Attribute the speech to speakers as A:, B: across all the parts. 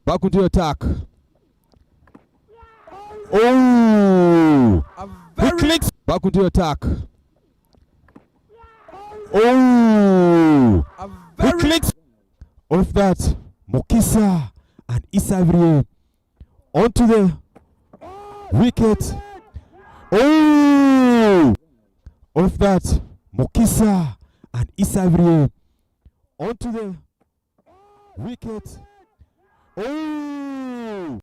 A: Back into attack. Oh! He clicks. Back into attack. Oh! He clicks. Off that, Mokisa and Isavrie onto the wicket. Oh! Off that, Mokisa and Isavrie onto the wicket. Oh!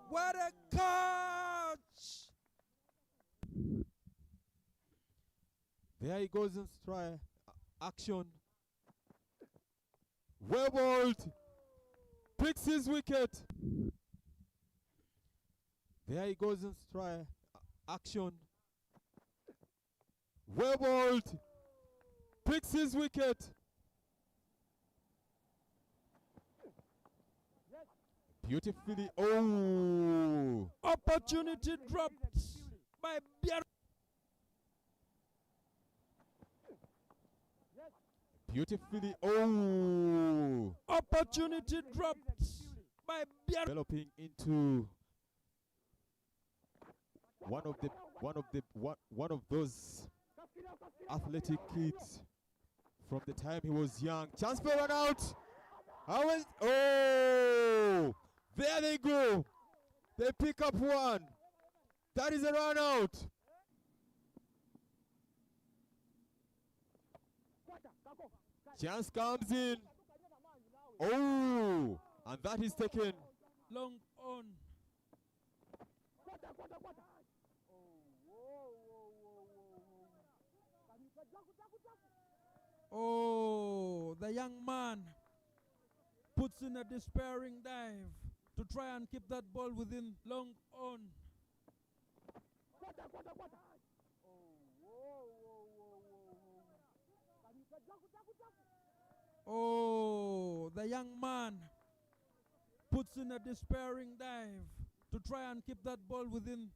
B: What a catch!
A: There he goes in strike. Action. Well bowled. Picks his wicket. There he goes in strike. Action. Well bowled. Picks his wicket. Beautifully. Oh!
B: Opportunity dropped by Biar.
A: Beautifully. Oh!
B: Opportunity dropped by Biar.
A: Developing into one of those athletic kids from the time he was young. Chance for run out. Oh! There they go. They pick up one. That is a run out. Chance comes in. Oh! And that is taken.
B: Long on. Oh, the young man puts in a despairing dive to try and keep that ball within long on. Oh, the young man puts in a despairing dive to try and keep that ball within.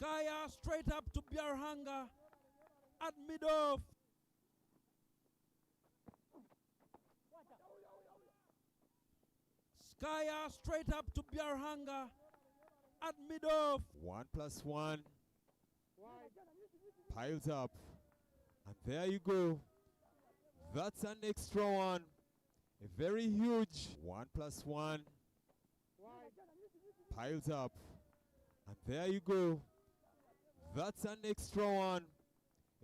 B: Skya straight up to Biarhanga at mid-off. Skya straight up to Biarhanga at mid-off.
A: 1+1 piles up, and there you go. That's an extra one, a very huge 1+1 piles up, and there you go. That's an extra one,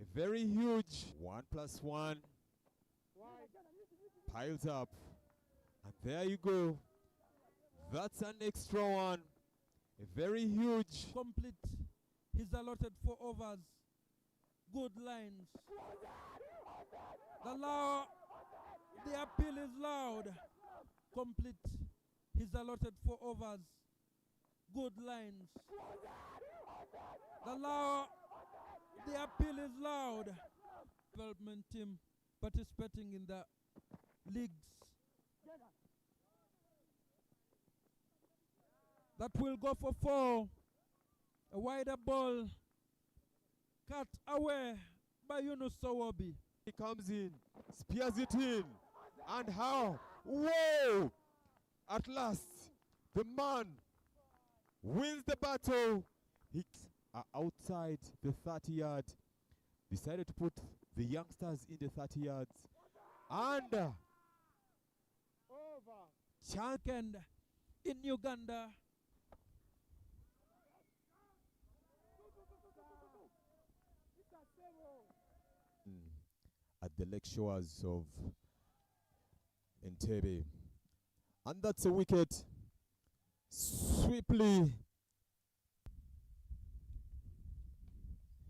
A: a very huge 1+1 piles up, and there you go. That's an extra one, a very huge.
B: Complete his allotted 4 overs. Good lines. The appeal is loud. Complete his allotted 4 overs. Good lines. The appeal is loud. Development team participating in the leagues. That will go for 4. A wider ball cut away by Yunus Sawabi.
A: He comes in, spears it in, and how? Whoa! At last, the man wins the battle. Hits are outside the 30 yard. Decided to put the youngsters in the 30 yards. And
B: Weekend in Uganda.
A: At the lake shores of Entebbe. And that's a wicket. Swiftly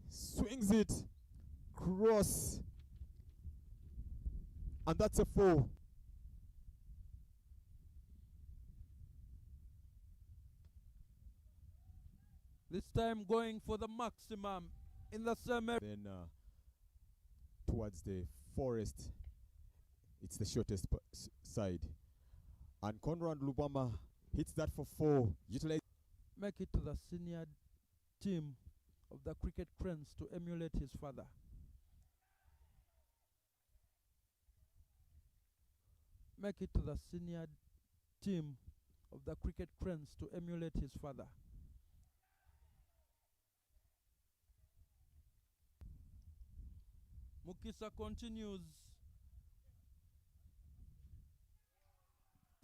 A: swings it cross, and that's a 4.
B: This time going for the maximum in the same area.
A: Then towards the forest, it's the shortest side. And Conrad Lubama hits that for 4. Utilize.
B: Make it to the senior team of the cricket cranes to emulate his father. Make it to the senior team of the cricket cranes to emulate his father. Mukisa continues.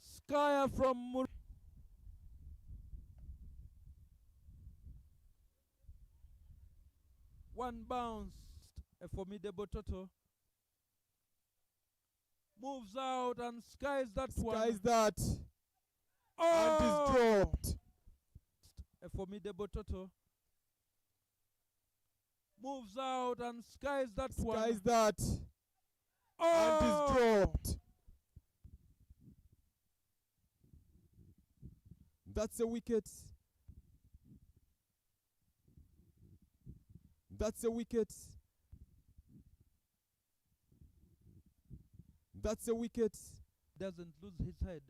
B: Skyer from one bounce. A formidable Toto moves out and skies that one.
A: Skies that.
B: Oh!
A: And is dropped.
B: A formidable Toto moves out and skies that one.
A: Skies that.
B: Oh!
A: And is dropped. That's a wicket. That's a wicket. That's a wicket.
B: Doesn't lose his head.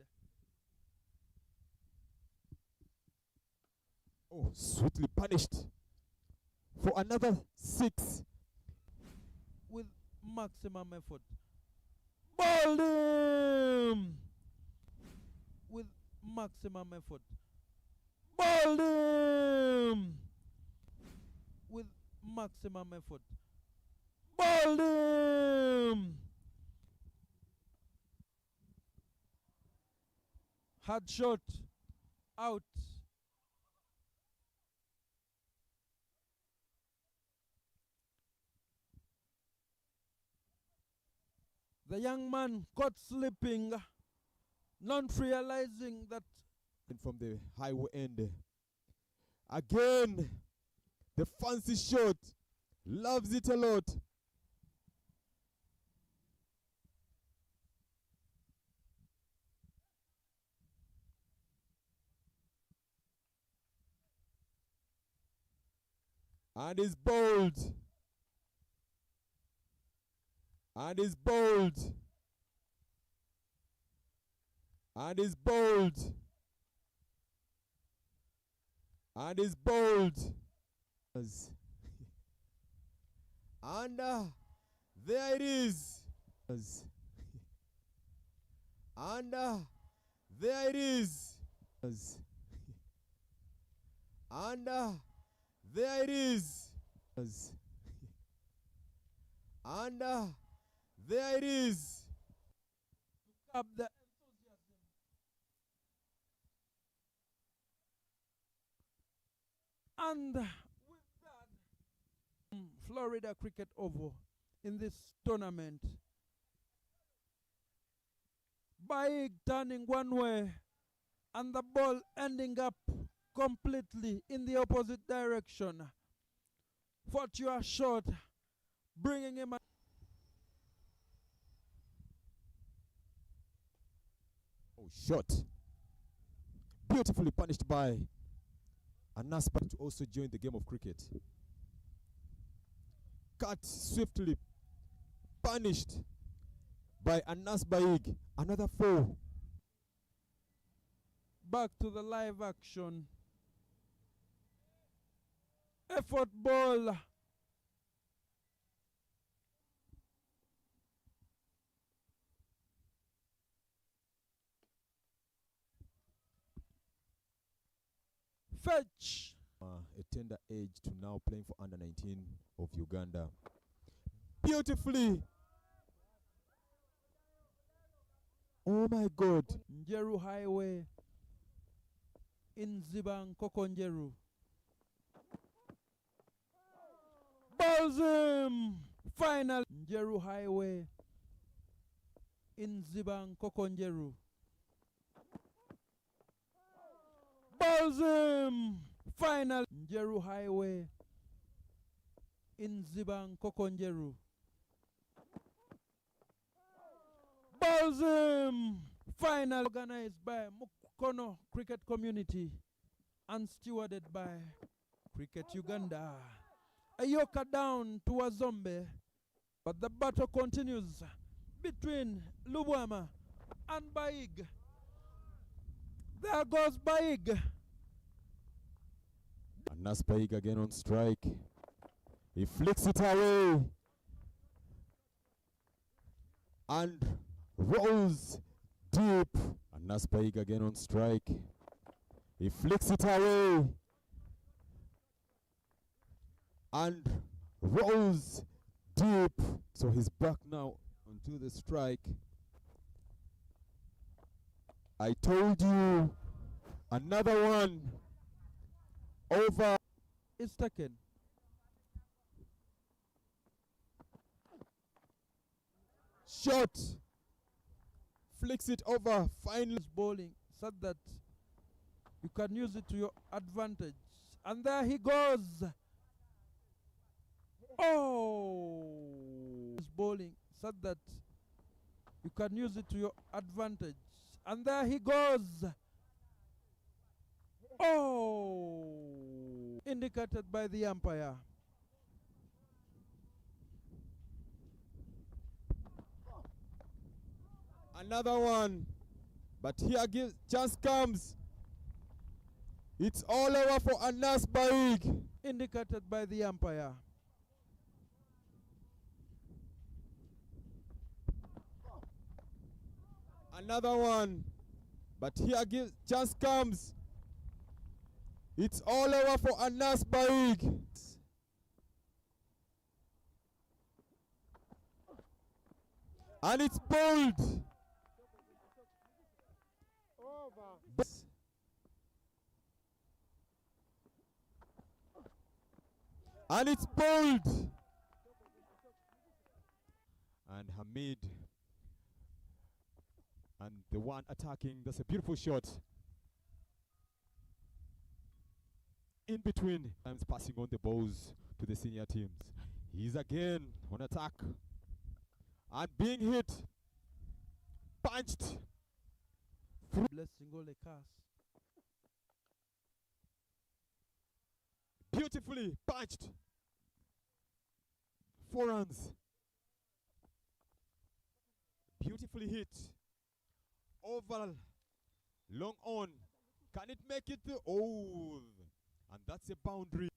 A: Oh, sweetly punished for another 6.
B: With maximum effort. Ball him! With maximum effort. Ball him! With maximum effort. Ball him! Hard shot. Out. The young man caught sleeping, not realizing that.
A: And from the highway end. Again, the fancy shot. Loves it a lot. And is bold. And is bold. And is bold. And is bold. And there it is. And there it is. And there it is. And there it is.
B: Up the enthusiasm. And with that, Florida Cricket Oval in this tournament. Baig turning one way and the ball ending up completely in the opposite direction. Fortua shot, bringing him.
A: Oh, shot. Beautifully punished by Anaspa to also join the game of cricket. Cut swiftly, punished by Anas Baig. Another 4.
B: Back to the live action. Effort ball. Fetch.
A: A tender age to now playing for under 19 of Uganda. Beautifully. Oh my God.
B: Njeru Highway in Zibang Kokonjeru. Balls him. Final. Njeru Highway in Zibang Kokonjeru. Balls him. Final. Njeru Highway in Zibang Kokonjeru. Balls him. Final. Organized by Mukono Cricket Community and stewarded by Cricket Uganda. Ayoka down to a zombie, but the battle continues between Buvuma and Baig. There goes Baig.
A: Naspaig again on strike. He flicks it away and rolls deep. And Naspaig again on strike. He flicks it away and rolls deep. So he's back now onto the strike. I told you, another one over.
B: It's taken.
A: Shot. Flicks it over. Finally
B: Bowling so that you can use it to your advantage. And there he goes. Oh! Bowling so that you can use it to your advantage. And there he goes. Oh! Indicated by the umpire.
A: another one. But here chance comes. It's all over for Anas Baig.
B: Indicated by the umpire.
A: Another one. But here chance comes. It's all over for Anas Baig. And it's bowled. And it's bowled. And Hamid. And the one attacking, that's a beautiful shot. In between, times passing on the balls to the senior teams. He's again on attack. And being hit. Punched.
B: Blessing all the cast.
A: Beautifully punched. 4 runs. Beautifully hit. Oval. Long on. Can it make it? Oh. And that's a boundary.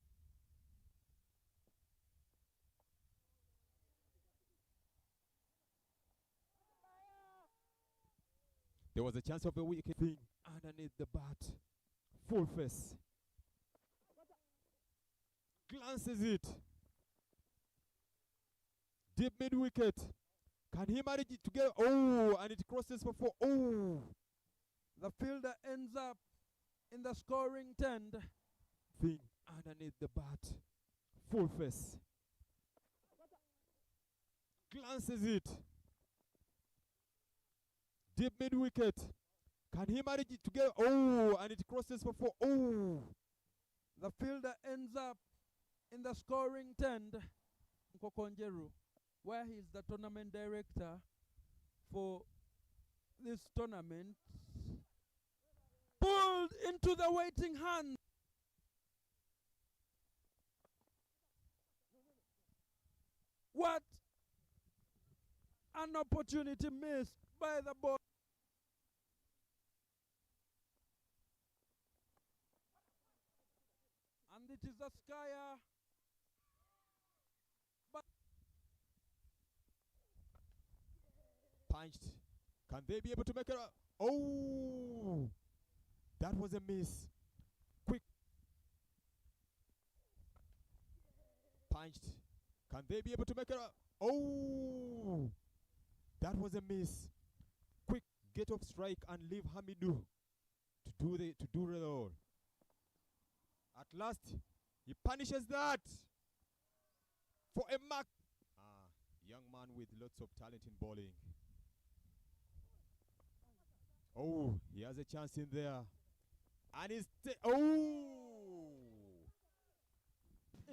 A: There was a chance of a wicket thing underneath the bat. Full face. Glances it. Deep mid wicket. Can he manage it to get? Oh, and it crosses for 4. Oh.
B: The fielder ends up in the scoring tent.
A: Thing underneath the bat. Full face. Glances it. Deep mid wicket. Can he manage it to get? Oh, and it crosses for 4. Oh.
B: The fielder ends up in the scoring tent. Nkokonjeru, where he is the tournament director for this tournament, pulled into the waiting hand. What an opportunity missed by the ball. And it is a Skyer.
A: Punched. Can they be able to make it up? Oh. That was a miss. Quick. Punched. Can they be able to make it up? Oh. That was a miss. Quick get off strike and leave Hamidou to do it all. At last, he punishes that for a mark. Young man with lots of talent in bowling. Oh, he has a chance in there. And he's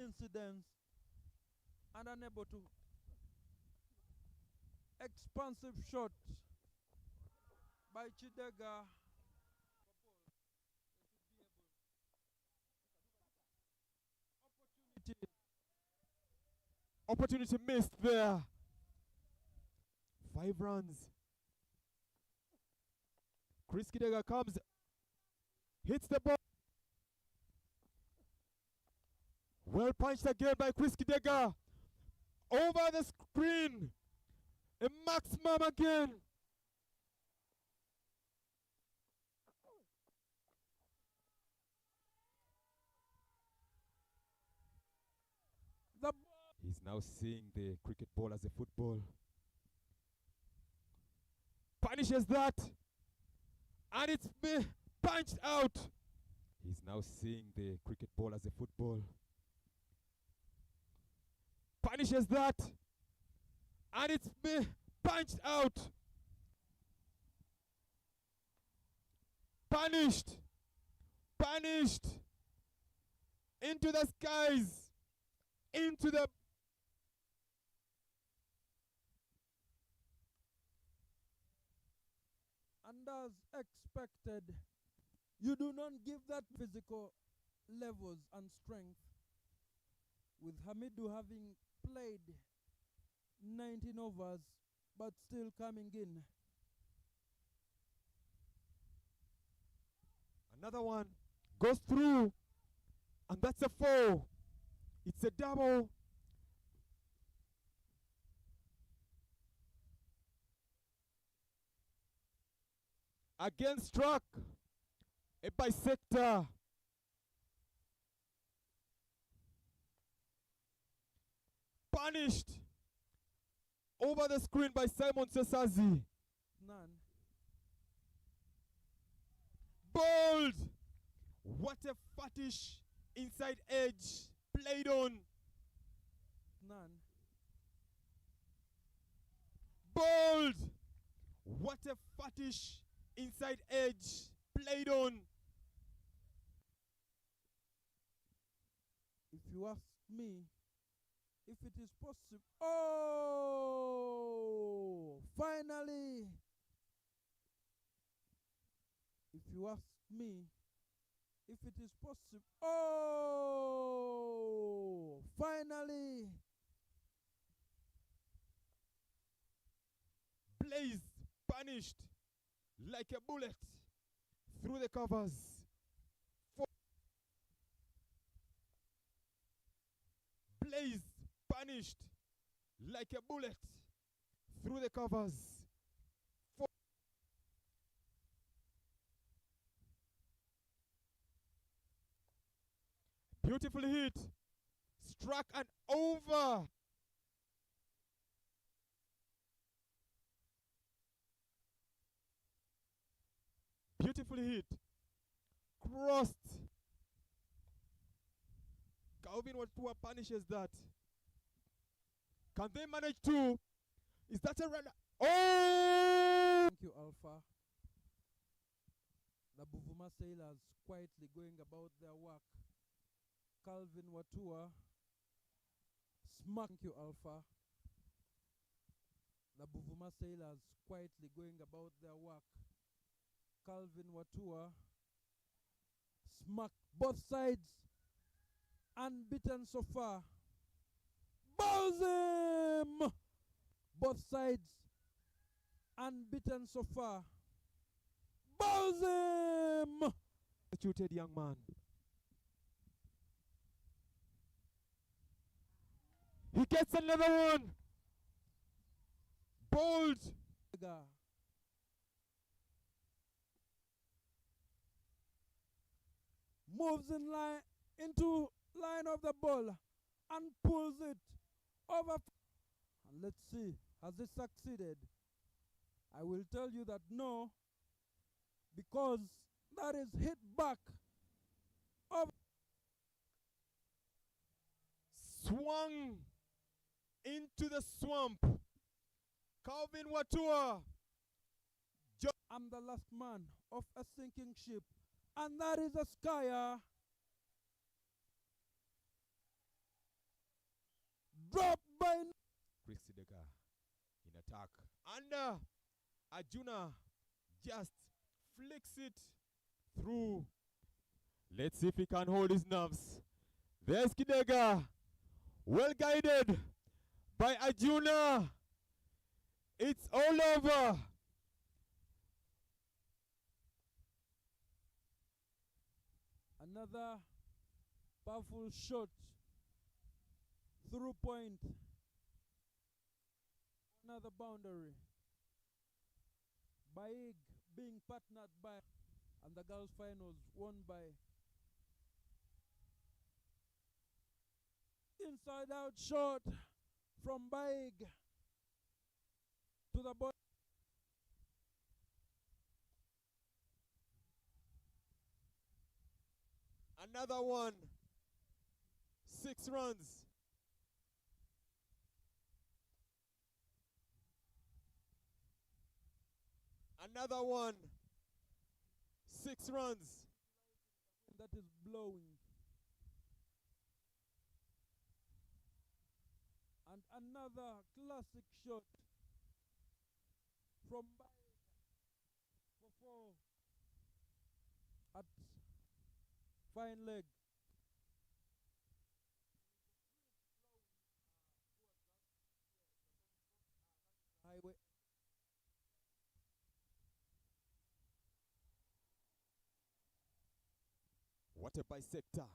B: incidents and unable to. Expansive shot by Chidega.
A: Opportunity missed there. 5 runs. Chris Kidega comes, hits the ball. Well punched again by Chris Kidega. Over the screen. A maximum again. He's now seeing the cricket ball as a football. Punishes that. And it's punched out. He's now seeing the cricket ball as a football. Punishes that. And it's punched out. Punished. Punished. Into the skies. Into the...
B: And as expected, you do not give that physical levels and strength, with Hamidu having played 19 overs but still coming in.
A: Another one goes through, and that's a 4. It's a double. Again struck a bisector. Punished over the screen by Simon Sesazi.
B: None.
A: Bold! What a fattish inside edge played on.
B: None.
A: Bold! What a fattish inside edge played on.
B: If you ask me, if it is possible. Oh! Finally! If you ask me, if it is possible. Oh! Finally!
A: Blaze punished like a bullet through the covers. Blaze punished like a bullet through the covers. Beautiful hit. Struck and over. Beautifully hit. Crossed. Calvin Watua punishes that. Can they manage to? Is that a run? Oh!
B: Thank you, Alpha. The Buvuma sailors quietly going about their work. Calvin Watua. Smack. Thank you, Alpha. The Buvuma sailors quietly going about their work. Calvin Watua. Smack both sides. Unbeaten so far. Bowls him! Both sides. Unbeaten so far. Bowls him!
A: Executed young man. He gets another one. Bold.
B: Moves in line into line of the ball and pulls it over. And let's see, has it succeeded? I will tell you that no, because that is hit back of
A: Swung into the swamp. Calvin Watua.
B: I'm the last man of a sinking ship, and that is a Skyer. Dropped by
A: Chris Sideka in attack. And Arjuna just flicks it through. Let's see if he can hold his nerves. There's Kidega. Well guided by Arjuna. It's all over.
B: another powerful shot through point. Another boundary. Baig being partnered by, and the girls' finals won by inside out shot from Baig to the ball.
A: Another one. 6 runs. Another one. 6 runs.
B: That is blowing. And another classic shot from Baig for 4 at fine leg. Highway.
A: What a bisector.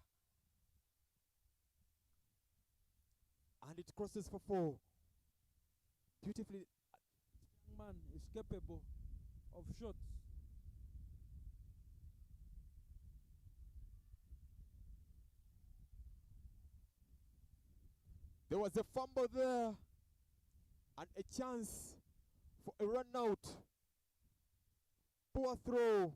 A: And it crosses for 4. Beautifully.
B: Young man is capable of shots.
A: There was a fumble there. And a chance for a run out. Poor throw.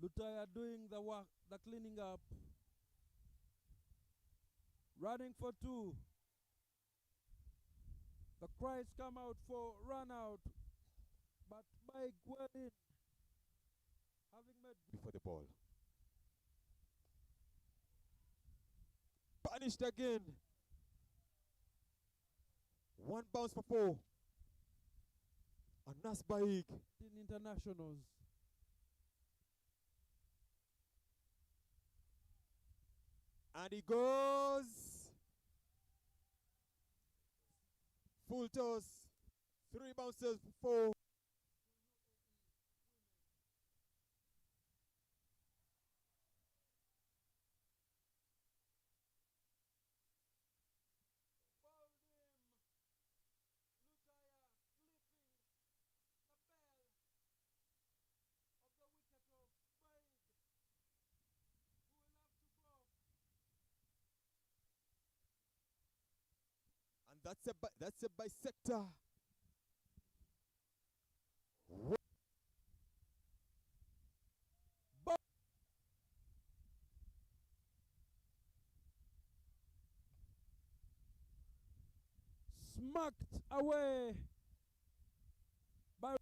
B: Lutaya doing the work, the cleaning up. Running for 2. The cries come out for run out. But Baig well in. Having made
A: Before the ball. Punished again. 1 bounce for 4. And that's Baig.
B: in internationals.
A: And he goes. Full toss. 3 bounces for 4. That's a bisector.
B: Smacked away by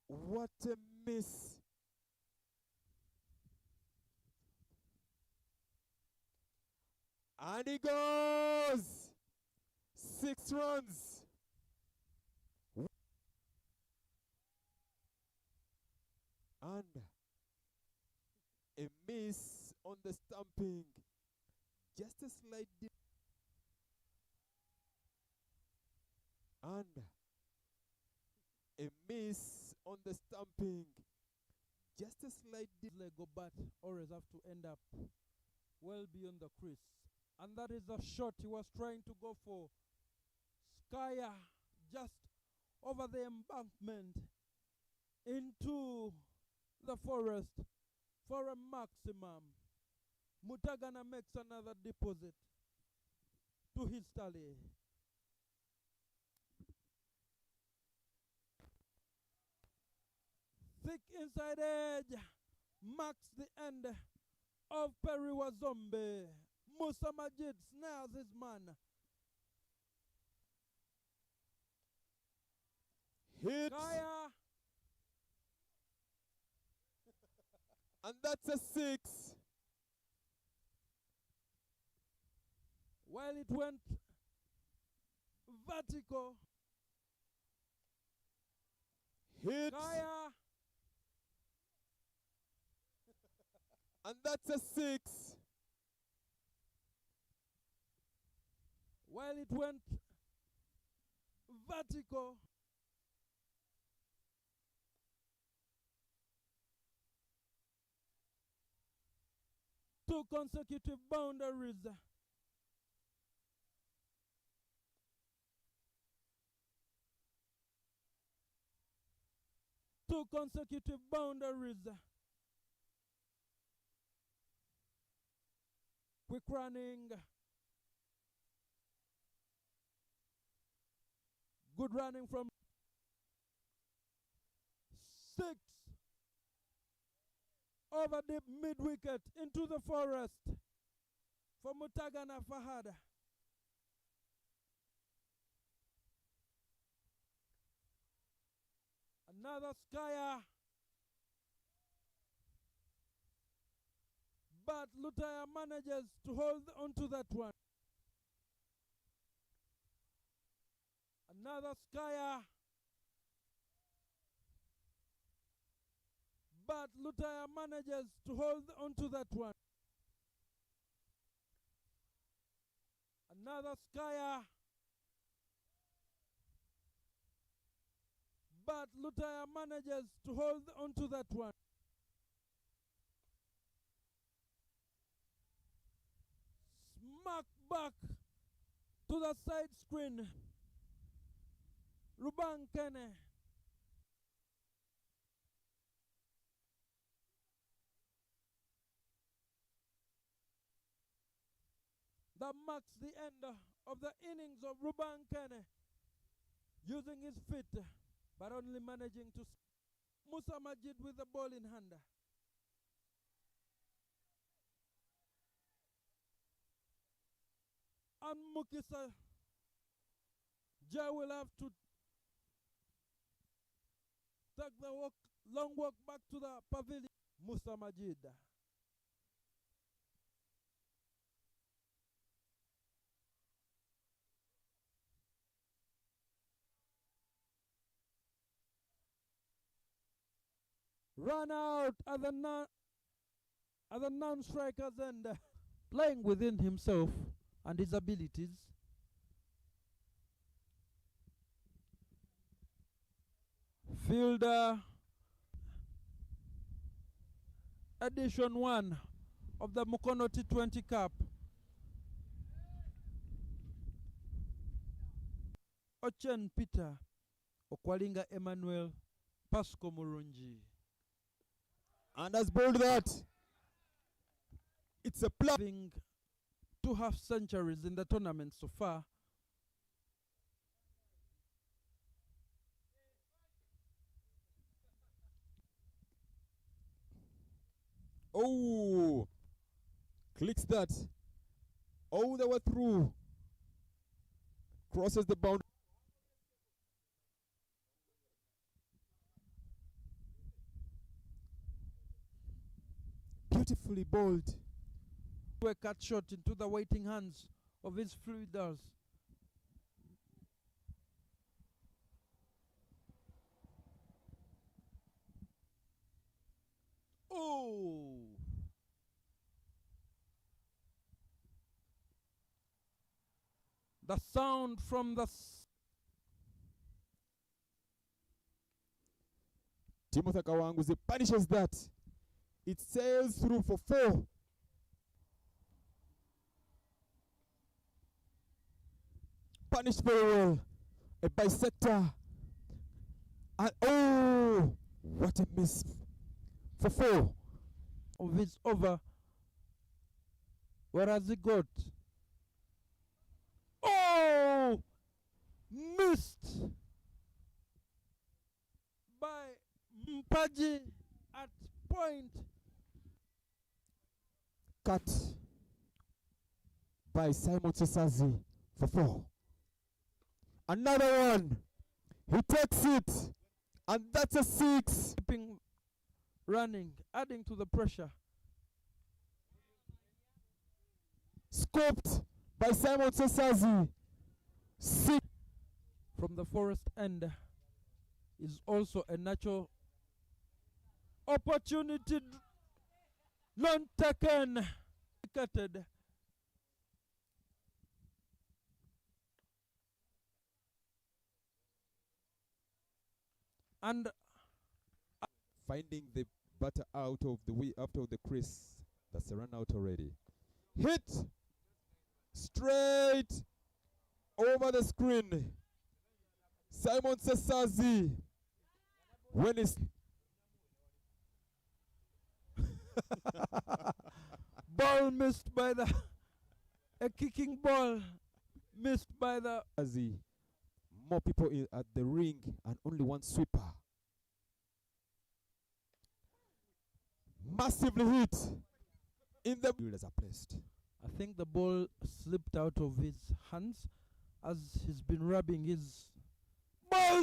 A: What a miss. And he goes. 6 runs. And a miss on the stumping. Just a slight dip. And a miss on the stumping. Just a slight dip.
B: Lego, but always have to end up well beyond the crease. And that is the shot he was trying to go for. Skyer just over the embankment into the forest for a maximum. Mutagana makes another deposit to his tally. Thick inside edge marks the end of Perry Wazombe. Musa Majid snares his man.
A: Hit.
B: Kaya.
A: And that's a 6.
B: While it went vertical,
A: Hit.
B: Kaya.
A: And that's a 6.
B: Well, it went vertical. Two consecutive boundaries. Two consecutive boundaries. Quick running. Good running from 6. Over the mid-wicket into the forest for Mutagana Fahad. Another Skyer. But Lutaya manages to hold on to that one. Another Skyer. But Lutaya manages to hold on to that one. Another Skyer. But Lutaya manages to hold on to that one. Smack back to the side screen. Ruban Kene. That marks the end of the innings of Ruban Kene, using his feet, but only managing to Musa Majid with the ball in hand. And Mukisa Jai will have to take the long walk back to the pavilion. Musa Majid. Run out at the non-strikers end, playing within himself and his abilities. Fielder, edition 1 of the Mukono T20 Cup. Ochen Peter, Okwalinga Emmanuel, Pasco Murunji.
A: And has bowled that. It's a plug.
B: Having 2 half centuries in the tournament so far.
A: Oh, clicks that. Oh, they were through. Crosses the boundary. Beautifully bowled.
B: A cut shot into the waiting hands of his fielders. Oh! The sound from the
A: Timothy Kawanguzi punishes that. It sails through for 4. Punished very well. A bisector. And oh, what a miss for 4.
B: of his over. Where has he got? Oh! Missed by Mpaji at point.
A: Cut by Simon Chisazi for 4. Another one. He takes it. And that's a 6.
B: Keeping running, adding to the pressure.
A: Scoped by Simon Chisazi. 6.
B: From the forest end. is also a natural opportunity. None taken. Cutted. And
A: finding the batter out of the way after the crease. That's a run out already. Hit straight over the screen. Simon Sesazi. When it's
B: ball missed by the a kicking ball missed by the
A: more people at the ring and only one sweeper. Massively hit in the fielders are placed.
B: I think the ball slipped out of his hands as he's been rubbing his ball.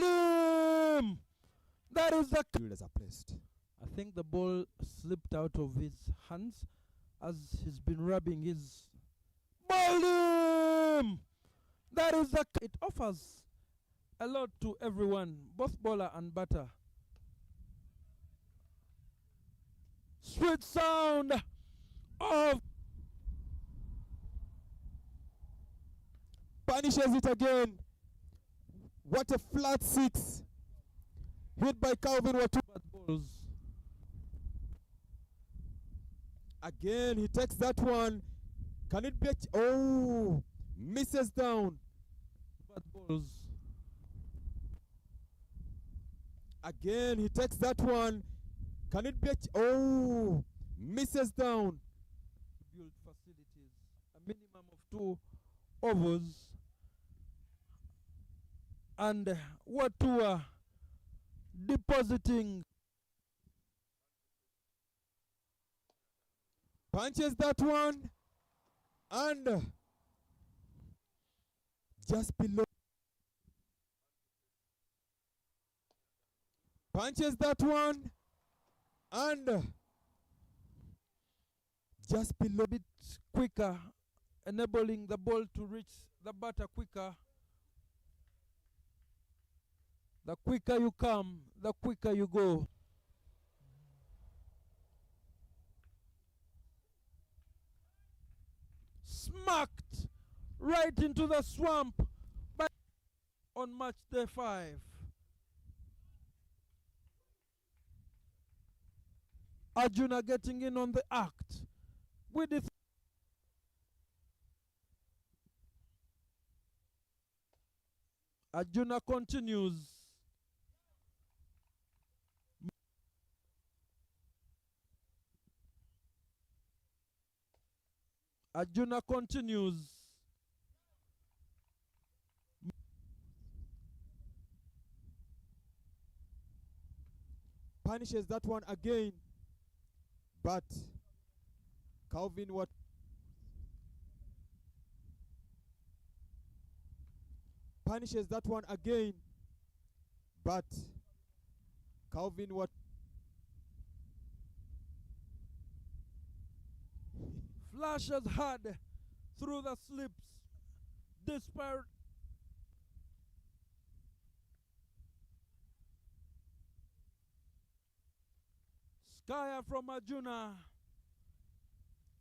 B: That is the
A: fielders are placed.
B: I think the ball slipped out of his hands as he's been rubbing his ball. That is the it offers a lot to everyone, both bowler and batter. Sweet sound of
A: punishes it again. What a flat six. Hit by Calvin Watu.
B: balls.
A: Again, he takes that one. Can it be? Oh, misses down.
B: Bad balls.
A: Again, he takes that one. Can it be? Oh, misses down.
B: Build facilities. A minimum of 2 overs. And what to depositing.
A: Punches that one. And just below. Punches that one. And just below.
B: A bit quicker, enabling the ball to reach the batter quicker. The quicker you come, the quicker you go. Smacked right into the swamp by on match day 5. Arjuna getting in on the act with it. Arjuna continues. Arjuna continues.
A: Punishes that one again. But Calvin what? Punishes that one again. But Calvin what?
B: Flashes hard through the slips. Desperate. Skyer from Arjuna.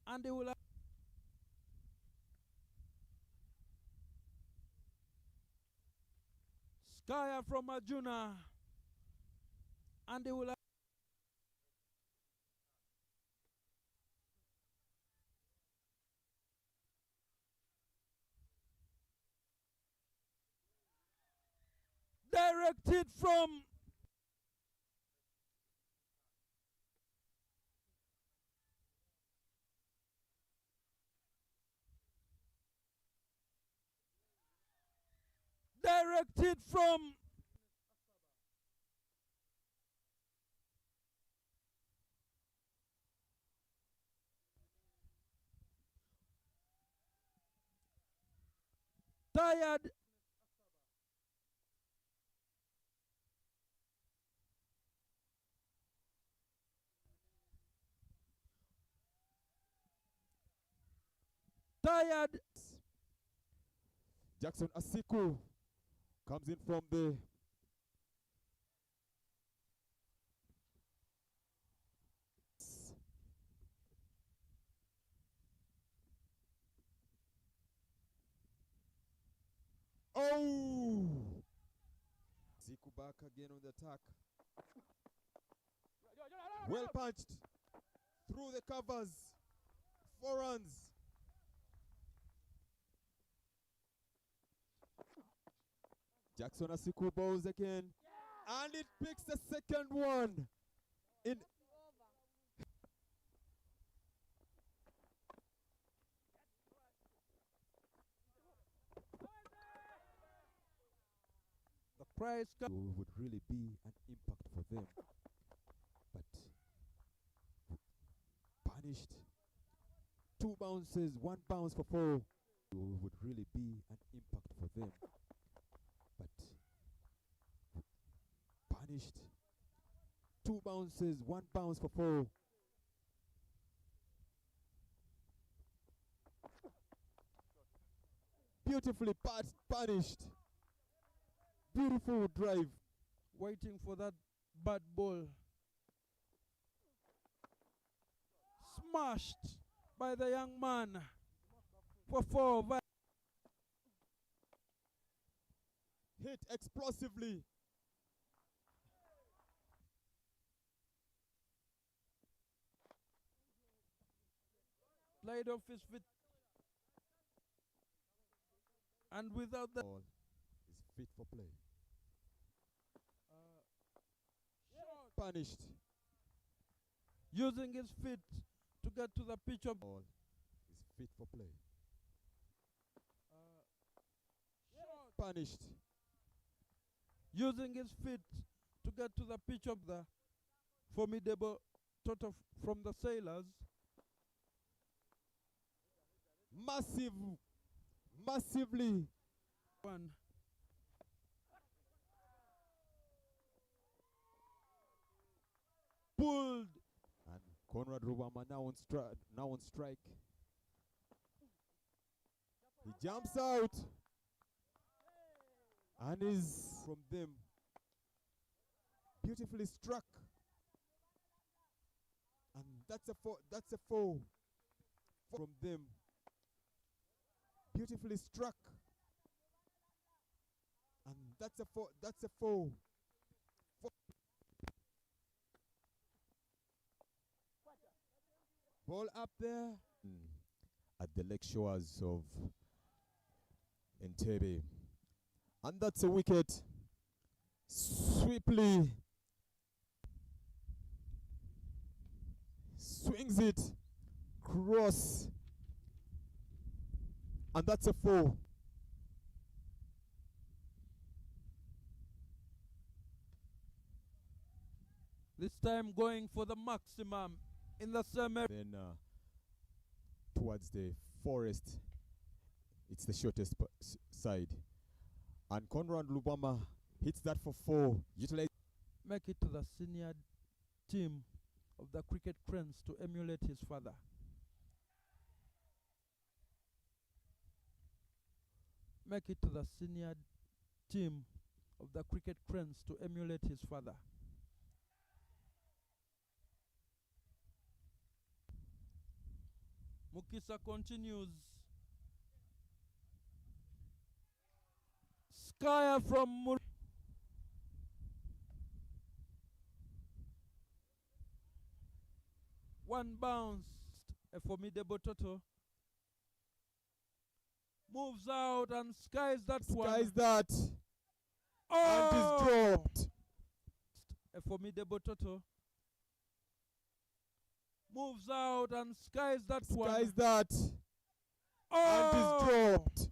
B: And they will have Skyer from Arjuna. And they will have directed from tired. Tired.
A: Jackson Asiku comes in from the back again on the attack. Well punched through the covers. 4 runs. Jackson Asiku bowls again. And it picks the second one. In
B: The prize
A: would really be an impact for them. But punished. 2 bounces, 1 bounce for 4 would really be an impact for them. But punished. 2 bounces, 1 bounce for 4. Beautifully punished. Beautiful drive.
B: waiting for that bad ball. Smashed by the young man for 4.
A: Hit explosively.
B: Played off his feet. And without the
A: Ball is fit for play. Punished.
B: using his feet to get to the pitch of
A: Ball is fit for play. Punished.
B: using his feet to get to the pitch of the formidable Toto from the Sailors.
A: Massively.
B: 1.
A: Pulled. And Conrad Buvuma now on strike. He jumps out. And is from them. Beautifully struck. And that's a 4 from them. Beautifully struck. And that's a 4. Ball up there. At the lake shores of Entebbe. And that's a wicket. Swiftly swings it cross. And that's a 4.
B: This time going for the maximum in the same area.
A: Then towards the forest, it's the shortest side. And Conrad Buvuma hits that for 4. Utilize.
B: Make it to the senior team of the cricket cranes to emulate his father. Make it to the senior team of the cricket cranes to emulate his father. Mukisa continues. Skyer from one bounce. A formidable Toto. Moves out and skies that one.
A: Skies that.
B: Oh!
A: And is dropped.
B: A formidable Toto. Moves out and skies that one.
A: Skies that.
B: Oh!
A: And is dropped.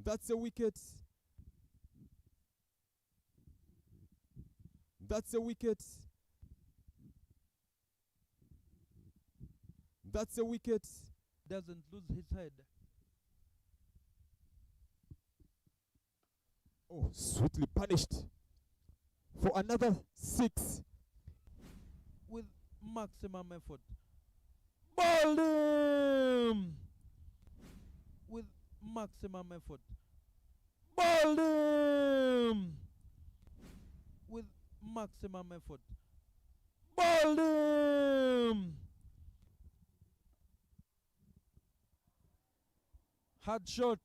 A: That's a wicket. That's a wicket. That's a wicket.
B: Doesn't lose his head.
A: Oh, sweetly punished for another 6.
B: With maximum effort. Ball him! With maximum effort. Ball him! With maximum effort. Ball him! Hard shot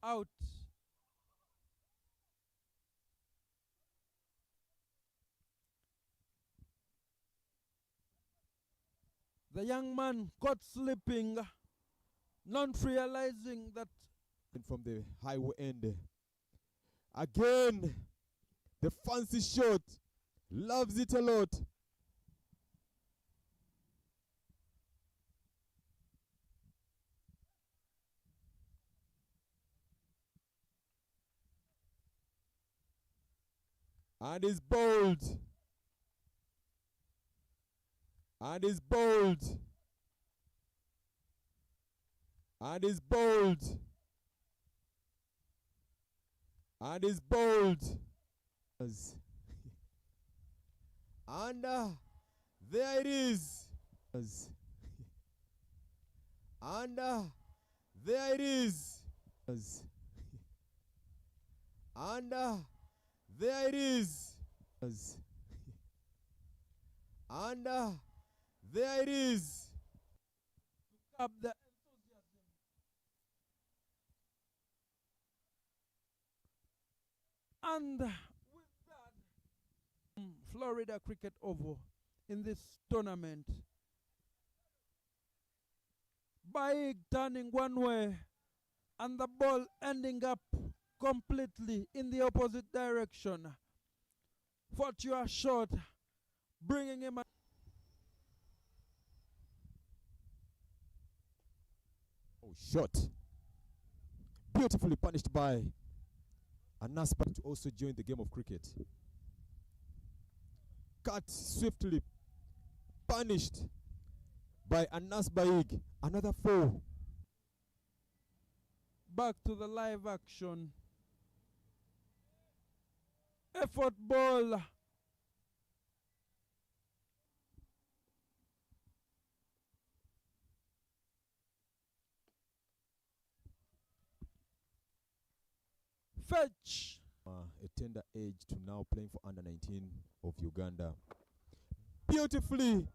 B: out. The young man caught slipping, not realizing that.
A: From the highway end. Again, the fancy shot. Loves it a lot. And is bold. And is bold. And is bold. And is bold. And there it is. And there it is. And there it is. And there it is.
B: Up the enthusiasm. And with that, Florida Cricket Oval in this tournament. Baig turning one way and the ball ending up completely in the opposite direction. Fortua short, bringing him.
A: Oh, shot. Beautifully punished by Anaspa to also join the game of cricket. Cut swiftly, punished by Anas Baig. Another 4.
B: Back to the live action. Effort ball. Fetch.
A: A tender age to now playing for under 19 of Uganda. Beautifully.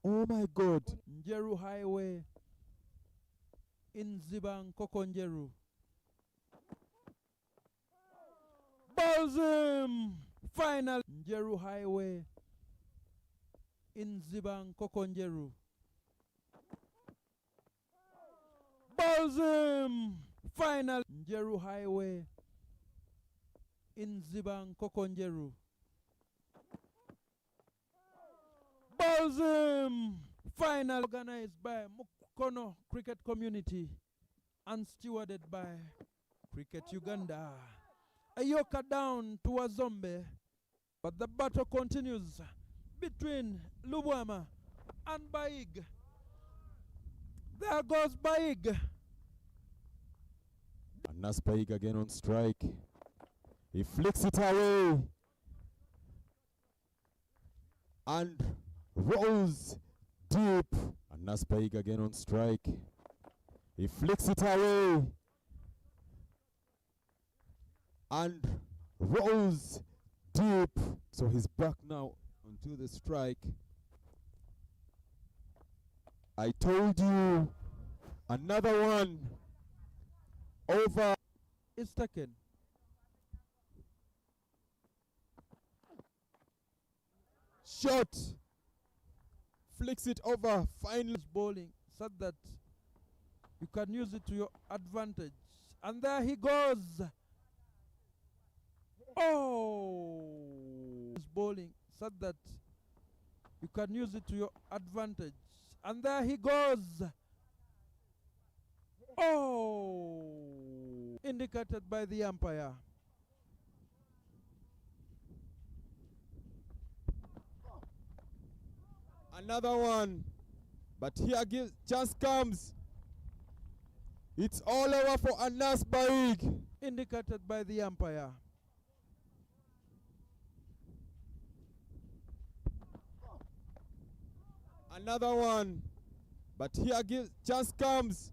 A: Oh my God.
B: Njeru Highway in Zibang Kokonjeru. Balls him. Final. Njeru Highway in Zibang Kokonjeru. Balls him. Final. Njeru Highway in Zibang Kokonjeru. Balls him. Final. Organized by Mukono Cricket Community and stewarded by Cricket Uganda. Ayoka down to a zombie, but the battle continues between Buvuma and Baig. There goes Baig.
A: Anas Baig again on strike. He flicks it away and rolls deep. Anas Baig again on strike. He flicks it away and rolls deep. So he's back now onto the strike. I told you, another one over.
B: Is taken.
A: Shot. Flicks it over. Finally
B: Bowling so that you can use it to your advantage. And there he goes. Oh! Bowling so that you can use it to your advantage. And there he goes. Oh! Indicated by the umpire.
A: Another one. But here chance comes. It's all over for Anas Baig.
B: Indicated by the umpire.
A: Another one. But here chance comes.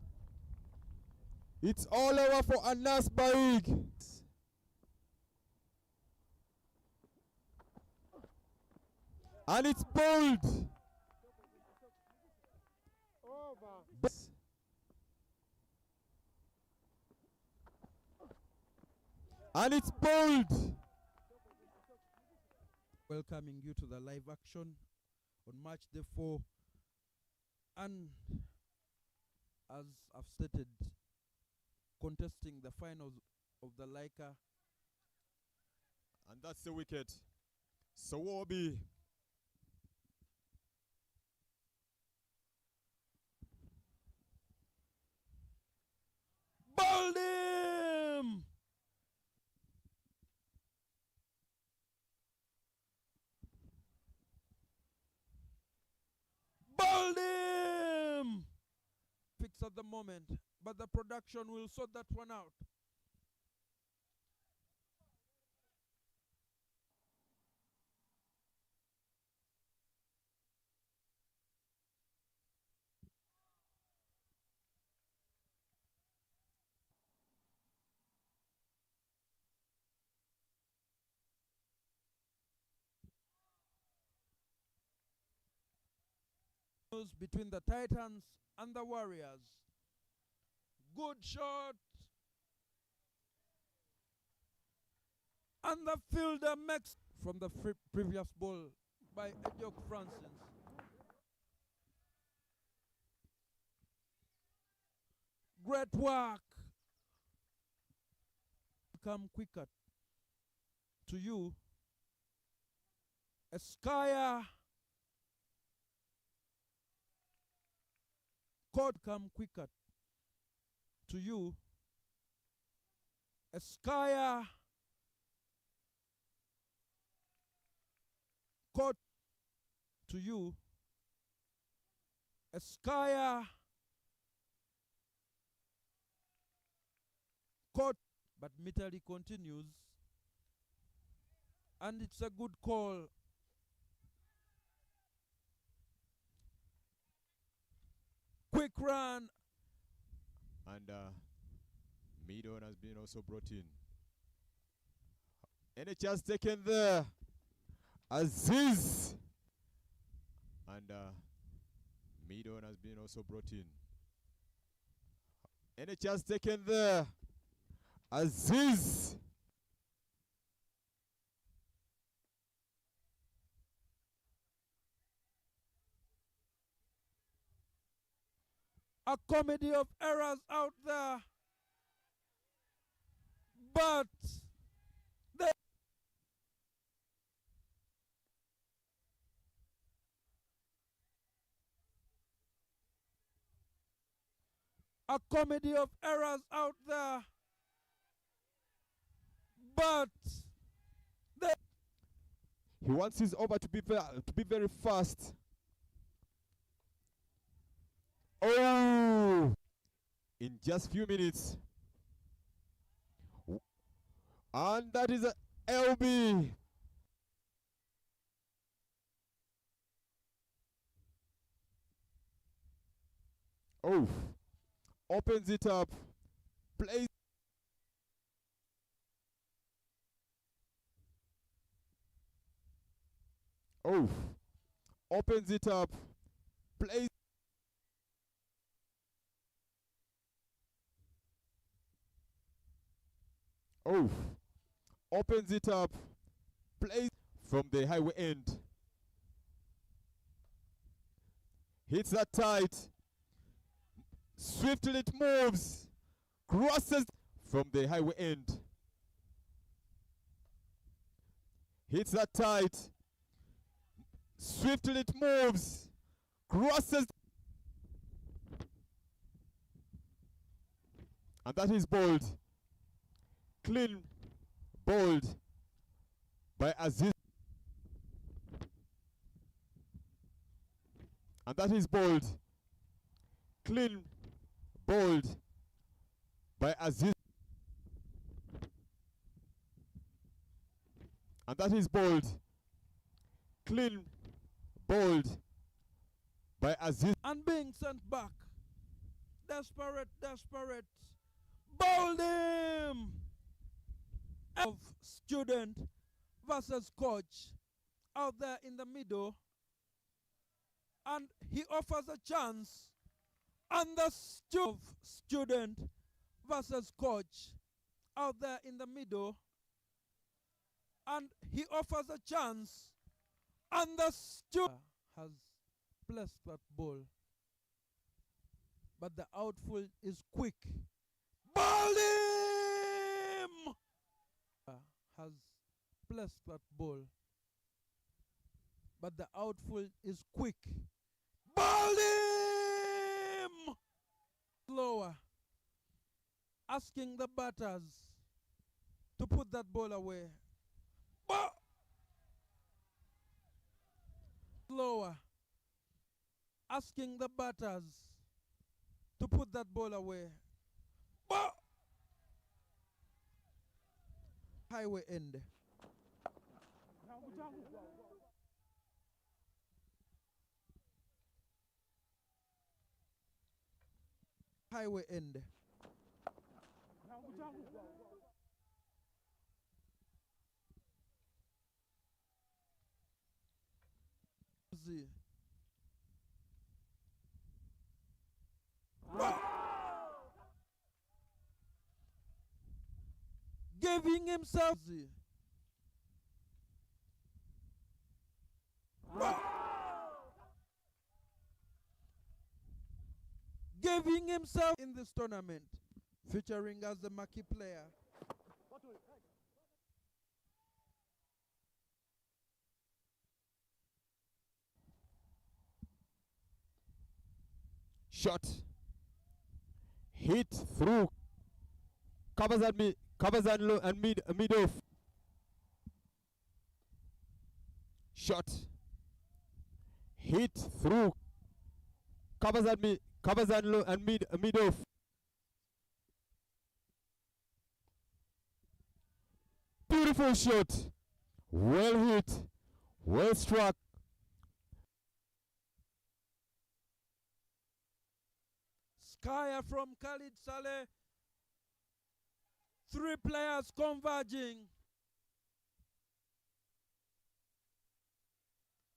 A: It's all over for Anas Baig. And it's bold. And it's bowled.
B: Welcoming you to the live action on March the 4th. And as I've stated, contesting the finals of the Laika.
A: And that's the wicket. Sawabi.
B: Bowled him! Bowled him! Fix at the moment, but the production will sort that one out. Between the Titans and the Warriors. Good shot. And the fielder makes from the previous ball by Ejok Francis. Great work. Come quicker to you. Eskaya. God come quicker to you. Eskaya. God to you. Eskaya. God. But Mitali continues. And it's a good call. Quick run.
A: And Midon has been also brought in. Any chance taken there. Aziz. And Midon has been also brought in. Any chance taken there. Aziz.
B: A comedy of errors out there. But a comedy of errors out there. But
A: he wants his over to be very fast. Oh! In just few minutes. And that is a LB. Oh. Opens it up. Plays. Oh. Opens it up. Plays. Oh, opens it up, plays from the highway end. Hits that tight. Swiftly it moves. Crosses from the highway end. Hits that tight. Swiftly it moves. Crosses. And that is bowled. Clean, bowled by Aziz. And that is bowled. Clean, bowled by Aziz. And that is bowled. Clean, bowled by Aziz.
B: And being sent back. Desperate, desperate. Bowled him! Of student versus coach out there in the middle, and he offers a chance, and the student versus coach out there in the middle, and he offers a chance, and the steward has blessed that ball, but the outfield is quick. Ball him! Has blessed that ball, but the outfield is quick. Ball him! Slower, asking the batters to put that ball away. Slower, asking the batters to put that ball away. Highway end. Highway end. Giving himself giving himself in this tournament, featuring as the marquee player.
A: Shot. Hit through. Covers and low and mid off. Shot. Hit through. Covers and low and mid off. Beautiful shot. Well hit. Well struck.
B: Skyer from Khalid Saleh. 3 players converging.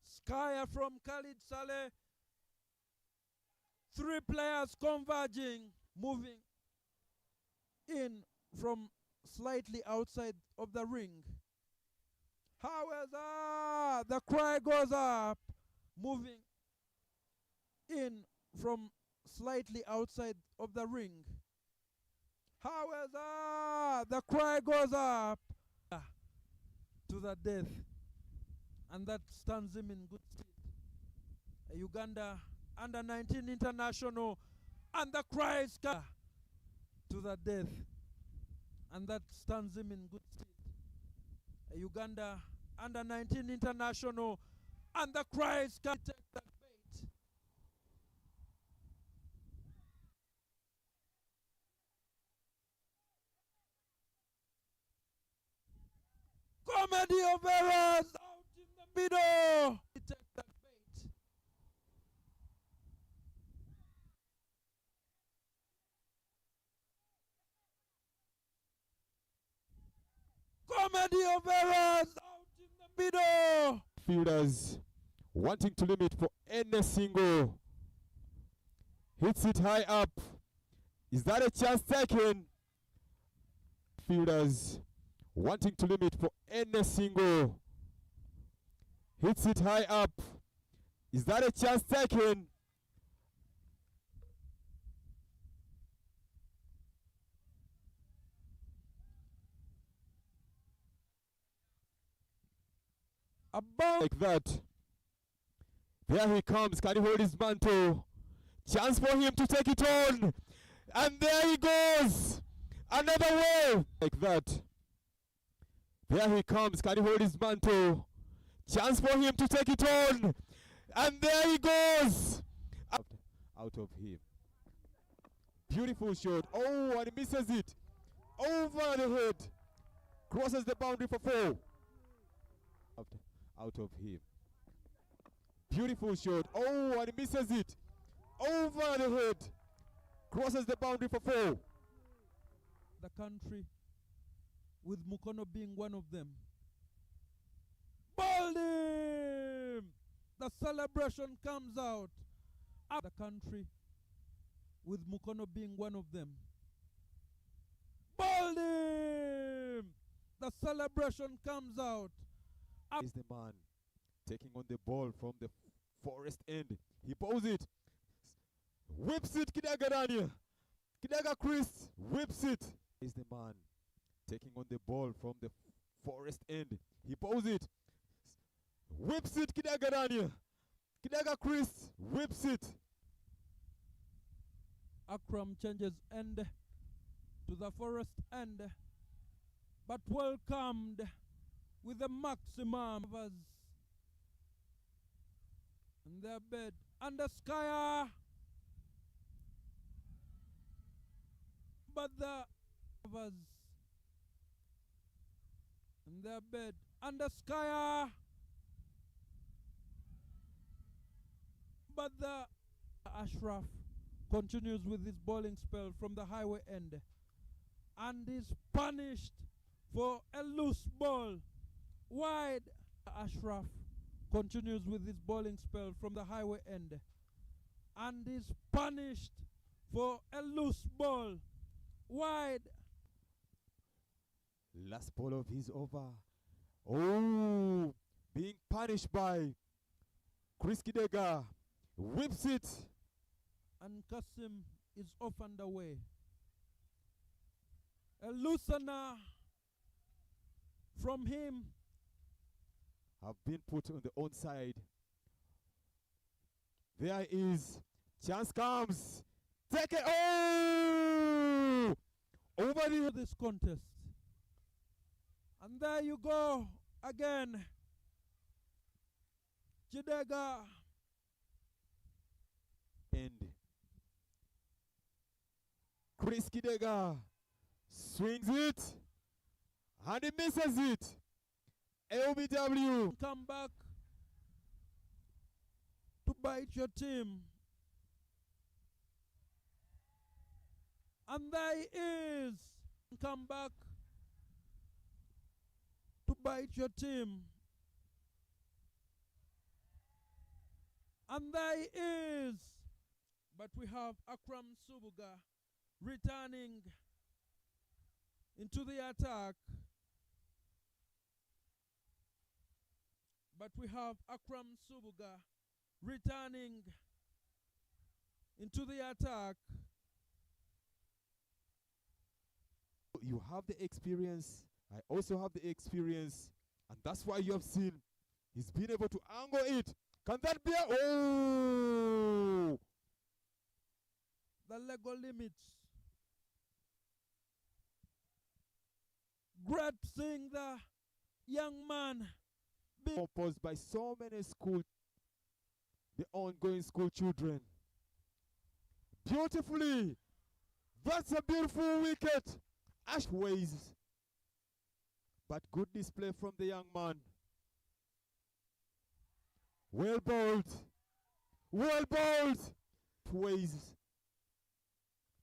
B: Skyer from Khalid Saleh. 3 players converging, moving in from slightly outside of the ring. However, the cry goes up, moving in from slightly outside of the ring. However, the cry goes up to the death, and that stands him in good stead. Uganda under-19 international, and the cry is to the death, and that stands him in good stead. Uganda under-19 international, and the cry is take that bait. Comedy of errors out in the middle. Take that bait. Comedy of errors out in the middle.
A: Fielders wanting to limit for any single. Hits it high up. Is that a chance taken? Fielders wanting to limit for any single. Hits it high up. Is that a chance taken?
B: About
A: like that. There he comes. Can he hold his mantle? Chance for him to take it on. And there he goes. Another way. Like that. There he comes. Can he hold his mantle? Chance for him to take it on. And there he goes. Out of him. Beautiful shot. Oh, and he misses it. Over the head. Crosses the boundary for 4. Out of him. Beautiful shot. Oh, and he misses it. Over the head. Crosses the boundary for 4.
B: The country, with Mukono being one of them. Ball him! The celebration comes out. The country, with Mukono being one of them. Ball him! The celebration comes out.
A: Is the man taking on the ball from the forest end. He pulls it. Whips it, Kidaga Daniel. Kidaga Chris whips it. Is the man taking on the ball from the forest end. He pulls it. Whips it, Kidaga Daniel. Kidaga Chris whips it.
B: Akram changes end to the forest end, but welcomed with the maximum in their bed. And the Skyer, but the in their bed. And the Skyer, but the Ashraf continues with his bowling spell from the highway end and is punished for a loose ball wide. Ashraf continues with his bowling spell from the highway end and is punished for a loose ball wide.
A: Last ball of his over. Oh, being punished by Chris Kidega. Whips it.
B: And Kasim is off and away. A loosener from him
A: have been put on the onside. There is. Chance comes. Take it. Oh! Over
B: this contest. And there you go again. Kidega.
A: And Chris Kidega swings it and he misses it. LBW.
B: Come back to bite your team. And there he is. Come back to bite your team. And there he is. But we have Akram Subuga returning into the attack. But we have Akram Subuga returning into the attack.
A: You have the experience. I also have the experience. And that's why you have seen he's been able to angle it. Can that be a... Oh!
B: The Lego limits. Great seeing the young man being
A: opposed by so many the ongoing school children. Beautifully. That's a beautiful wicket. Ash ways. But good display from the young man. Well bowled. Well bowled. Ways.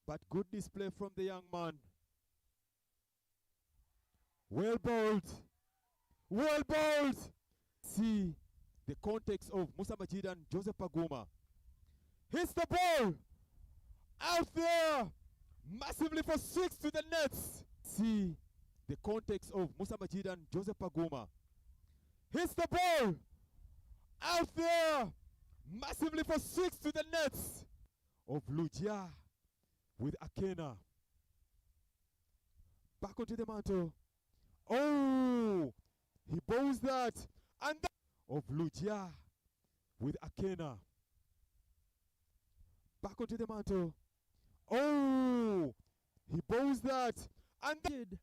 A: But good display from the young man. Well bowled. Well bowled. See the context of Musa Majid and Joseph Paguma. Hits the ball. Out there. Massively for 6 to the nets. See the context of Musa Majid and Joseph Paguma. Hits the ball. Out there. Massively for 6 to the nets. Of Lujia with Akena. Back onto the mantle. Oh! He bowls that. And that of Lujia with Akena. Back onto the mantle. Oh! He bowls that. And that.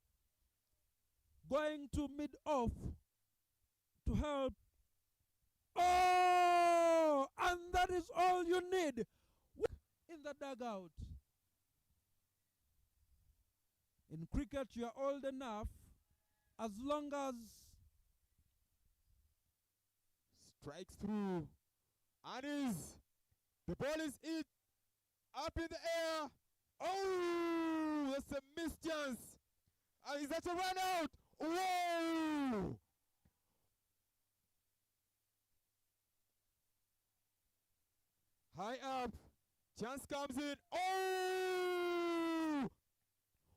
B: Going to mid-off to help. Oh! And that is all you need in the dugout. In cricket, you are old enough as long as
A: strikes through. And is the ball is hit up in the air. Oh, that's a missed chance. Is that a run out? Whoa! High up. Chance comes in. Oh!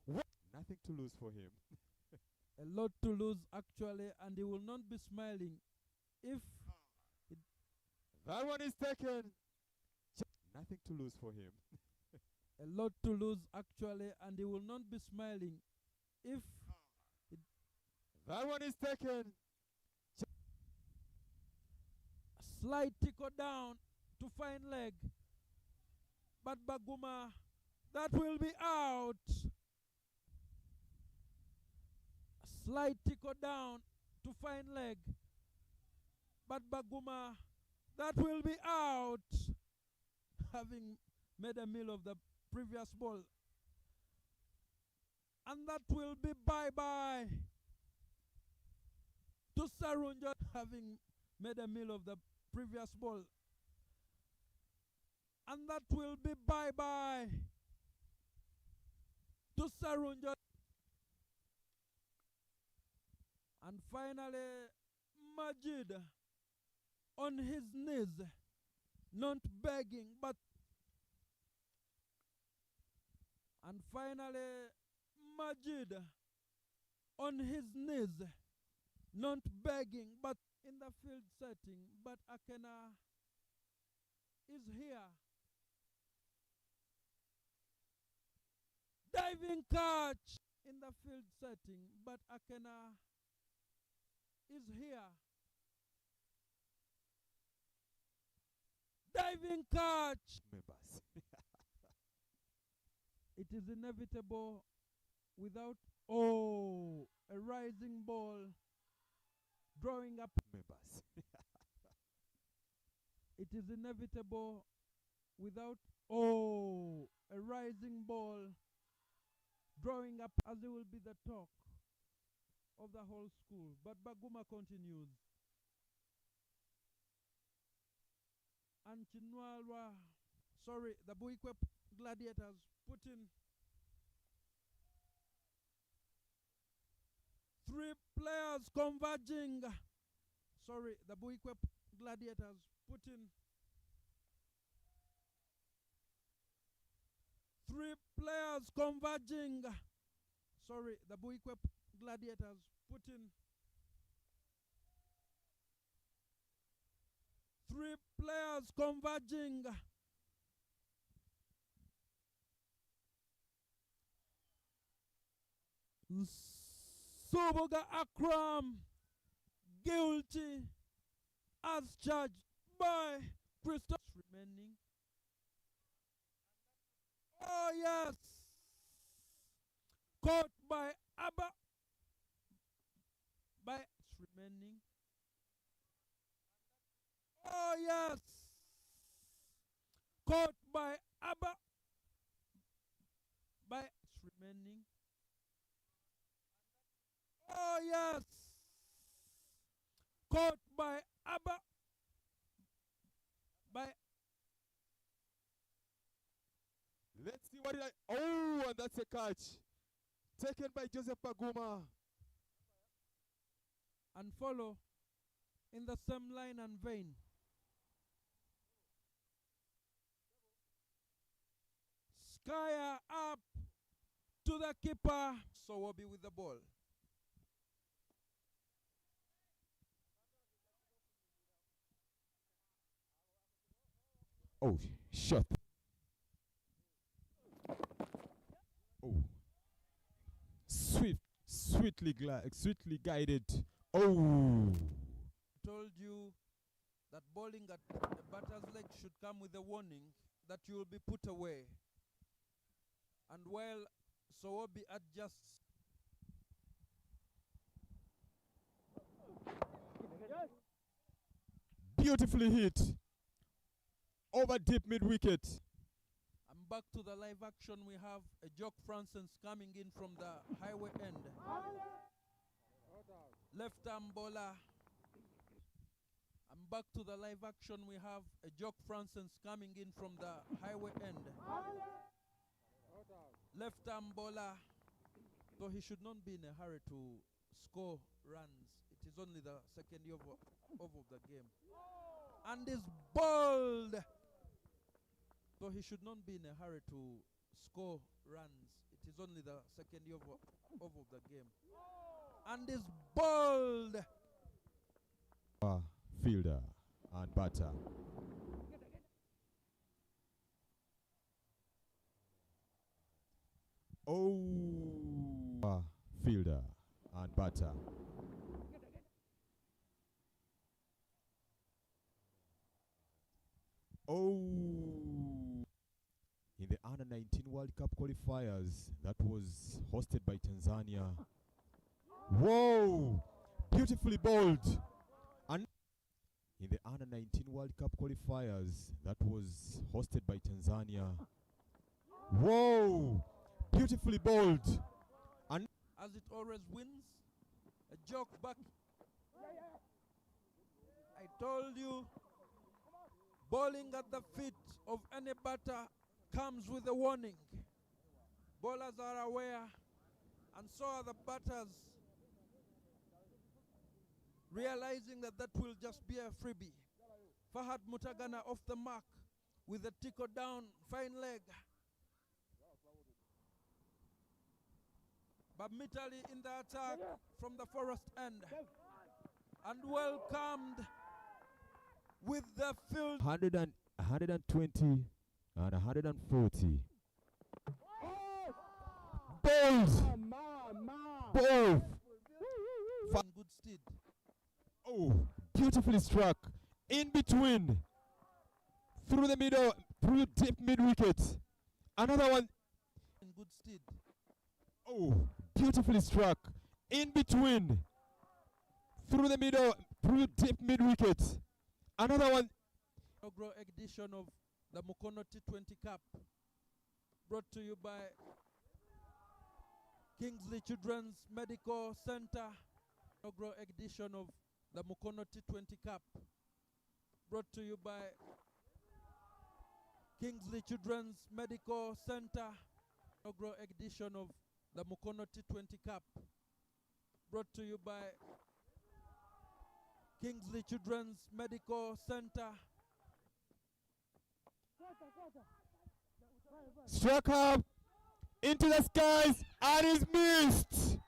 A: What? Nothing to lose for him.
B: A lot to lose actually, and he will not be smiling if
A: that one is taken. Nothing to lose for him.
B: a lot to lose actually, and he will not be smiling if
A: that one is taken.
B: A slight tickle down to find leg, but Buvuma, that will be out. A slight tickle down to find leg, but Buvuma, that will be out. Having made a meal of the previous ball, and that will be bye-bye to Sarunja, having made a meal of the previous ball, and that will be bye-bye to Sarunja. And finally, Majid on his knees, not begging, but and finally Majid on his knees, not begging, but in the field setting, but Akena is here. Diving catch in the field setting, but Akena is here. Diving catch.
A: Members.
B: It is inevitable without a rising ball drawing up.
A: Members.
B: It is inevitable without a rising ball drawing up, as it will be the talk of the whole school. But Buvuma continues. And Chinwalwa, the Buikwe Gladiators put in 3 players converging. The Buikwe Gladiators put in 3 players converging. The Buikwe Gladiators put in 3 players converging. Subuga Akram guilty as charged by Christoph remaining. Oh yes, caught by Abba by remaining. Oh yes, caught by Abba by remaining. Oh yes, caught by Abba by.
A: Let's see what it. Oh, and that's a catch taken by Joseph Buvuma.
B: And follow in the same line and vein. Skyer up to the keeper. So we'll be with the ball.
A: Oh, shot. Oh, sweetly guided. Oh.
B: Told you that bowling at the batter's leg should come with a warning that you will be put away. And while Sowobi adjusts,
A: beautifully hit over deep mid-wicket.
B: and back to the live action, we have a Jock Francis coming in from the highway end. Left arm bowler. And back to the live action, we have a Jock Francis coming in from the highway end. Left arm bowler. Though he should not be in a hurry to score runs. It is only the second over of the game. And is bowled. Though he should not be in a hurry to score runs. It is only the second over of the game. and is bowled.
A: Fielder and batter. Fielder and batter. In the Under 19 World Cup qualifiers that was hosted by Tanzania. Whoa! Beautifully bowled. And in the Under 19 World Cup qualifiers that was hosted by Tanzania. Whoa! Beautifully bowled. And
B: as it always wins, a joke back. I told you, bowling at the feet of any batter comes with a warning. Bowlers are aware, and so are the batters, realizing that that will just be a freebie. Fahad Mutagana off the mark with a tickle down, fine leg. But Mitali in the attack from the forest end. And welcomed with the field.
A: 120 and 140. Balls! Both!
B: Good stead.
A: Beautifully struck. In between. Through the middle. Through deep mid wicket. Another one.
B: In good stead.
A: Beautifully struck. In between. Through the middle. Through deep mid wicket. Another one.
B: Inaugural edition of the Mukono T20 Cup. Brought to you by Kingsley Children's Medical Center. Inaugural edition of the Mukono T20 Cup. Brought to you by Kingsley Children's Medical Center. Inaugural edition of the Mukono T20 Cup. Brought to you by Kingsley Children's Medical Center.
A: Struck up into the skies and is missed.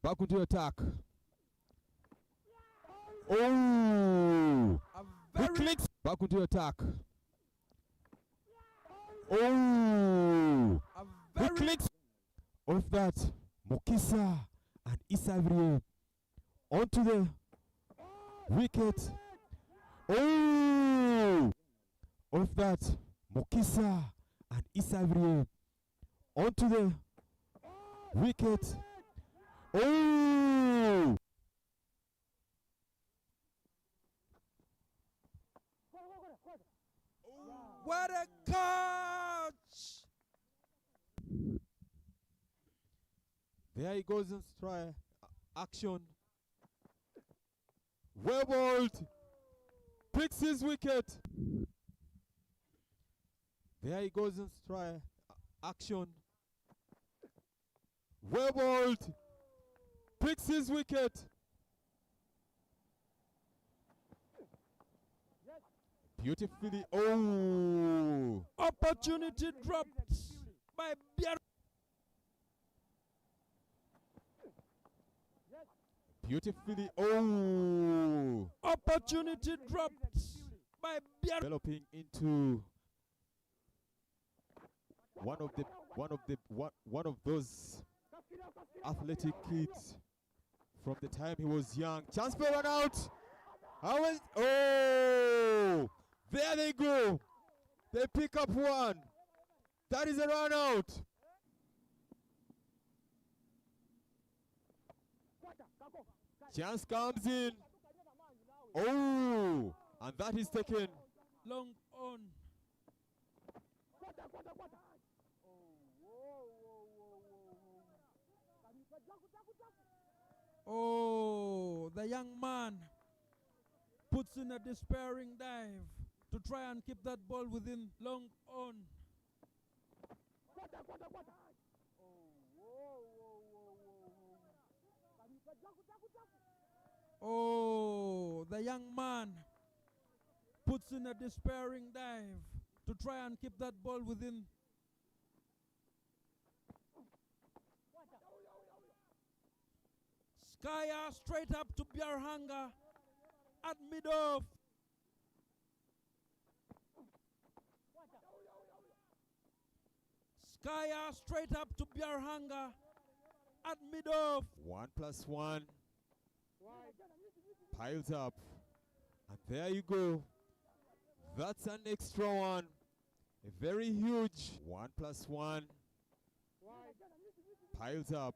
A: Back into attack. He clicks back into attack. He clicks off that. Mokisa and Isavrie onto the wicket. Off that. Mokisa and Isavrie onto the wicket.
B: What a catch!
A: There he goes in strike. Action. Well bowled. Picks his wicket. There he goes in strike. Action. Well bowled. Picks his wicket. Beautifully.
B: Opportunity dropped by Biar.
A: Beautifully.
B: Opportunity dropped by Biar.
A: Developing into one of those athletic kids from the time he was young. Chance for run out. There they go. They pick up one. That is a run out. Chance comes in. And that is taken.
B: Long on. The young man puts in a despairing dive to try and keep that ball within long on. The young man puts in a despairing dive to try and keep that ball within. Skyer straight up to Biarhanga at mid-off. Skyer straight up to Biarhanga at mid-off.
A: 1+1 piles up, and there you go. That's an extra one, a very huge 1+1 piles up,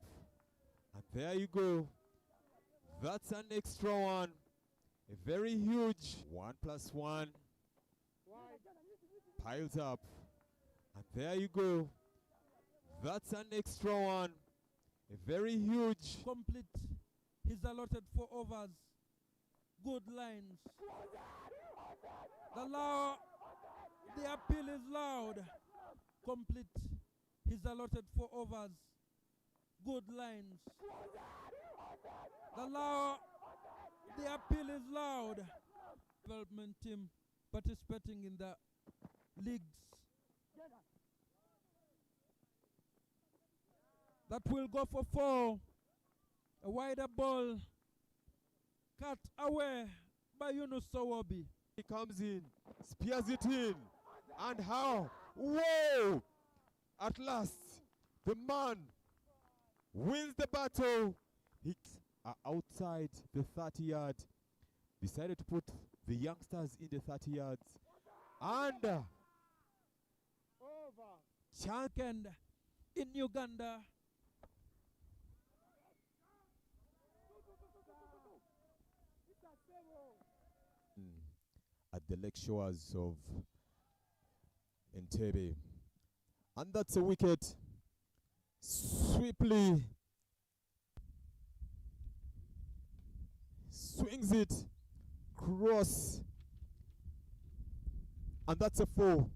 A: and there you go. That's an extra one, a very huge 1+1 piles up, and there you go. That's an extra one, a very huge.
B: Complete his allotted 4 overs. Good lines. The appeal is loud. Complete his allotted 4 overs. Good lines. The appeal is loud. Development team participating in the leagues. That will go for 4. A wider ball. Cut away by Yunus Sawabi.
A: He comes in, spears it in, and how? Whoa! At last, the man wins the battle. Hits are outside the 30-yard. Decided to put the youngsters in the 30 yards. And
B: Second in Uganda.
A: At the lake shores of Entebbe. And that's a wicket. Swiftly swings it cross. And that's a 4.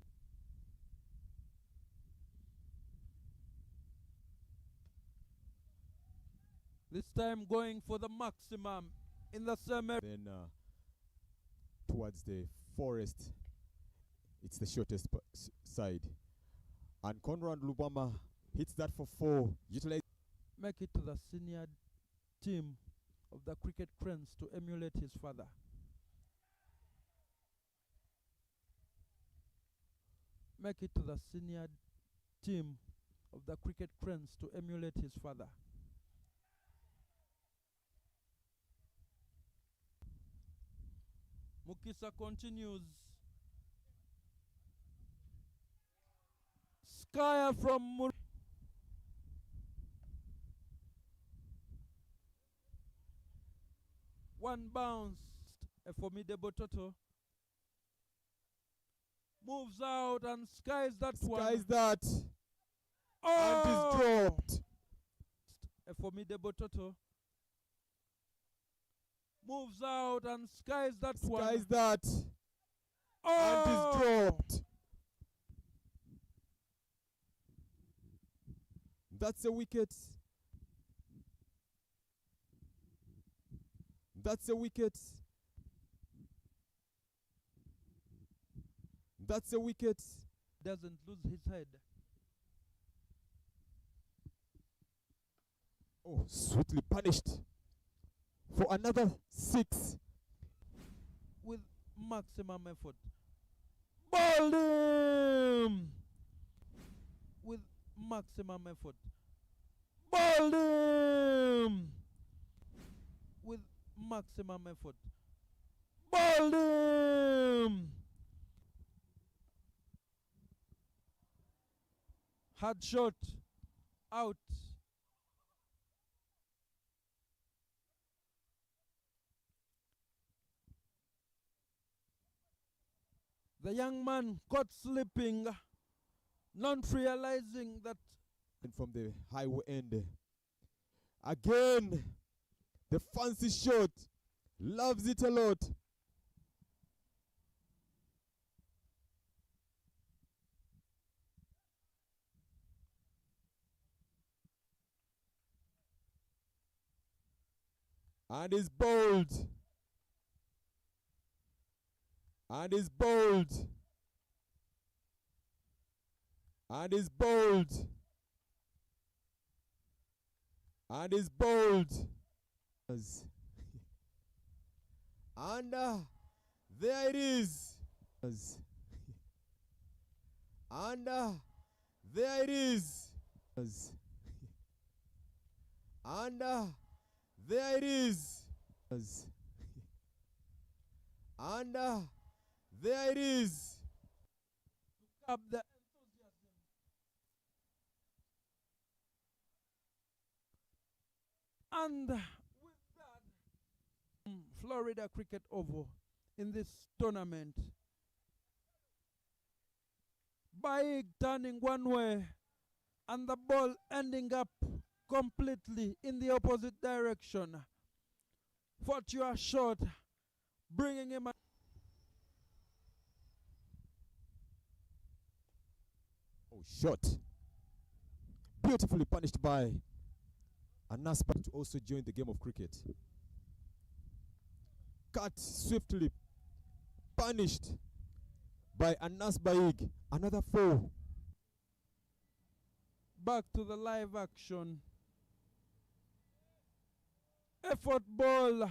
B: This time going for the maximum in the same area.
A: Then towards the forest, it's the shortest side. And Conrad Lubama hits that for 4. Utilize.
B: Make it to the senior team of the cricket cranes to emulate his father. Make it to the senior team of the cricket cranes to emulate his father. Mukisa continues. Skyer from one bounce. A formidable Toto. Moves out and skies that one.
A: Skies that.
B: Oh!
A: And is dropped.
B: A formidable Toto. Moves out and skies that one.
A: Skies that.
B: Oh!
A: And is dropped. That's a wicket. That's a wicket. That's a wicket.
B: Doesn't lose his head.
A: Oh, sweetly punished for another 6.
B: With maximum effort. Ball him! With maximum effort. Ball him! With maximum effort. Ball him! Hard shot. Out. The young man caught sleeping, not realizing that.
A: And from the highway end. Again, the fancy shot. Loves it a lot. And is bold. And is bold. And is bold. And is bold. And there it is. And there it is. And there it is. And there it is.
B: Up the enthusiasm. And with that, Florida Cricket Oval in this tournament. Baig turning one way and the ball ending up completely in the opposite direction. Fortua short, bringing him.
A: Shot. Beautifully punished by Anaspa to also join the game of cricket. Cut swiftly punished by Anas Baig. Another 4.
B: Back to the live action. Effort ball.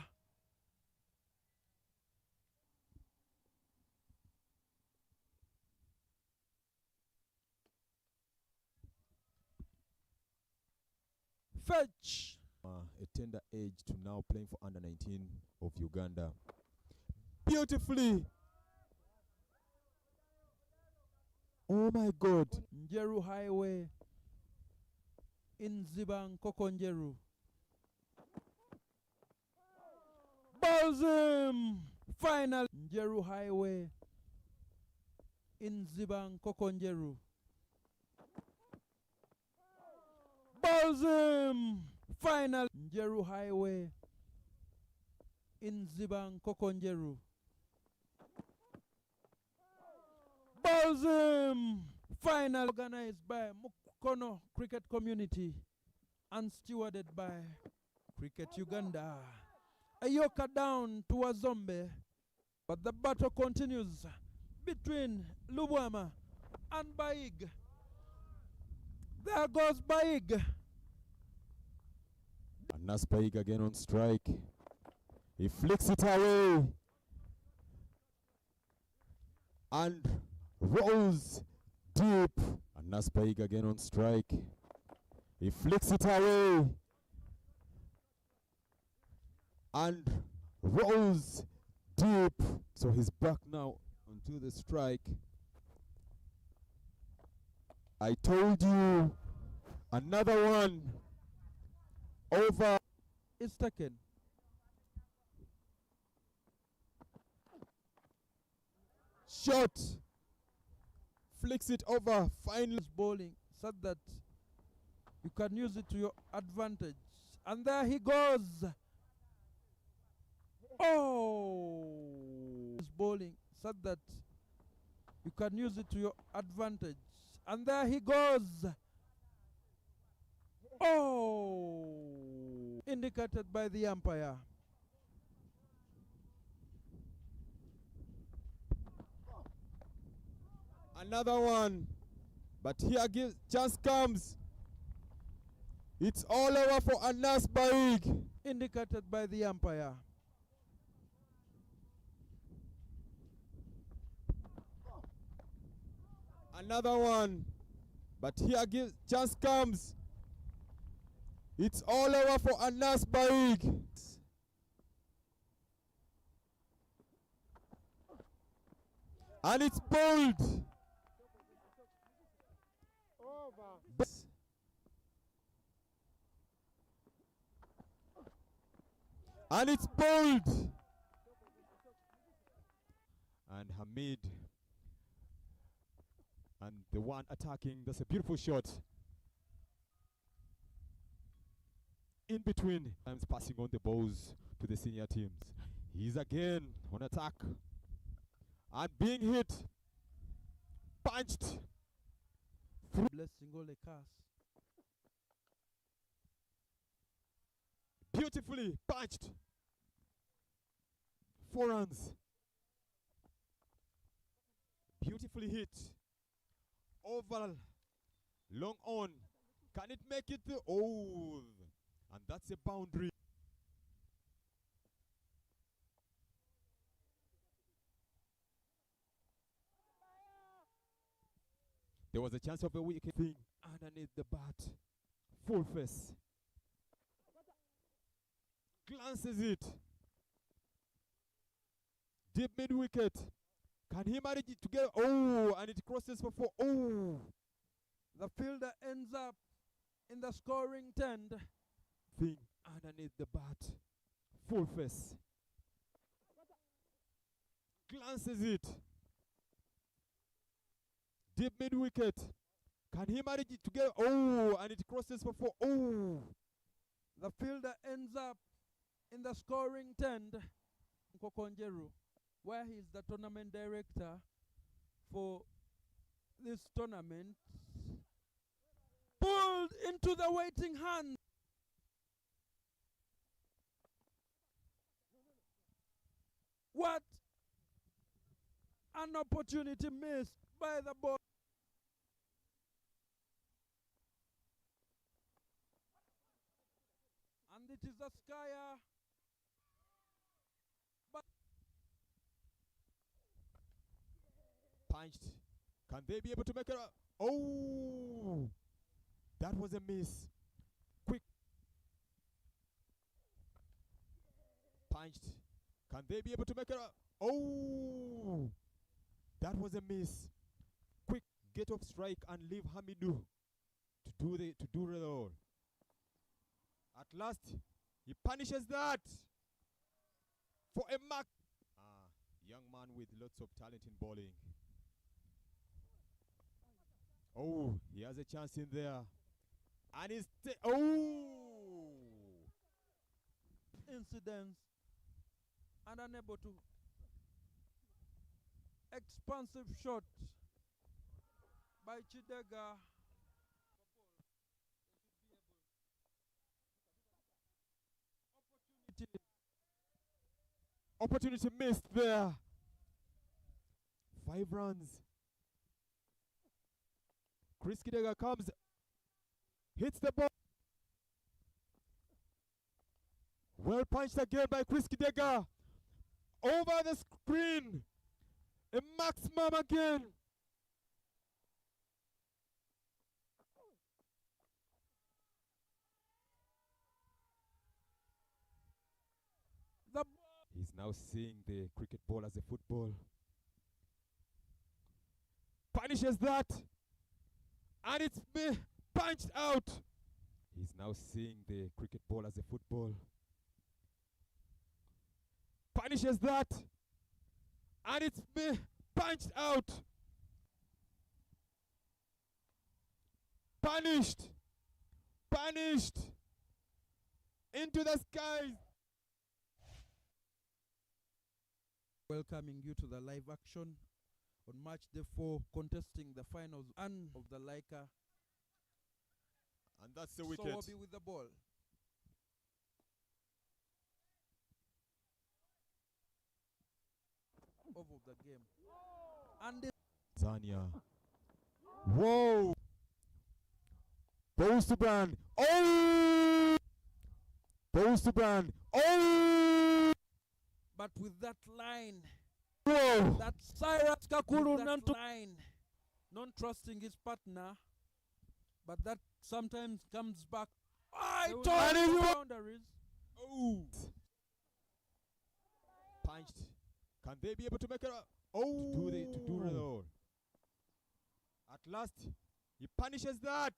B: Fetch.
A: A tender age to now playing for under 19 of Uganda. Beautifully. Oh my God.
B: Njeru Highway in Zibang Kokonjeru. Balls him. Final. Njeru Highway in Zibang Kokonjeru. Balls him. Final. Njeru Highway in Zibang Kokonjeru. Balls him. Final. Organized by Mukono Cricket Community and stewarded by Cricket Uganda. Ayoka down to a zombie, but the battle continues between Buvuma and Baig. There goes Baig.
A: Anas Baig again on strike. He flicks it away and rolls deep. Anas Baig again on strike. He flicks it away and rolls deep. So he's back now onto the strike. I told you, another one over.
B: It's taken.
A: Shot. Flicks it over. Finally
B: bowling so that you can use it to your advantage. And there he goes. Oh! He's bowling so that you can use it to your advantage. And there he goes. Oh! Indicated by the umpire.
A: Another one. But here chance comes. It's all over for Anas Baig.
B: Indicated by the umpire.
A: Another one. But here chance comes. It's all over for Anas Baig. And it's bowled. And it's bowled. And Hamid. And the one attacking, that's a beautiful shot. In between, times passing on the balls to the senior teams. He's again on attack. And being hit. Punched.
B: Blessing all the cast.
A: Beautifully punched. 4 runs. Beautifully hit. Oval. Long on. Can it make it? Oh. And that's a boundary. There was a chance of a wicket thing underneath the bat. Full face. Glances it. Deep mid wicket. Can he manage it to get? Oh, and it crosses for 4. Oh.
B: The fielder ends up in the scoring tent.
A: Thing underneath the bat. Full face. Glances it. Deep mid wicket. Can he manage it to get? Oh, and it crosses for 4. Oh.
B: The fielder ends up in the scoring tent. Nkokonjeru, where he is the tournament director for this tournament, pulled into the waiting hand. What an opportunity missed by the ball. And it is a skyer.
A: Punched. Can they be able to make it up? Oh, that was a miss. Quick. Punched. Can they be able to make it up? Oh, that was a miss. Quick get off strike and leave Hamidu to do it all. At last, he punishes that for a mark. Young man with lots of talent in bowling. Oh, he has a chance in there. And he's
B: incidents and unable to. Expansive shot by Chidega.
A: Opportunity missed there. 5 runs. Chris Kidega comes, hits the ball. Well punched again by Chris Kidega. Over the screen. A maximum again. He's now seeing the cricket ball as a football. Punishes that. And it's punched out. He's now seeing the cricket ball as a football. Punishes that. And it's punched out. Punished. Punished. Into the skies.
B: Welcoming you to the live action on March the 4th, contesting the finals and of the Laika.
A: And that's the wicket.
B: Sowabi with the ball. Of the game. And
A: Zania. Whoa! Bowsuban. Oh! Bowsuban. Oh!
B: But with that line,
A: whoa!
B: That Cyrus Kakulu line, non-trusting his partner, but that sometimes comes back. Boundaries.
A: Oh! Punched. Can they be able to make it up? Oh! To do it all. At last, he punishes that.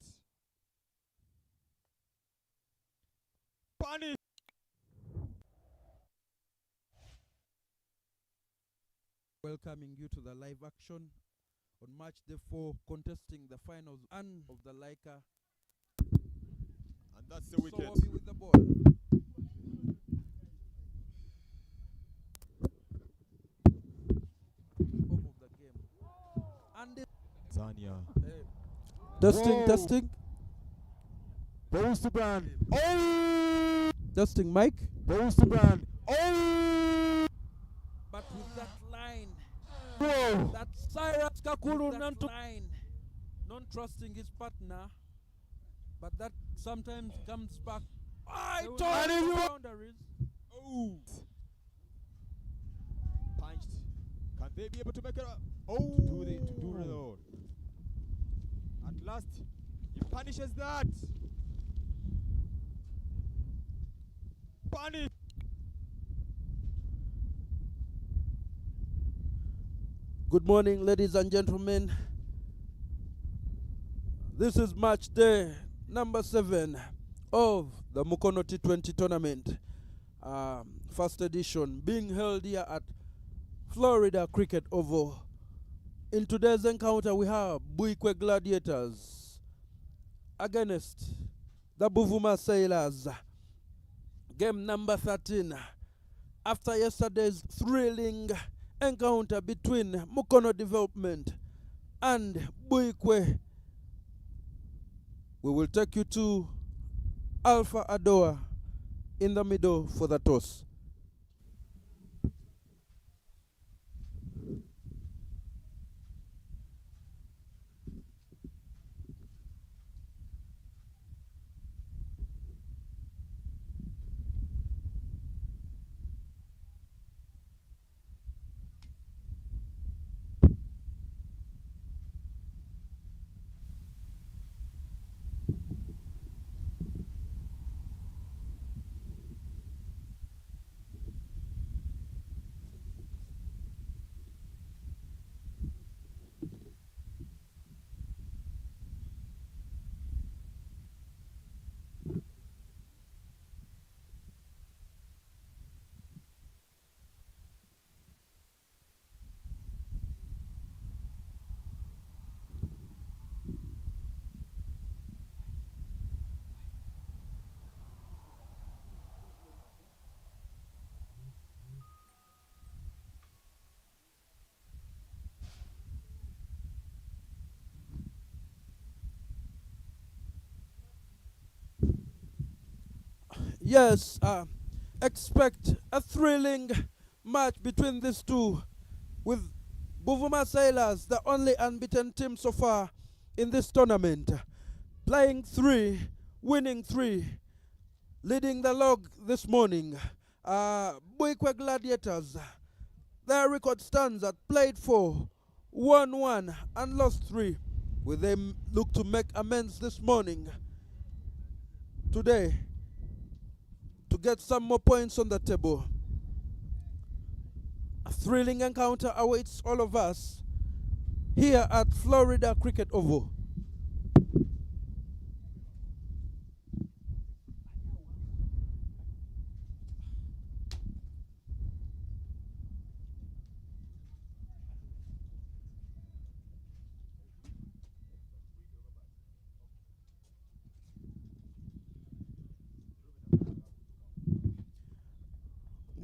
A: Punish.
B: Welcoming you to the live action on March the 4th, contesting the finals and of the Laika.
A: And that's the wicket.
B: Sowabi with the ball. Of the game. And
A: Zania.
B: Testing, testing.
A: Bowsuban. Oh!
B: Testing, Mike.
A: Bowsuban. Oh!
B: But with that line,
A: whoa!
B: That Cyrus Kakulu line, non-trusting his partner, but that sometimes comes back. Boundaries.
A: Oh! Punched. Can they be able to make it up? Oh! To do it all. last. He punishes that. Punish.
B: Good morning, ladies and gentlemen. This is match day number 7 of the Mukono T20 tournament, first edition, being held here at Florida Cricket Oval. In today's encounter, we have Buikwe Gladiators against the Buvuma Sailors. Game number 13. After yesterday's thrilling encounter between Mukono Development and Buikwe, we will take you to Alpha Adoa in the middle for the toss. Yes, expect a thrilling match between these two, with Buvuma Sailors, the only unbeaten team so far in this tournament, playing 3, winning 3, leading the log this morning. Buikwe Gladiators, their record stands at played 4, won 1 and lost 3. Will they look to make amends this morning, today, to get some more points on the table? A thrilling encounter awaits all of us here at Florida Cricket Oval.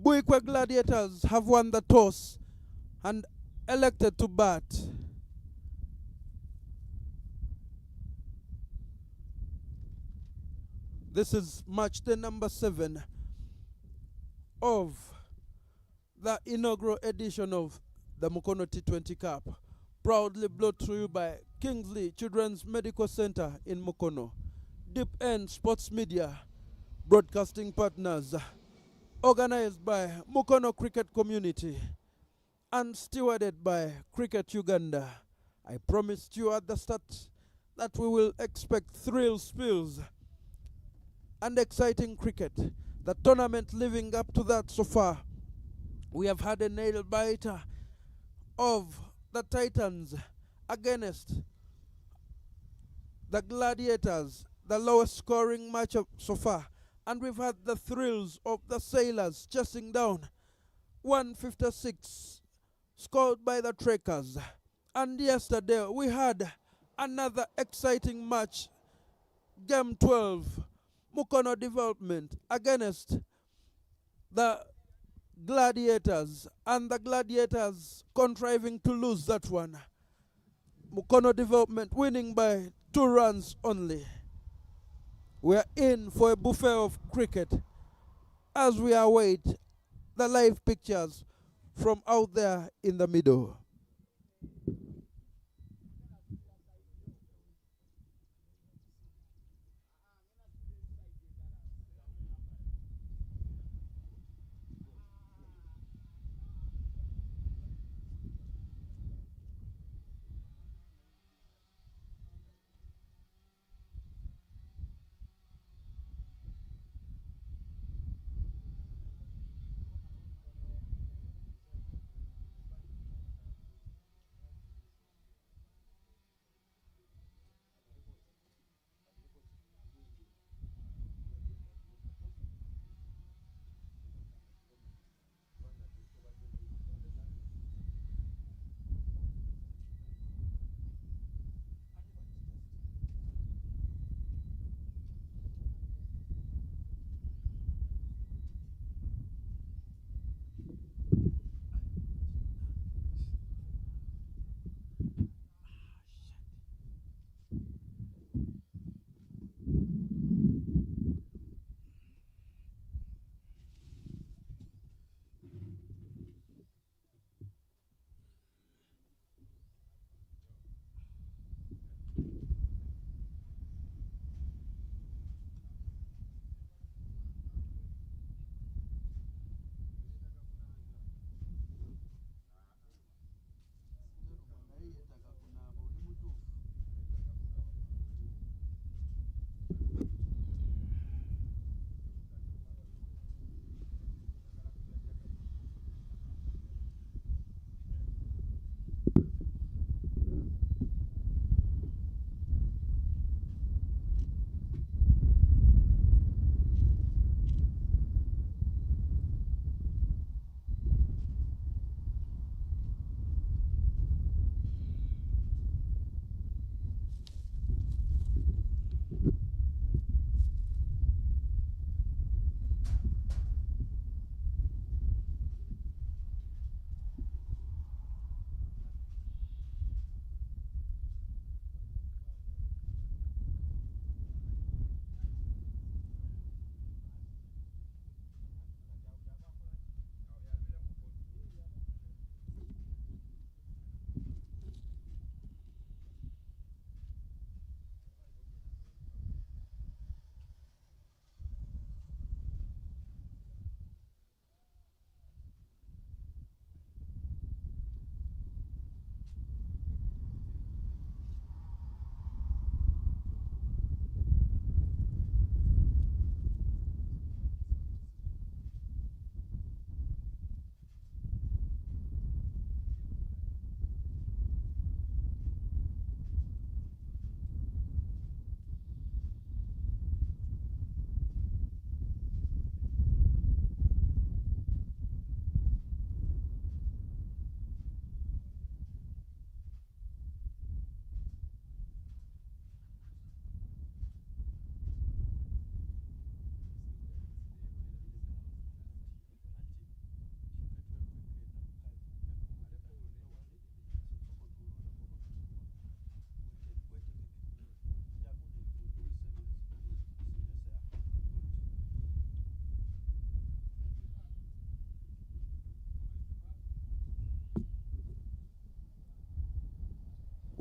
B: Buikwe Gladiators have won the toss and elected to bat. This is match day number 7 of the inaugural edition of the Mukono T20 Cup, proudly brought to you by Kingsley Children's Medical Center in Mukono, Deep End Sports Media, broadcasting partners, organized by Mukono Cricket Community and stewarded by Cricket Uganda. I promised you at the start that we will expect thrill spills and exciting cricket. The tournament living up to that so far. We have had a nail biter of the Titans against the Gladiators, the lowest scoring matchup so far. And we've had the thrills of the Sailors chasing down 156 scored by the Trekkers. And yesterday we had another exciting match, Game 12, Mukono Development against the Gladiators, and the Gladiators contriving to lose that one. Mukono Development winning by 2 runs only. We're in for a buffet of cricket as we await the live pictures from out there in the middle.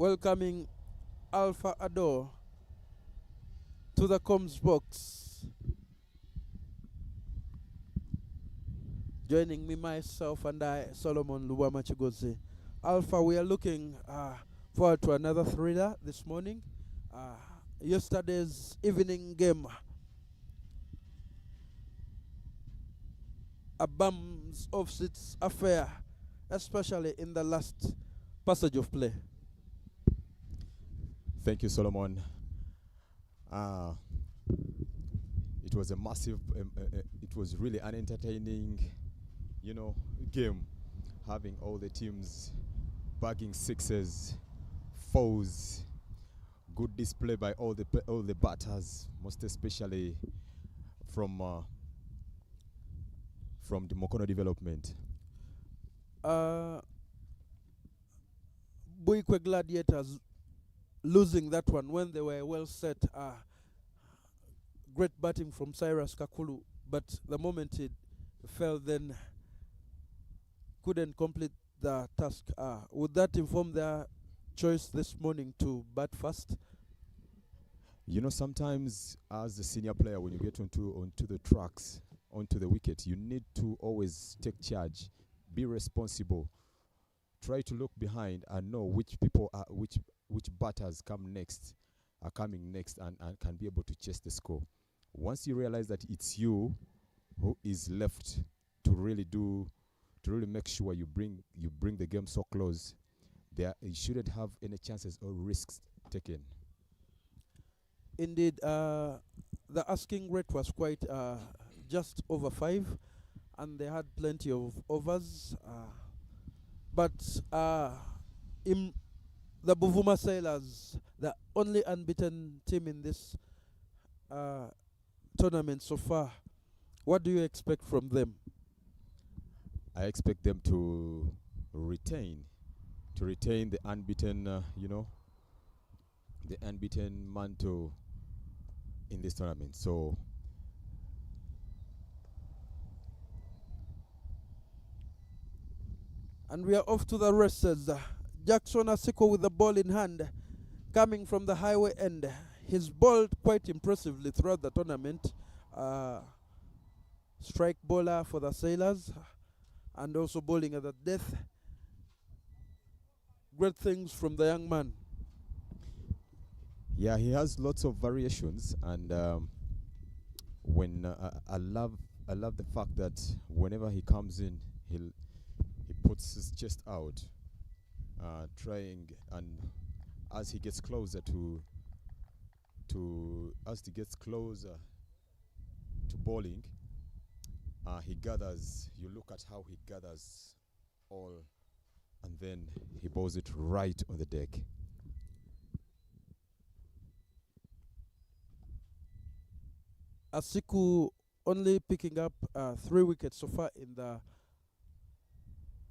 B: welcoming Alpha Ador to the comms box. Joining me, myself, and I, Solomon Lubama Chigozi. Alpha, we are looking forward to another thriller this morning. Yesterday's evening game, a bums of seats affair, especially in the last passage of play.
A: Thank you, Solomon. It was a massive, it was really an entertaining, game, having all the teams bagging sixes, fours, good display by all the batters, most especially from the Mukono development.
B: Buikwe Gladiators losing that one when they were well set. Great batting from Cyrus Kakulu, but the moment it fell, then couldn't complete the task. Would that inform their choice this morning to bat first?
A: Sometimes as a senior player, when you get onto the tracks, onto the wicket, you need to always take charge, be responsible, try to look behind and know which batters are coming next and can be able to chase the score. Once you realize that it's you who is left to really make sure you bring the game so close, you shouldn't have any chances or risks taken.
B: Indeed, the asking rate was quite just over 5, and they had plenty of overs. But in the Buvuma Sailors, the only unbeaten team in this tournament so far, what do you expect from them?
A: I expect them to retain the unbeaten, the unbeaten mantle in this tournament. So
B: and we are off to the races. Jackson Asiko with the ball in hand, coming from the highway end. He's bowled quite impressively throughout the tournament. Strike bowler for the Sailors, and also bowling at the death. Great things from the young man.
A: Yeah, he has lots of variations, and when I love the fact that whenever he comes in, he puts his chest out, trying, and as he gets closer to bowling, he gathers. You look at how he gathers all, and then he bowls it right on the deck.
B: Asiku only picking up 3 wickets so far in the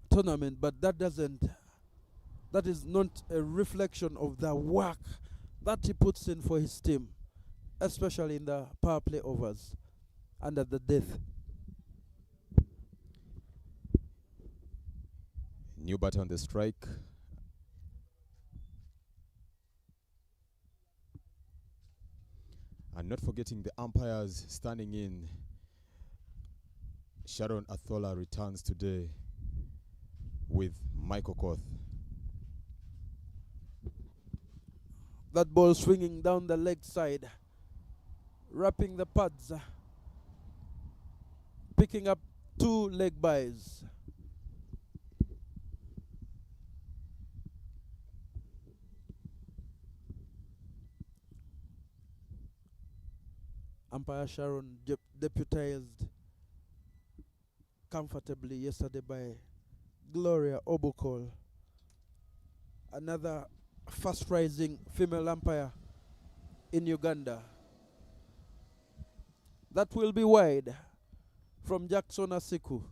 B: tournament, but that is not a reflection of the work that he puts in for his team, especially in the power play overs and at the death.
A: New batter on the strike. And not forgetting the umpires standing in. Sharon Athola returns today with Michael Koth.
B: That ball swinging down the leg side, wrapping the pads, picking up 2 leg byes. Umpire Sharon deputized comfortably yesterday by Gloria Obokol, another fast-rising female umpire in Uganda. That will be wide from Jackson Asiku.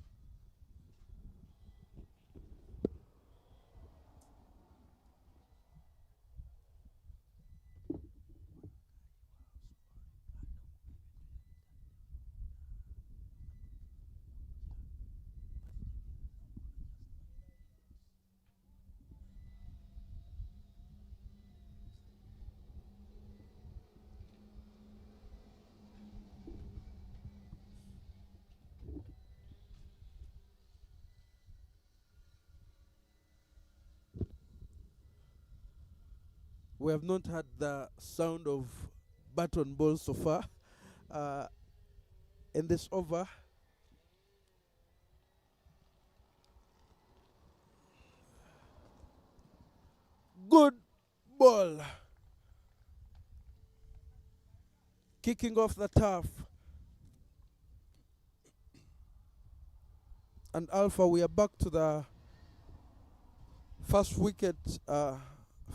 B: We have not had the sound of baton ball so far in this over. Good ball. Kicking off the turf. And Alpha, we are back to the first wicket,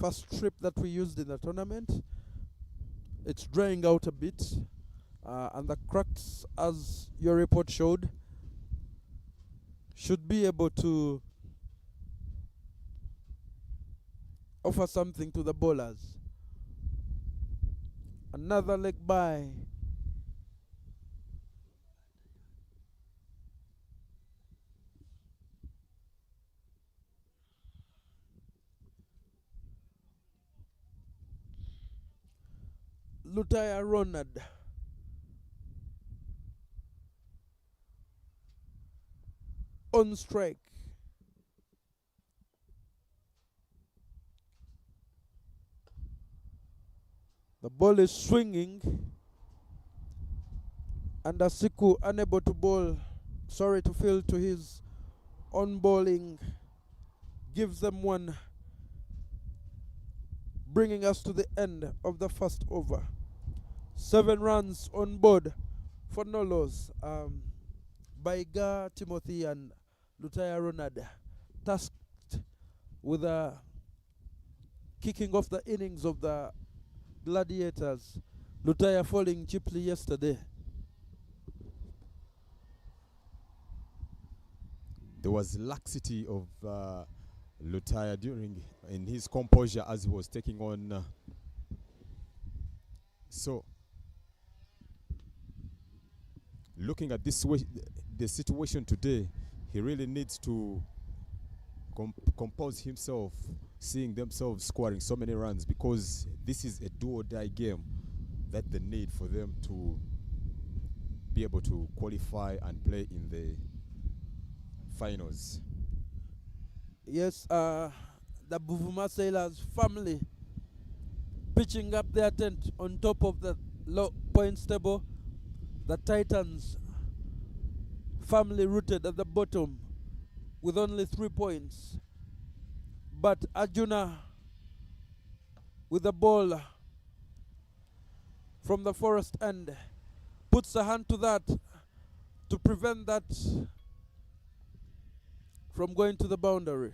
B: first strip that we used in the tournament. It's drying out a bit. And the cracks, as your report showed, should be able to offer something to the bowlers. Another leg by. Lutaya Ronald. On strike. The ball is swinging. And Asiku unable to bowl. Sorry to field to his on bowling. Gives them one. Bringing us to the end of the first over. 7 runs on board for Nolos. Baiga Timothy and Lutaya Ronald tasked with kicking off the innings of the Gladiators. Lutaya falling cheaply yesterday.
A: There was laxity of Lutaya in his composure as he was taking on. So, looking at this the situation today, he really needs to compose himself, seeing themselves scoring so many runs, because this is a do-or-die game that they need for them to be able to qualify and play in the finals.
B: Yes, the Buvuma Sailors family pitching up their tent on top of the low points table. The Titans family rooted at the bottom with only 3 points. But Arjuna with the ball from the forest end puts a hand to that to prevent that from going to the boundary.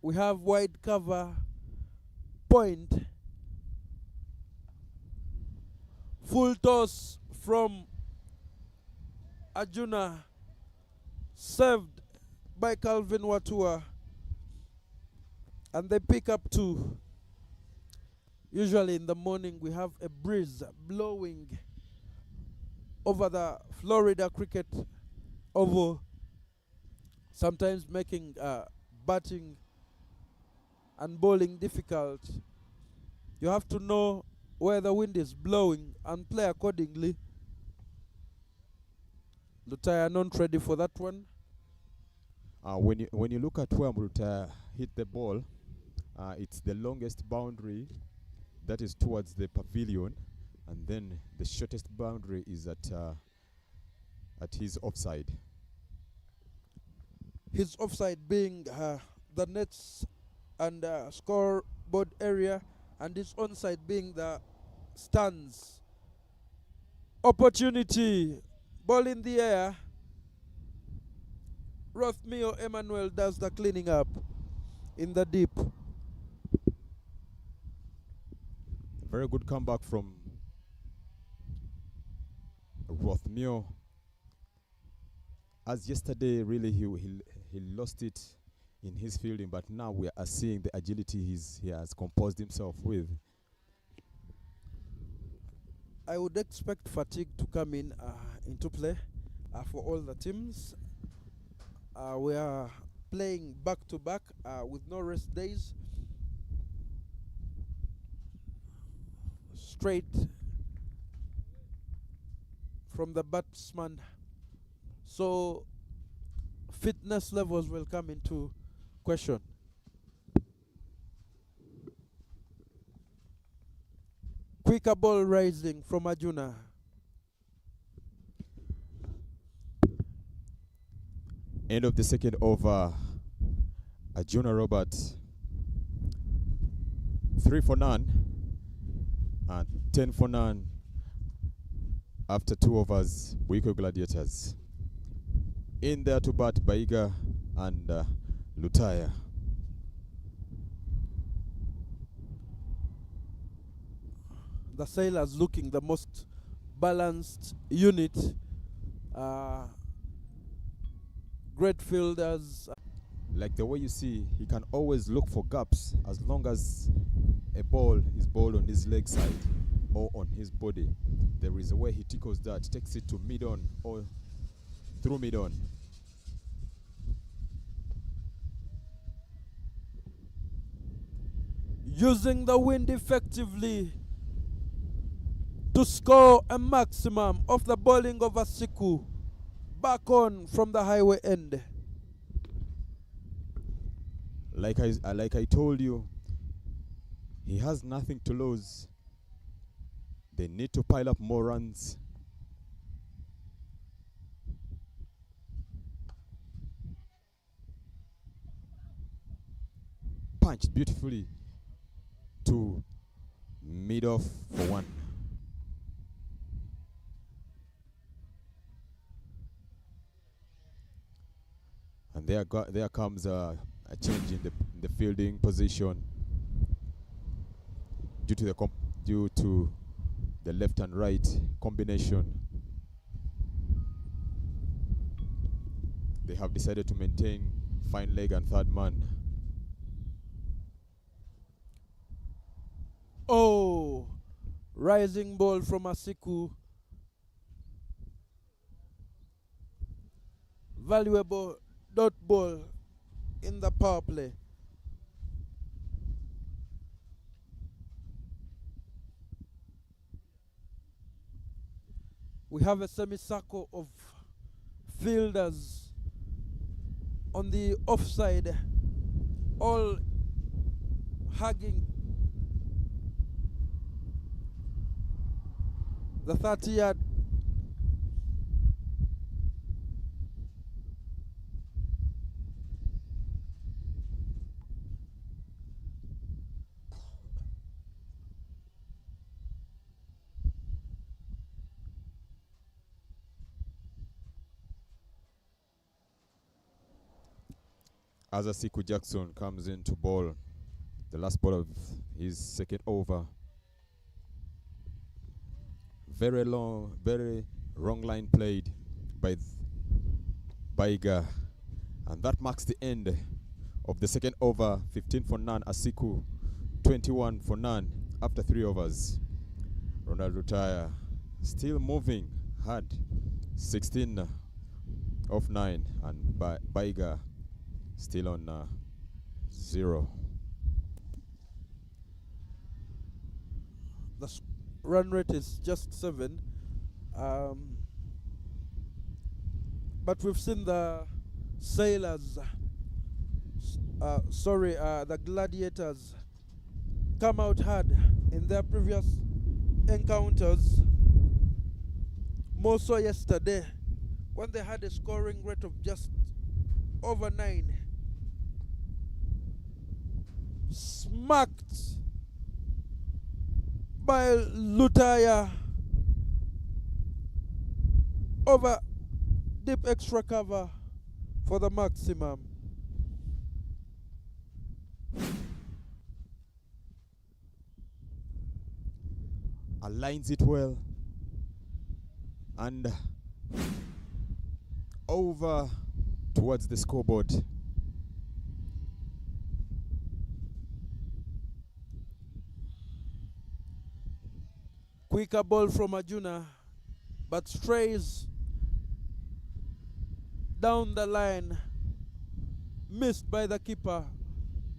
B: We have wide cover point. Full toss from Arjuna, served by Calvin Watua, and they pick up 2. Usually in the morning we have a breeze blowing over the Florida cricket oval, sometimes making batting and bowling difficult. You have to know where the wind is blowing and play accordingly. Lutaya not ready for that one.
A: When you look at where Lutaya hit the ball, it's the longest boundary that is towards the pavilion, and then the shortest boundary is at his offside.
B: His offside being the nets and scoreboard area, and his onside being the stands. Opportunity. Ball in the air. Rothmio Emmanuel does the cleaning up in the deep.
A: Very good comeback from Rothmio. As yesterday, really, he lost it in his fielding, but now we are seeing the agility he has composed himself with.
B: I would expect fatigue to come into play for all the teams. We are playing back-to-back with no rest days. Straight from the batsman. So fitness levels will come into question. Quicker ball rising from Arjuna.
A: End of the second over. Arjuna Robert 3 for none and 10 for none after 2 overs. Buikwe Gladiators in there to bat Baiga and Lutaya.
B: The Sailors looking the most balanced unit. Great fielders.
A: Like the way you see, he can always look for gaps as long as a ball is bowled on his leg side or on his body. There is a way he tickles that, takes it to mid-on or through mid-on.
B: Using the wind effectively to score a maximum of the bowling of Asiku. Back on from the highway end.
A: Like I told you, he has nothing to lose. They need to pile up more runs. Punched beautifully to mid-off for 1. And there comes a change in the fielding position due to the left and right combination. They have decided to maintain fine leg and third man.
B: Oh, rising ball from Asiku. Valuable dot ball in the power play. We have a semicircle of fielders on the offside, all hugging the 30-yard.
A: As Asiku Jackson comes in to bowl the last ball of his second over. Very wrong line played by Baiga. And that marks the end of the second over. 15 for none. Asiku 21 for none after 3 overs. Ronald Lutaya still moving hard. 16 of 9. And Baiga still on 0.
B: The run rate is just 7. But we've seen the Sailors, the Gladiators come out hard in their previous encounters. More so yesterday when they had a scoring rate of just over 9. Smacked by Lutaya over deep extra cover for the maximum.
A: Aligns it well and over towards the scoreboard.
B: Quicker ball from Arjuna, but strays down the line, missed by the keeper,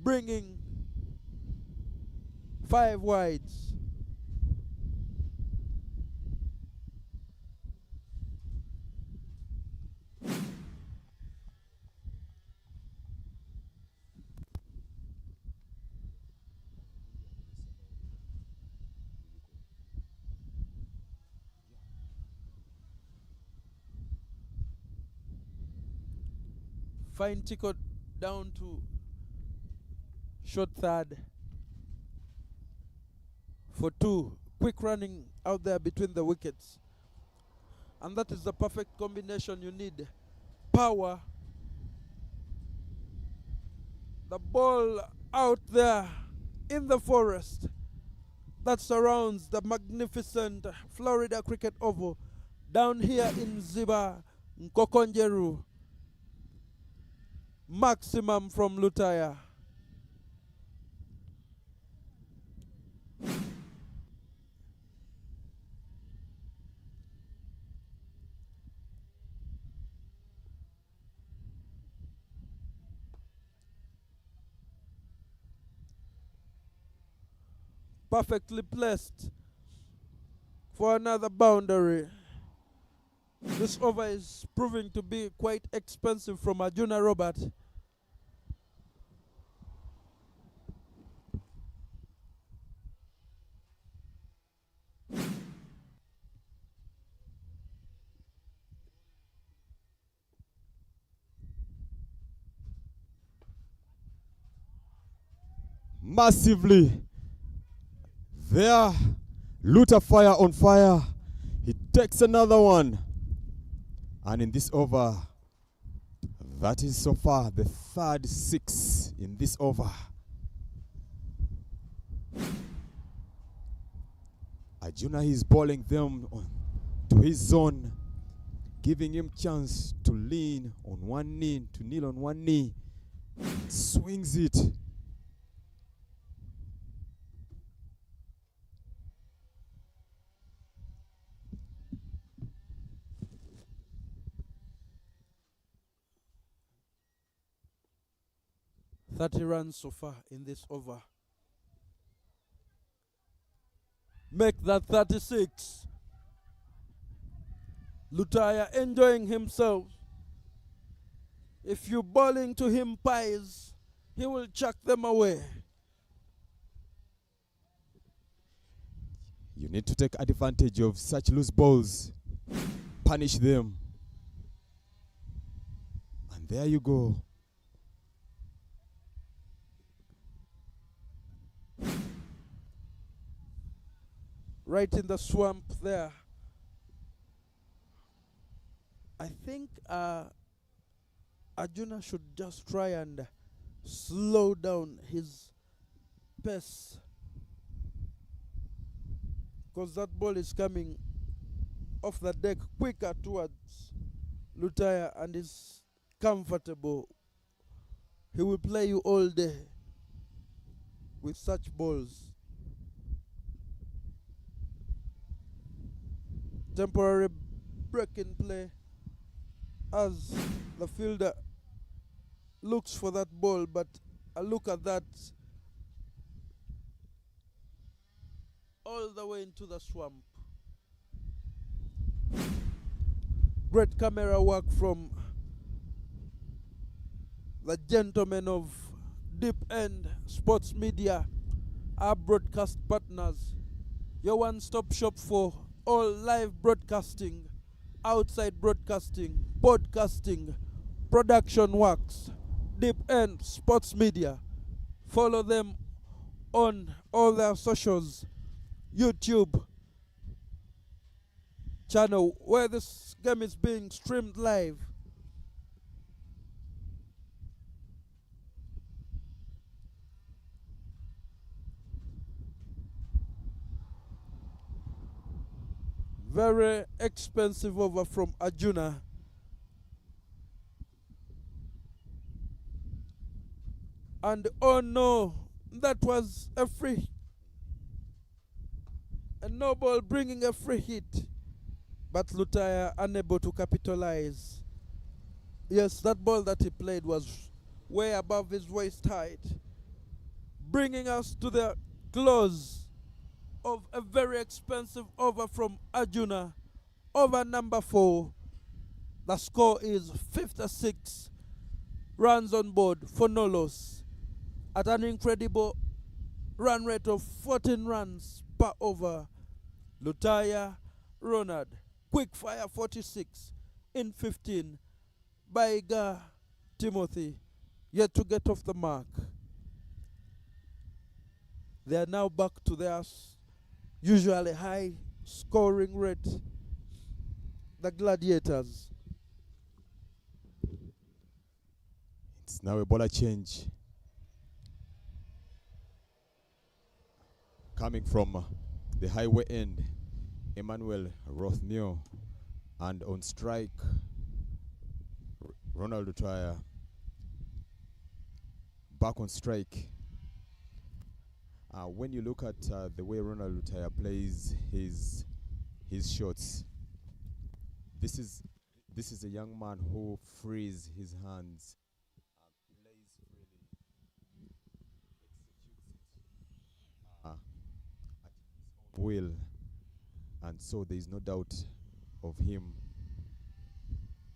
B: bringing 5 wides. Fine ticket down to short third for 2. Quick running out there between the wickets. And that is the perfect combination you need. Power. The ball out there in the forest that surrounds the magnificent Florida Cricket Oval down here in Ziba, Nkokonjeru. Maximum from Lutaya. Perfectly placed for another boundary. This over is proving to be quite expensive from Arjuna Robert.
A: Massively. There, Luta fire on fire. He takes another one. And in this over, that is so far the third 6 in this over. Arjuna is bowling them to his zone, giving him chance to lean on one knee, to kneel on one knee. Swings it.
B: Thirty runs so far in this over. Make that 36. Lutaya enjoying himself. If you bowling to him pies, he will chuck them away.
A: You need to take advantage of such loose balls. Punish them. And there you go.
B: Right in the swamp there. I think Arjuna should just try and slow down his pace, because that ball is coming off the deck quicker towards Lutaya and is comfortable. He will play you all day with such balls. Temporary break in play as the fielder looks for that ball, but a look at that, all the way into the swamp. Great camera work from the gentlemen of Deep End Sports Media, our broadcast partners, your one-stop shop for all live broadcasting, outside broadcasting, podcasting, production works. Deep End Sports Media. Follow them on all their socials, YouTube channel where this game is being streamed live. Very expensive over from Arjuna. And oh no, that was a free. A no ball bringing a free hit. But Lutaya unable to capitalize. Yes, that ball that he played was way above his waist height. Bringing us to the close of a very expensive over from Arjuna. Over number 4. The score is 56 runs on board for no loss at an incredible run rate of 14 runs per over. Lutaya Ronald, quick fire 46 in 15. Baiga Timothy yet to get off the mark. They are now back to their usually high scoring rate. The Gladiators.
A: It's now a bowler change. Coming from the highway end, Emmanuel Rothmio, and on strike, Ronald Lutaya. Back on strike. When you look at the way Ronald Lutaya plays his shots, this is a young man who frees his hands, plays freely, executes it at his own will, and so there is no doubt of him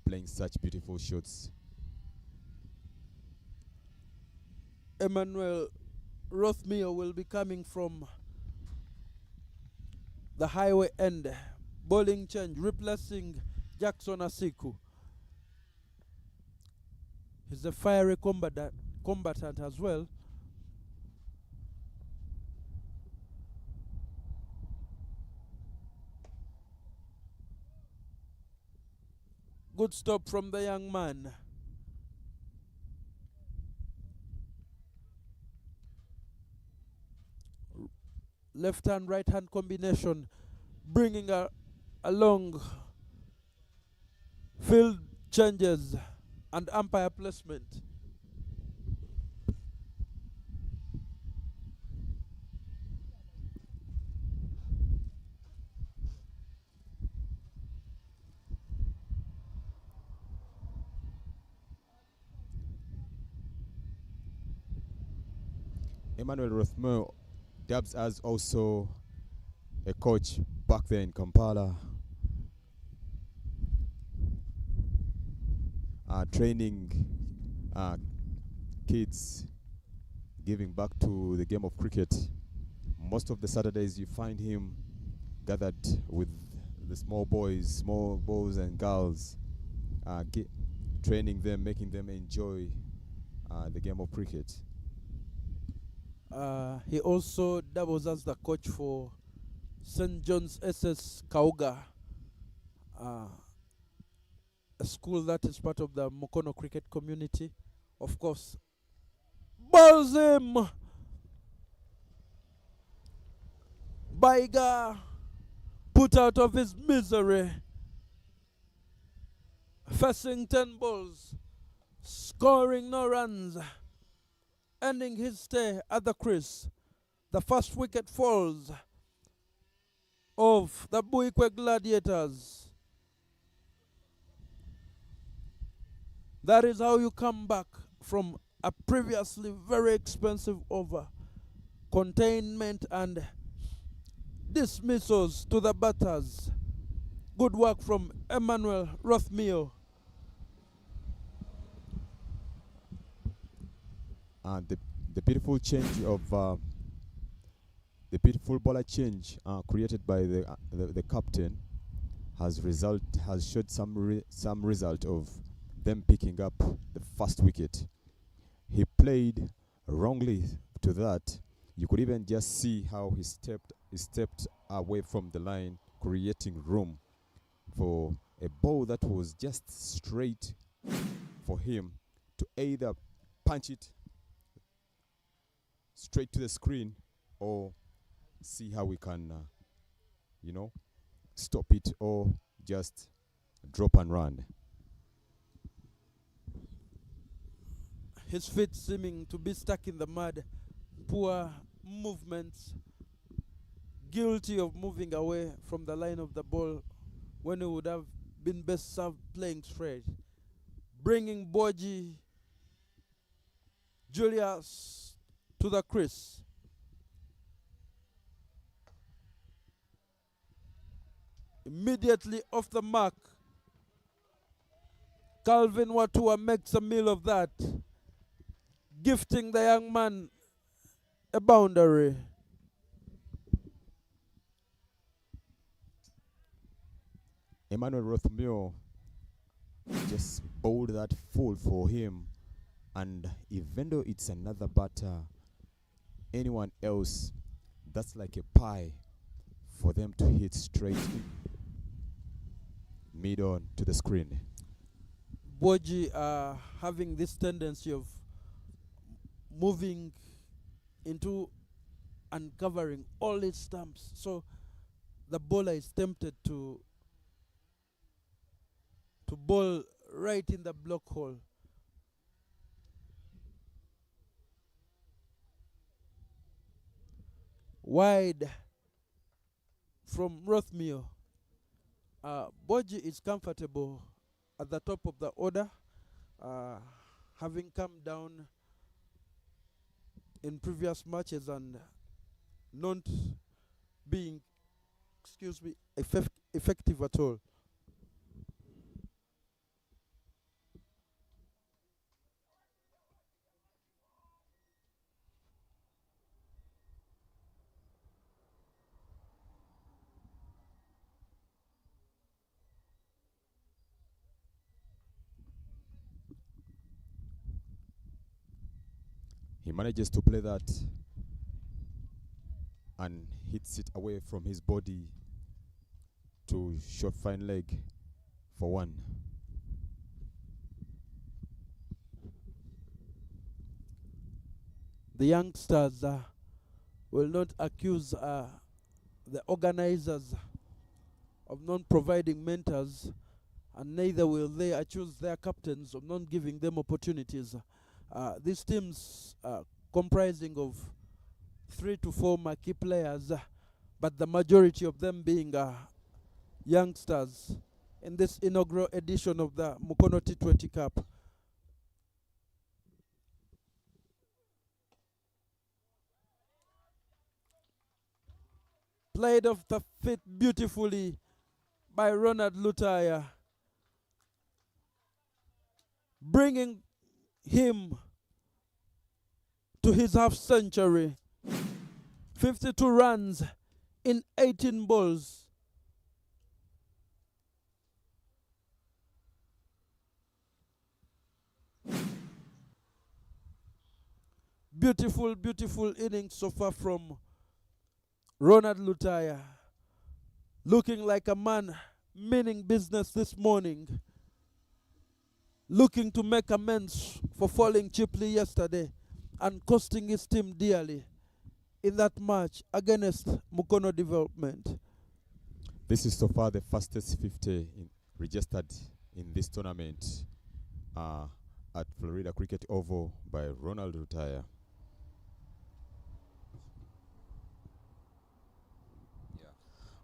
A: playing such beautiful shots.
B: Emmanuel Rothmio will be coming from the highway end. Bowling change, replacing Jackson Asiku. He's a fiery combatant as well. Good stop from the young man. Left hand, right hand combination, bringing along field changes and umpire placement.
A: Emmanuel Rothmio dubs as also a coach back there in Kampala, training kids, giving back to the game of cricket. Most of the Saturdays you find him gathered with the small boys and girls, training them, making them enjoy the game of cricket.
B: He also doubles as the coach for St. John's SS Kauga, a school that is part of the Mukono cricket community. Of course, balls him. Baiga put out of his misery. Facing 10 balls, scoring no runs, ending his stay at the crease. The first wicket falls of the Buikwe Gladiators. That is how you come back from a previously very expensive over. Containment and dismissals to the batters. Good work from Emmanuel Rothmio.
A: And the beautiful change of the beautiful bowler change created by the captain has showed some result of them picking up the first wicket. He played wrongly to that. You could even just see how he stepped away from the line, creating room for a ball that was just straight for him to either punch it straight to the screen or see how we can, stop it or just drop and run.
B: His feet seeming to be stuck in the mud. Poor movements. Guilty of moving away from the line of the ball when he would have been best served playing straight. Bringing Boji Julius to the crease. Immediately off the mark, Calvin Watua makes a meal of that, gifting the young man a boundary.
A: Emmanuel Rothmio just bowled that full for him And even though it's another batter, anyone else, that's like a pie for them to hit straight mid on to the screen.
B: Boji are having this tendency of moving into and covering all its stumps. So the bowler is tempted to bowl right in the block hole. Wide from Rothmere. Boji is comfortable at the top of the order, having come down in previous matches and not being, effective at all.
A: He manages to play that and hits it away from his body to short fine leg for one.
B: The youngsters will not accuse the organizers of not providing mentors, and neither will they accuse their captains of not giving them opportunities. These teams comprising of 3 to 4 marquee players, but the majority of them being youngsters in this inaugural edition of the Mukono T20 Cup. Played off the feet beautifully by Ronald Lutaya, bringing him to his half century. 52 runs in 18 balls. Beautiful, beautiful innings so far from Ronald Lutaya. Looking like a man meaning business this morning. Looking to make amends for falling cheaply yesterday and costing his team dearly in that match against Mukono Development.
A: This is so far the fastest 50 registered in this tournament at Florida Cricket Oval by Ronald Lutaya.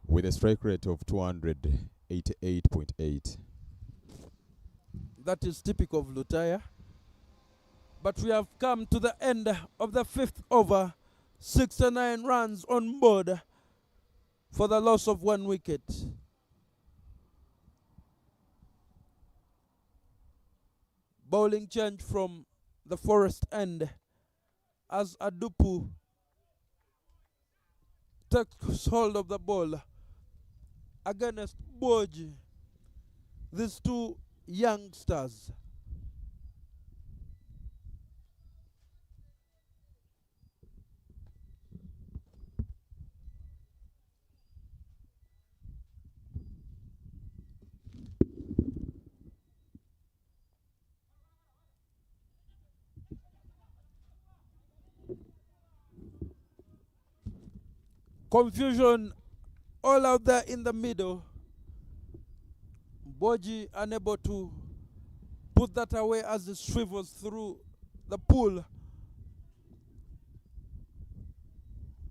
A: With a strike rate of 288.8.
B: That is typical of Lutaya. But we have come to the end of the 5th over. 69 runs on board for the loss of 1 wicket. Bowling change from the Forest end as Adupu takes hold of the ball against Boji. These two youngsters. Confusion all out there in the middle. Boji unable to put that away as he swivels through the pool.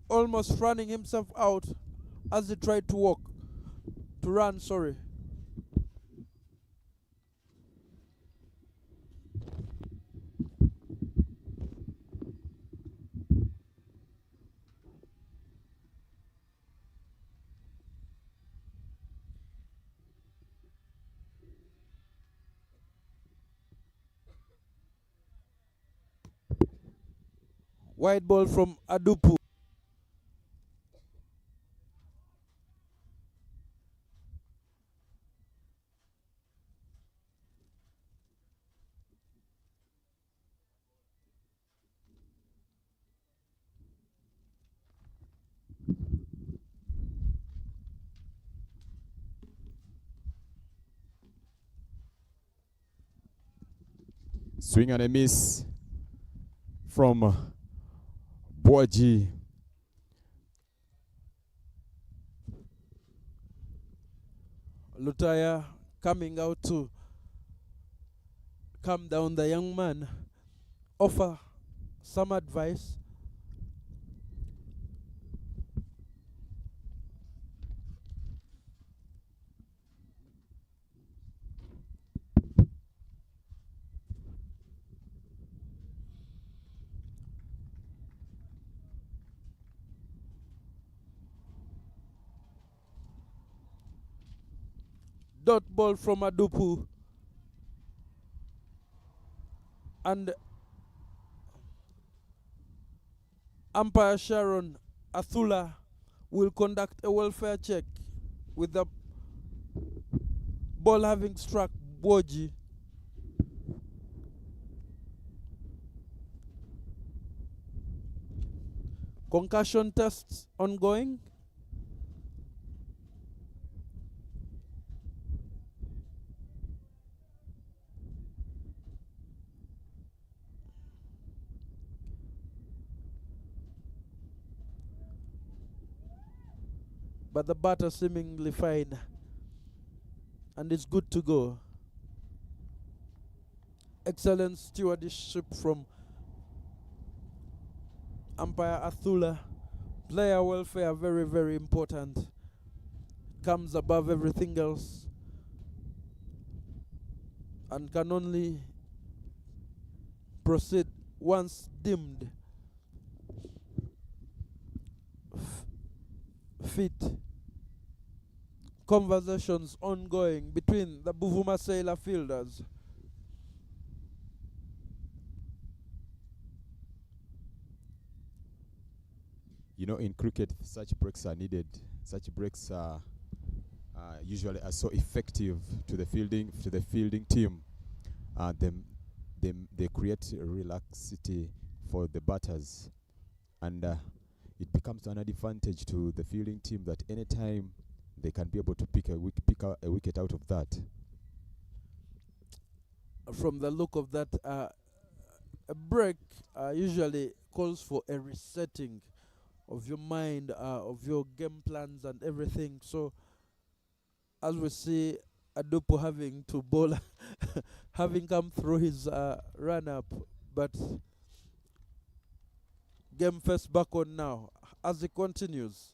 B: Almost running himself out as he tried to run. Wide ball from Adupu.
A: Swing and a miss from Boji.
B: Lutaya coming out to calm down the young man, offer some advice. Dot ball from Adupu. And umpire Sharon Athula will conduct a welfare check with the ball having struck Boji. Concussion tests ongoing. But the batter seemingly fine and it's good to go. Excellent stewardship from umpire Athula. Player welfare very, very important. Comes above everything else and can only proceed once deemed fit. Conversations ongoing between the Buvuma Sailor fielders.
A: You know, in cricket, such breaks are needed. Such breaks are usually are so effective to the fielding team. They create a relaxity for the batters, and it becomes an advantage to the fielding team that anytime they can be able to pick a wicket out of that.
B: From the look of that, a break usually calls for a resetting of your mind, of your game plans and everything. So, as we see Adupo having to bowl, having come through his run-up, but game first back on now as it continues.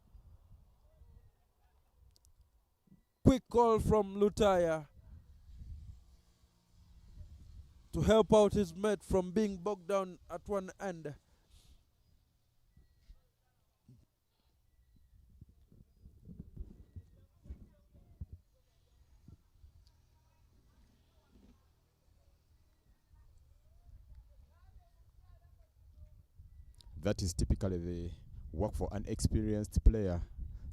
B: Quick call from Lutaya to help out his mate from being bogged down at one end.
A: That is typically the work for an experienced player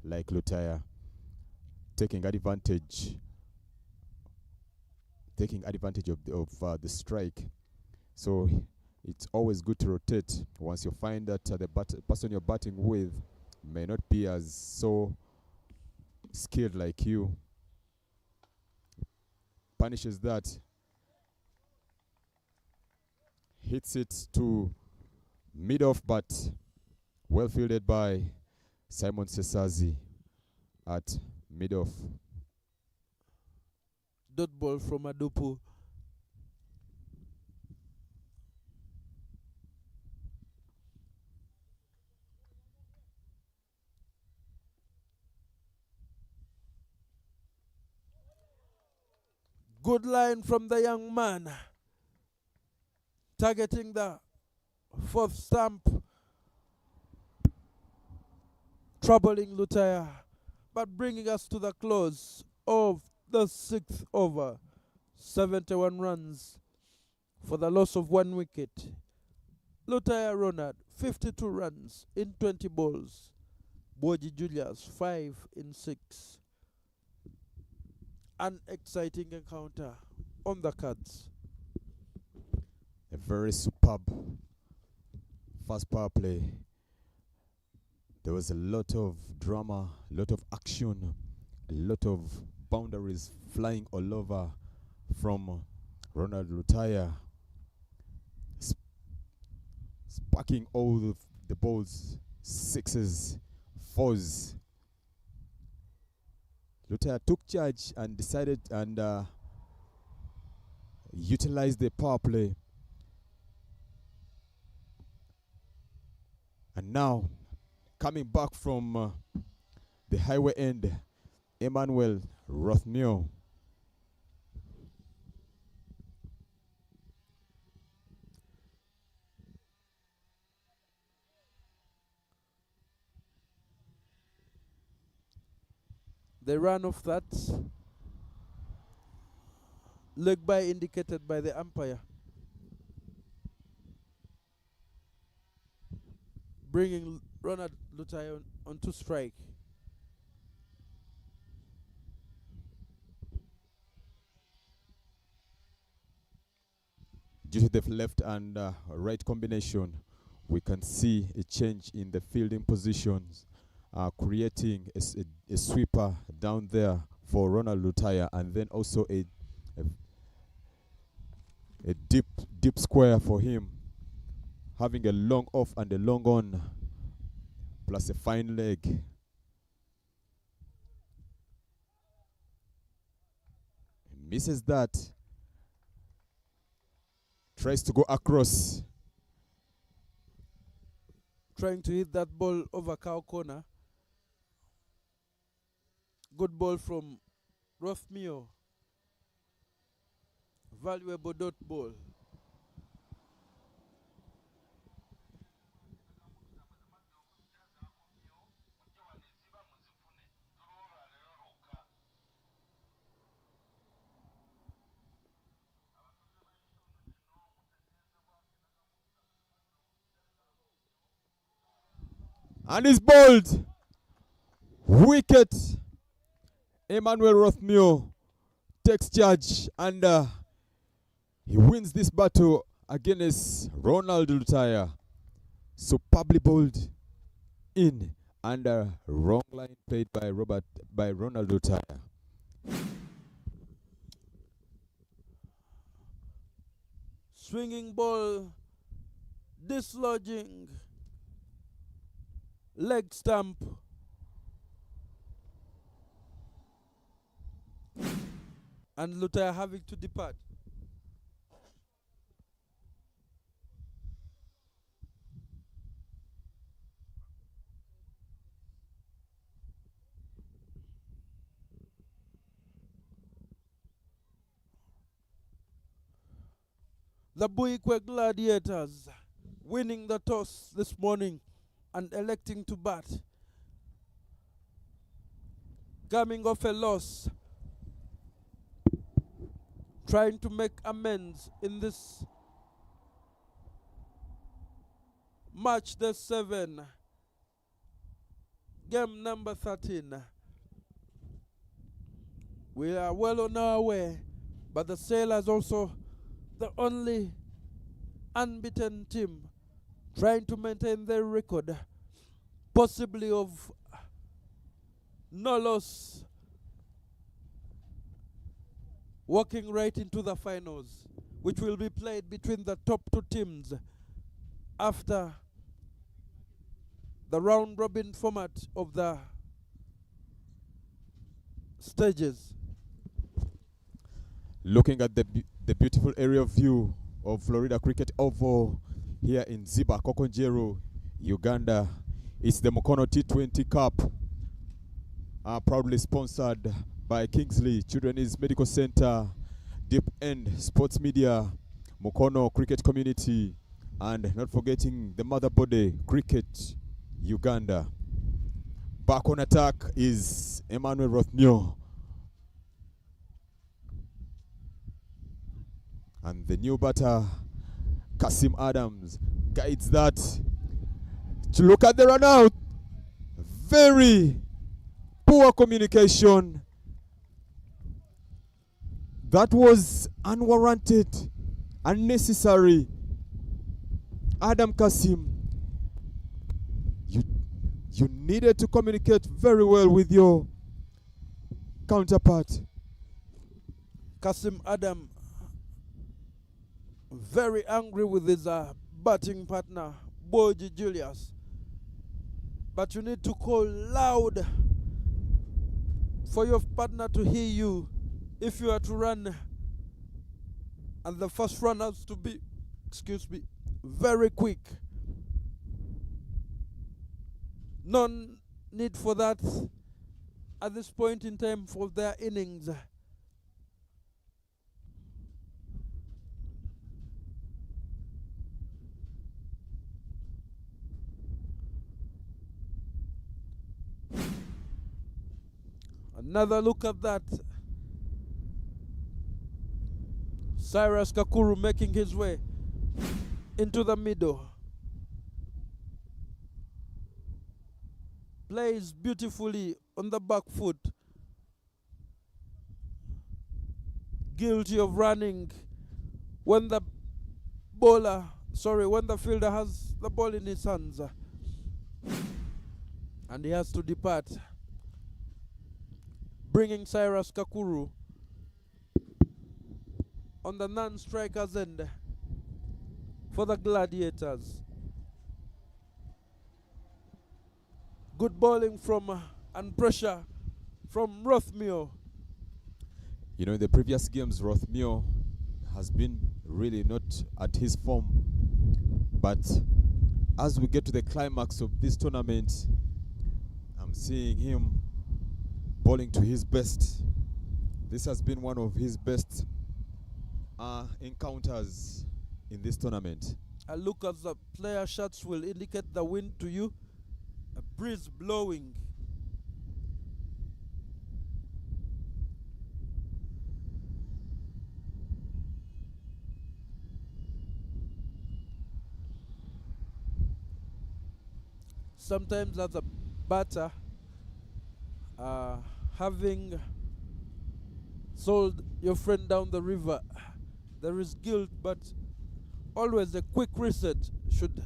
A: like Lutaya, taking advantage of the strike. So it's always good to rotate once you find that the person you're batting with may not be as so skilled like you. Punishes that, hits it to mid-off, but well fielded by Simon Sesazi at mid-off.
B: Dot ball from Adupu. Good line from the young man. Targeting the fourth stump. Troubling Lutaya. But bringing us to the close of the sixth over. 71 runs for the loss of 1 wicket. Lutaya Ronald, 52 runs in 20 balls. Boji Julius, 5 in 6. An exciting encounter on the cards.
A: A very superb first power play There was a lot of drama, a lot of action, a lot of boundaries flying all over from Ronald Lutaya, sparking all of the balls, sixes, fours. Lutaya took charge and decided and utilized the power play. And now, coming back from the highway end, Emmanuel Rothmio.
B: They ran off that leg by indicated by the umpire, bringing Ronald Lutaya onto strike.
A: Due to the left and right combination, we can see a change in the fielding positions, creating a sweeper down there for Ronald Lutaya, and then also a deep square for him, having a long off and a long on, plus a fine leg. He misses that. Tries to go across.
B: Trying to hit that ball over cow corner. Good ball from Rothmio. Valuable dot ball.
A: And he's bowled. Wicket. Emmanuel Rothmio takes charge and he wins this battle against Ronald Lutaya. Superbly bowled in and wrong line played by Ronald Lutaya.
B: Swinging ball, dislodging, leg stamp. And Lutaya having to depart. The Buikwe Gladiators winning the toss this morning and electing to bat. Coming off a loss, trying to make amends in this match the 7, game number 13. We are well on our way, but the Sailors also the only unbeaten team trying to maintain their record, possibly of no loss, walking right into the finals, which will be played between the top two teams after the round-robin format of the stages.
A: Looking at the beautiful aerial view of Florida Cricket Oval here in Ziba, Kokonjero, Uganda. It's the Mukono T20 Cup, proudly sponsored by Kingsley Children's Medical Center, Deep End Sports Media, Mukono Cricket Community, and not forgetting the mother body, Cricket Uganda. Back on attack is Emmanuel Rothmio. And the new batter, Kasim Adams, guides that. To look at the run out. Very poor communication. That was unwarranted, unnecessary. Adam Kasim, You needed to communicate very well with your counterpart.
B: Kasim Adam very angry with his batting partner, Boji Julius. But you need to call loud for your partner to hear you if you are to run. And the first run has to be, very quick. None need for that at this point in time for their innings. Another look at that. Cyrus Kakuru making his way into the middle. Plays beautifully on the back foot. Guilty of running when the fielder has the ball in his hands. And he has to depart. Bringing Cyrus Kakuru on the non-striker's end for the Gladiators. Good bowling from and pressure from Rothmio.
A: You know, in the previous games, Rothmio has been really not at his form. But as we get to the climax of this tournament, I'm seeing him bowling to his best. This has been one of his best encounters in this tournament.
B: A look at the player shots will indicate the wind to you. A breeze blowing. Sometimes as a batter, having sold your friend down the river, there is guilt, but always a quick reset should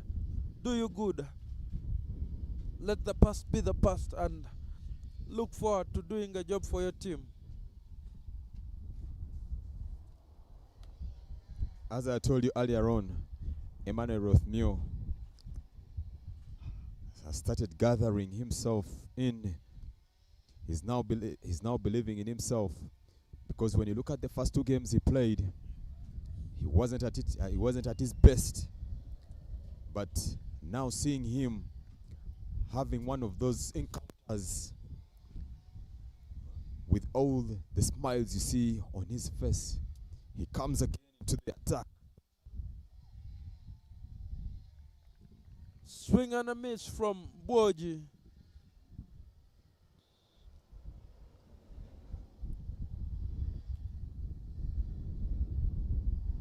B: do you good. Let the past be the past and look forward to doing a job for your team.
A: As I told you earlier on, Emmanuel Rothmio has started gathering himself in. He's now believing in himself, because when you look at the first two games he played, he wasn't at it. He wasn't at his best. But now seeing him having one of those encounters with all the smiles you see on his face, he comes again to the attack.
B: Swing and a miss from Boji.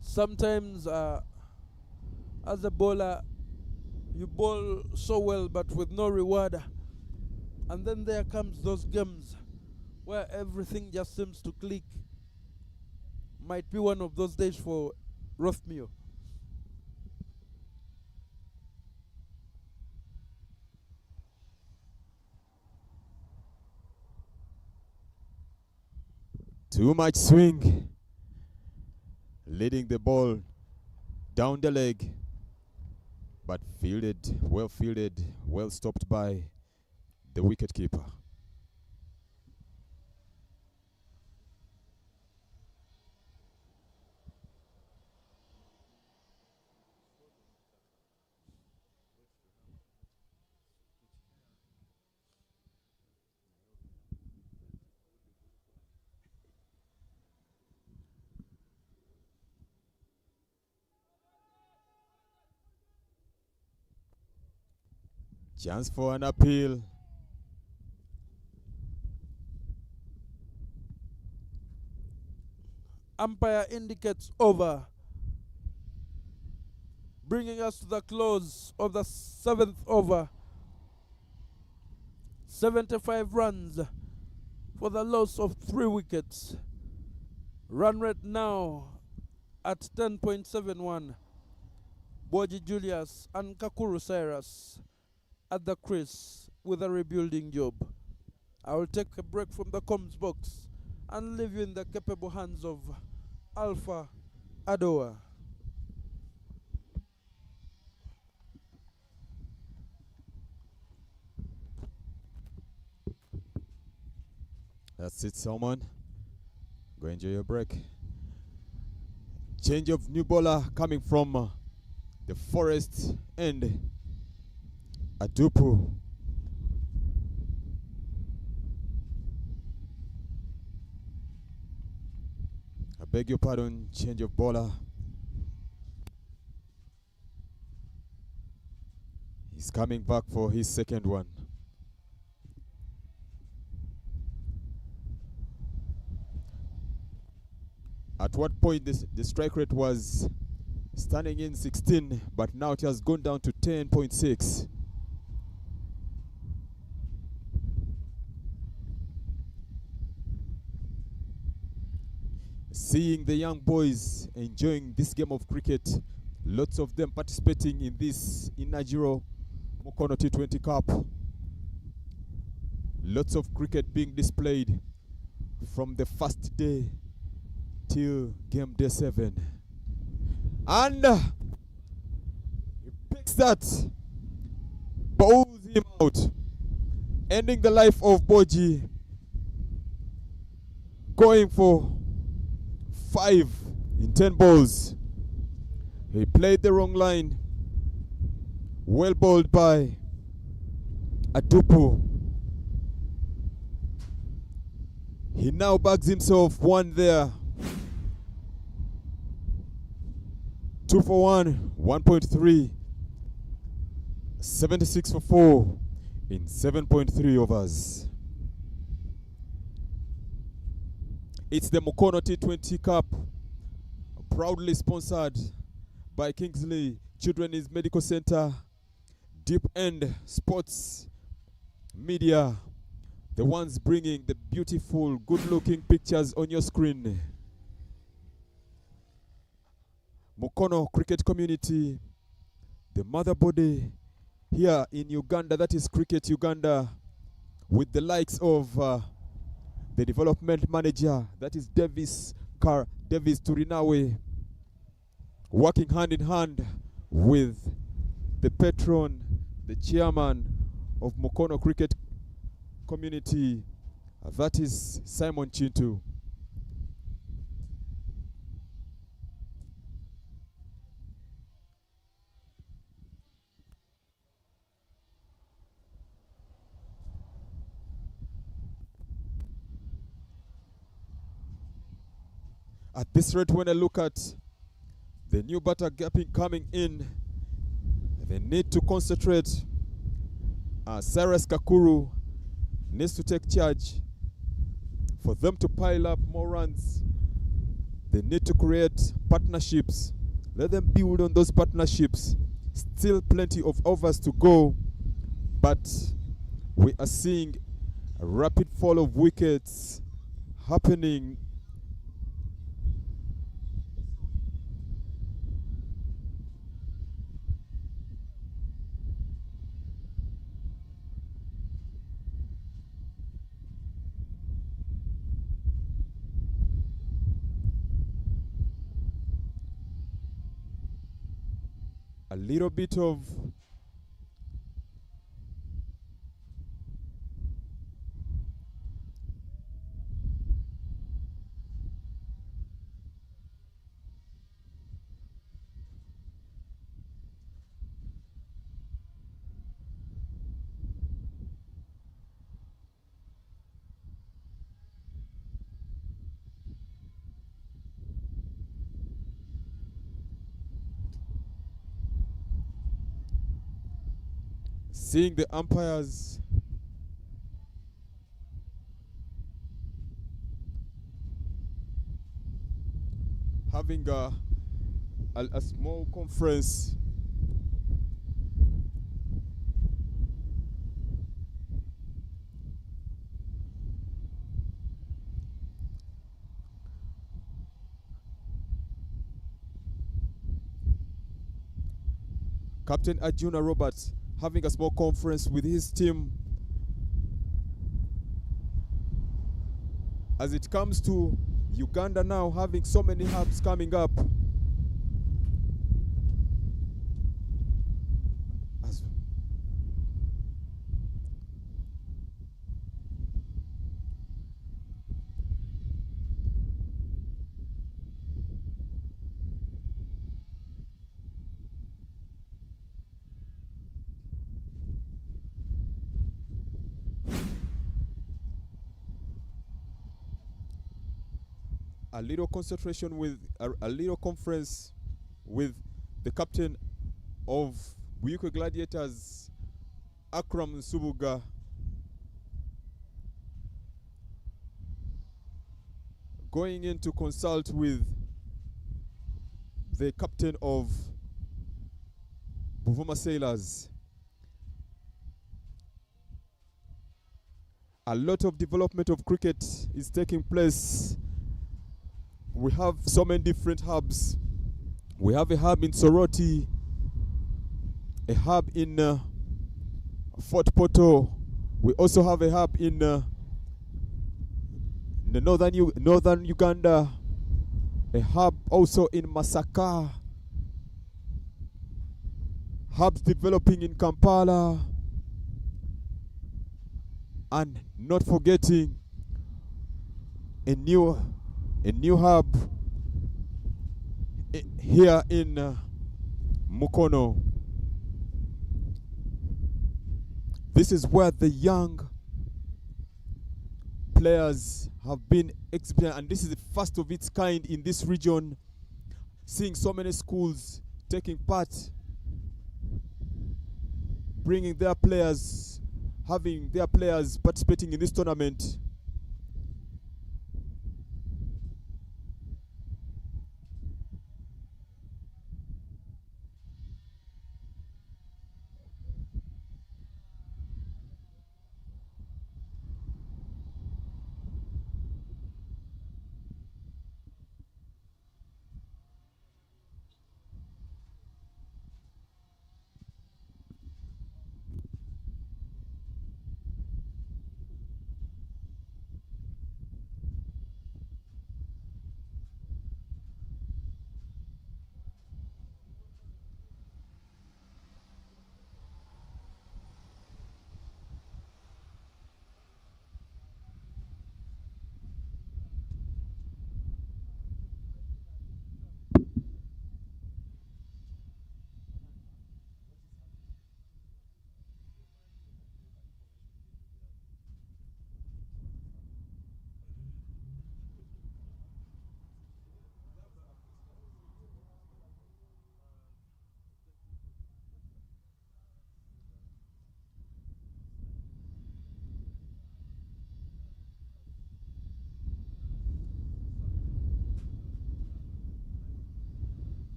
B: Sometimes as a bowler, you bowl so well but with no reward. And then there comes those games where everything just seems to click. Might be one of those days for Rothmio.
A: Too much swing. Leading the ball down the leg. But fielded, well stopped by the wicketkeeper. Chance for an appeal.
B: Umpire indicates over. Bringing us to the close of the 7th over. 75 runs for the loss of 3 wickets. Run rate now at 10.71. Boji Julius and Kakuru Cyrus at the crease with a rebuilding job. I will take a break from the comms box and leave you in the capable hands of Alpha Adoa.
A: That's it, Salman. Go enjoy your break. Change of new bowler coming from the Forest end. Adupu. I beg your pardon, change of bowler. He's coming back for his second one. At what point the strike rate was standing in 16, but now it has gone down to 10.6. Seeing the young boys enjoying this game of cricket, lots of them participating in this inaugural Mukono T20 Cup. Lots of cricket being displayed from the first day till game day 7. And he picks that, bowls him out, ending the life of Boji, going for 5 in 10 balls. He played the wrong line. Well bowled by Adupu. He now bags himself 1 there. 2 for 1, 1.3. 76 for 4 in 7.3 overs. It's the Mukono T20 Cup, proudly sponsored by Kingsley Children's Medical Center, Deep End Sports Media, the ones bringing the beautiful, good-looking pictures on your screen. Mukono cricket community, the mother body here in Uganda, that is Cricket Uganda, with the likes of the development manager, that is Davis Turinawe, working hand in hand with the patron, the chairman of Mukono cricket community, that is Simon Chintu. At this rate, when I look at the new batter coming in, they need to concentrate. Cyrus Kakuru needs to take charge. For them to pile up more runs, they need to create partnerships. Let them build on those partnerships. Still plenty of overs to go, but we are seeing a rapid fall of wickets happening. A little bit of seeing the umpires having a small conference. Captain Arjuna Roberts having a small conference with his team as it comes to Uganda now having so many hubs coming up. A little concentration with a little conference with the captain of Buikwe Gladiators, Akram Nsubuga, going in to consult with the captain of Buvuma Sailors. A lot of development of cricket is taking place. We have so many different hubs. We have a hub in Soroti, a hub in Fort Portal. We also have a hub in the northern Uganda, a hub also in Masaka, hubs developing in Kampala, and not forgetting a new hub here in Mukono. This is where the young players have been exhibited, and this is the first of its kind in this region, seeing so many schools taking part, bringing their players, having their players participating in this tournament.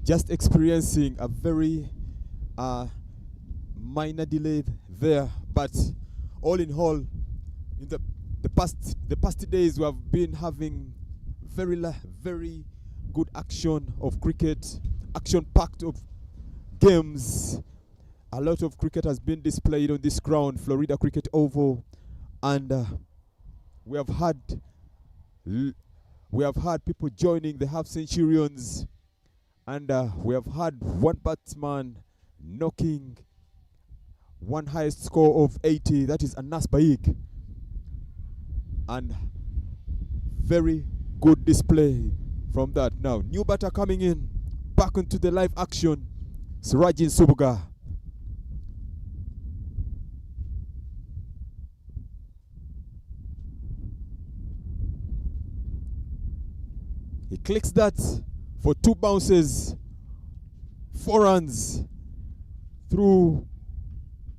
A: Just experiencing a very minor delay there, but all in all, in the past days we have been having very good action of cricket, action-packed of games. A lot of cricket has been displayed on this ground, Florida Cricket Oval, and we have had people joining the half centurions. And we have had one batsman knocking one highest score of 80. That is Anas Baik. And very good display from that. Now, new batter coming in. Back into the live action. Surajin Subuga. He clicks that for 2 bounces, 4 runs through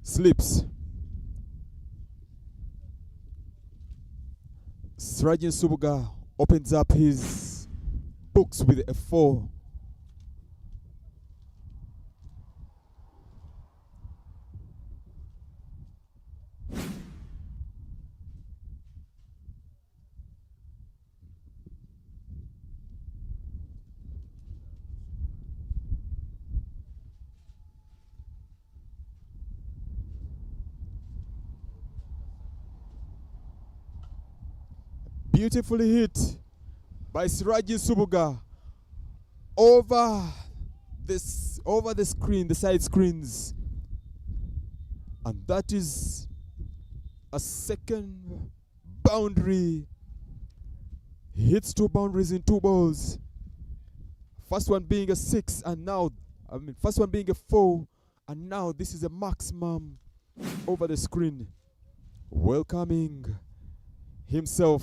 A: slips. Surajin Subuga opens up his books with a 4. Beautifully hit by Sirajin Subuga over the screen, the side screens. And that is a second boundary. He hits 2 boundaries in 2 balls. First one being a 6, and now, first one being a 4, and now this is a maximum over the screen. Welcoming himself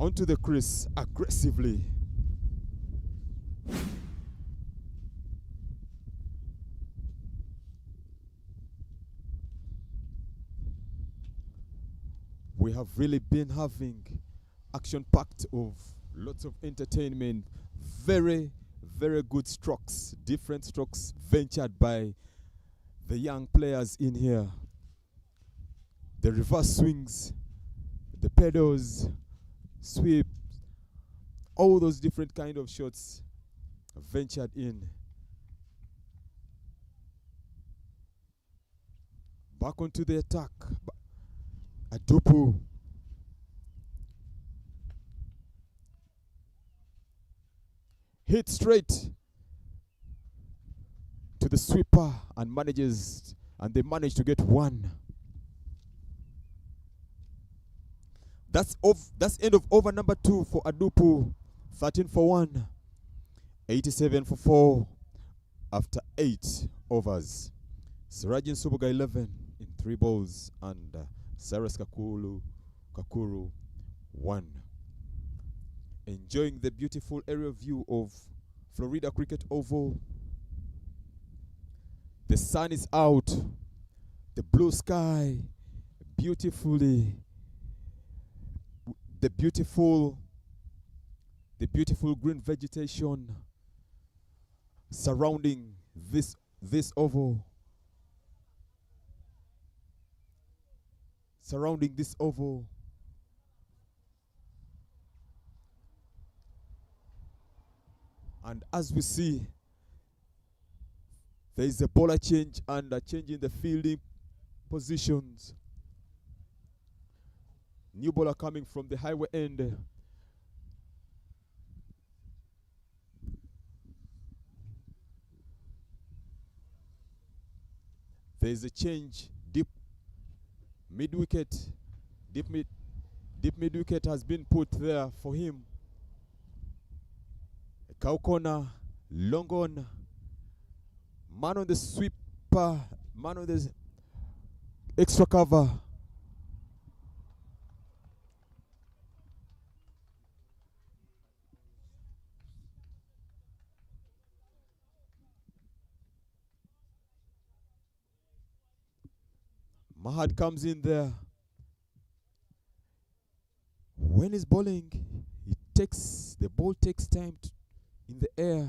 A: onto the crease aggressively. We have really been having action-packed of lots of entertainment, very, very good strokes, different strokes ventured by the young players in here. The reverse swings, the pedals, sweep, all those different kind of shots ventured in. Back onto the attack. Adupu. Hit straight to the sweeper and they manage to get 1. That's end of over number 2 for Adupu. 13 for 1. 87 for 4 after 8 overs. Sirajin Subuga 11 in 3 balls and Cyrus Kakuru 1. Enjoying the beautiful aerial view of Florida Cricket Oval. The sun is out. The blue sky beautifully. The beautiful green vegetation surrounding this oval. Surrounding this oval. And as we see, there is a bowler change and a change in the fielding positions. New bowler coming from the highway end. There is a change. Deep mid wicket has been put there for him. A cow corner, long on. Man on the sweeper, man on the extra cover. Mahad comes in there. When he's bowling, the ball takes time in the air.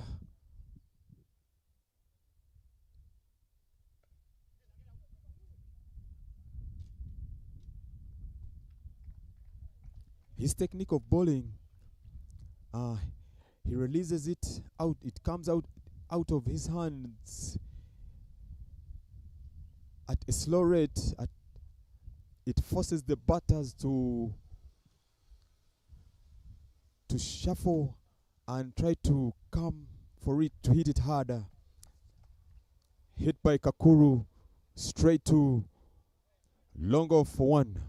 A: His technique of bowling, he releases it out. It comes out of his hands at a slow rate. It forces the batters to shuffle and try to come for it to hit it harder. Hit by Kakuru, straight to long off for 1.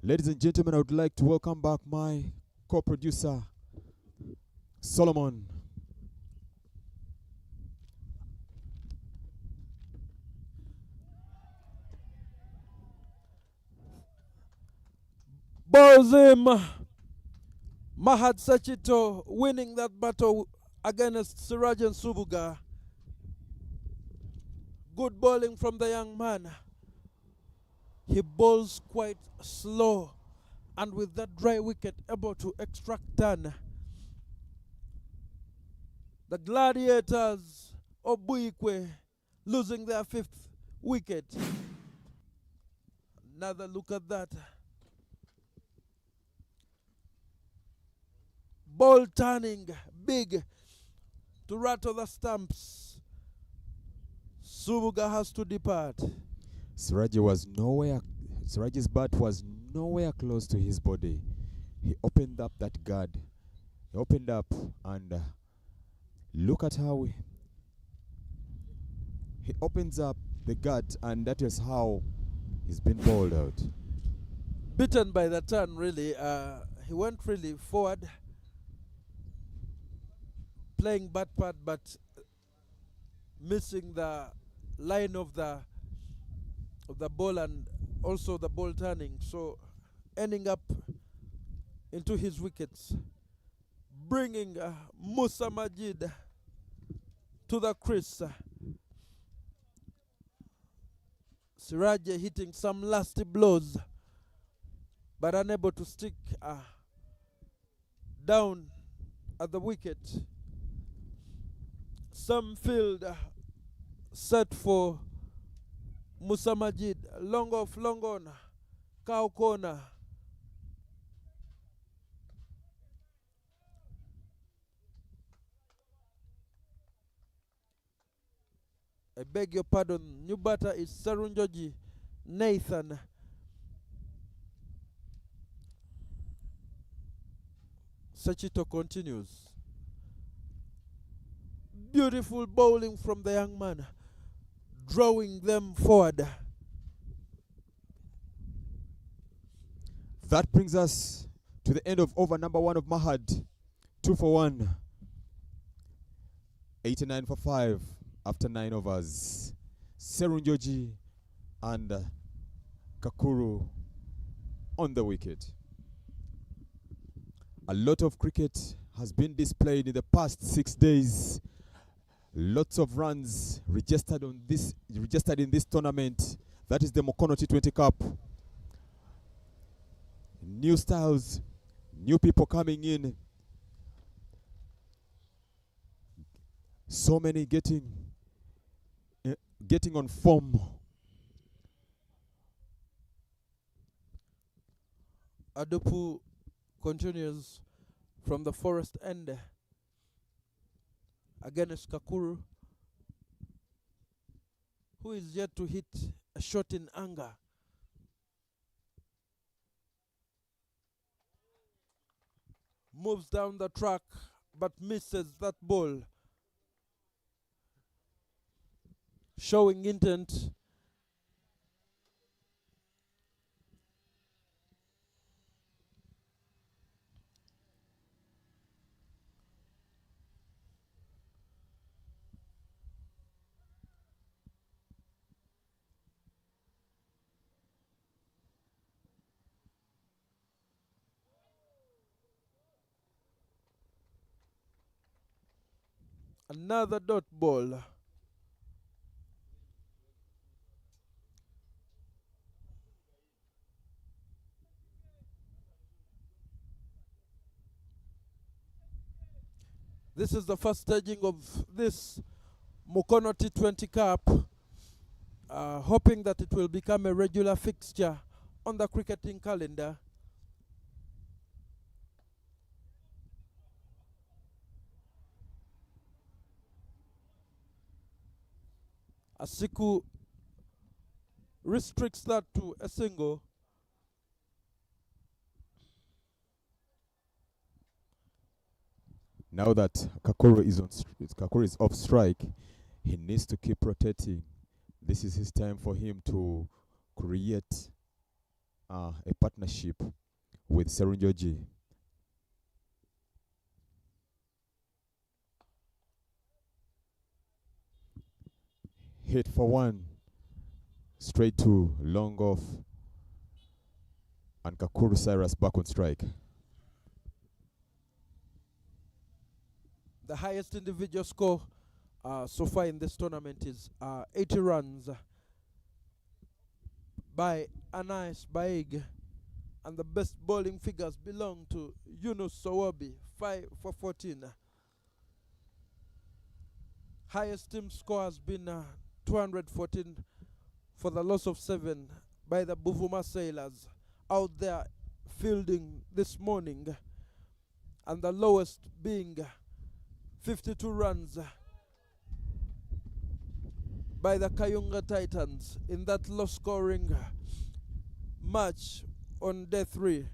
A: Ladies and gentlemen, I would like to welcome back my co-producer, Solomon.
B: Bowls him. Mahad Sachito winning that battle against Sirajan Subuga. Good bowling from the young man. He bowls quite slow, and with that dry wicket able to extract turn. The Gladiators of Buikwe losing their 5th wicket. Another look at that. Ball turning big to rattle the stumps Subuga has to depart.
A: Siraji's bat was nowhere close to his body. He opened up that guard. He opened up and look at how he opens up the guard, and that is how he's been bowled out.
B: Beaten by the turn, really. He went really forward, playing bat part, but missing the line of the ball and also the ball turning, so ending up into his wickets, bringing Musa Majid to the crease. Siraje hitting some lasty blows, but unable to stick down at the wicket. Some field set for Musa Majid. Long off, long on. Cow corner. I beg your pardon. New batter is Sarunjoji Nathan. Sachito continues. Beautiful bowling from the young man, drawing them forward.
A: That brings us to the end of over number 1 of Mahad. 2 for 1. 89 for 5 after 9 overs. Serunjoji and Kakuru on the wicket. A lot of cricket has been displayed in the past 6 days. Lots of runs registered in this tournament. That is the Mukono T20 Cup. New styles, new people coming in. So many getting on form.
B: Adopu continues from the forest end against Kakuru, who is yet to hit a shot in anger. Moves down the track but misses that ball, showing intent. Another dot ball. This is the first staging of this Mukono T20 Cup, hoping that it will become a regular fixture on the cricketing calendar. Asiku restricts that to a single.
A: Now that Kakuru is off strike, he needs to keep rotating. This is his time for him to create a partnership with Serunjoji. Hit for 1, straight to long off, and Kakuru Cyrus back on strike.
B: The highest individual score so far in this tournament is 80 runs by Anais Baig, and the best bowling figures belong to Yunus Sawabi, 5 for 14. Highest team score has been 214 for the loss of 7 by the Buvuma Sailors out there fielding this morning, and the lowest being 52 runs by the Kayunga Titans in that low-scoring match on day 3.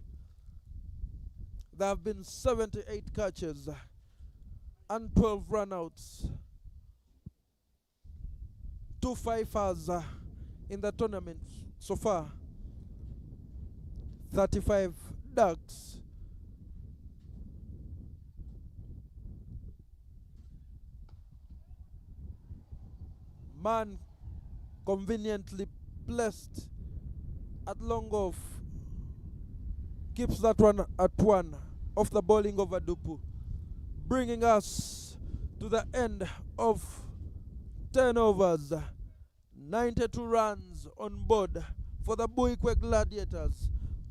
B: There have been 78 catches and 12 runouts. 2 fifers in the tournament so far. 35 ducks. Man conveniently placed at long off. Keeps that one at 1 off the bowling of Adupu. Bringing us to the end of 10 overs. 92 runs on board for the Buikwe Gladiators.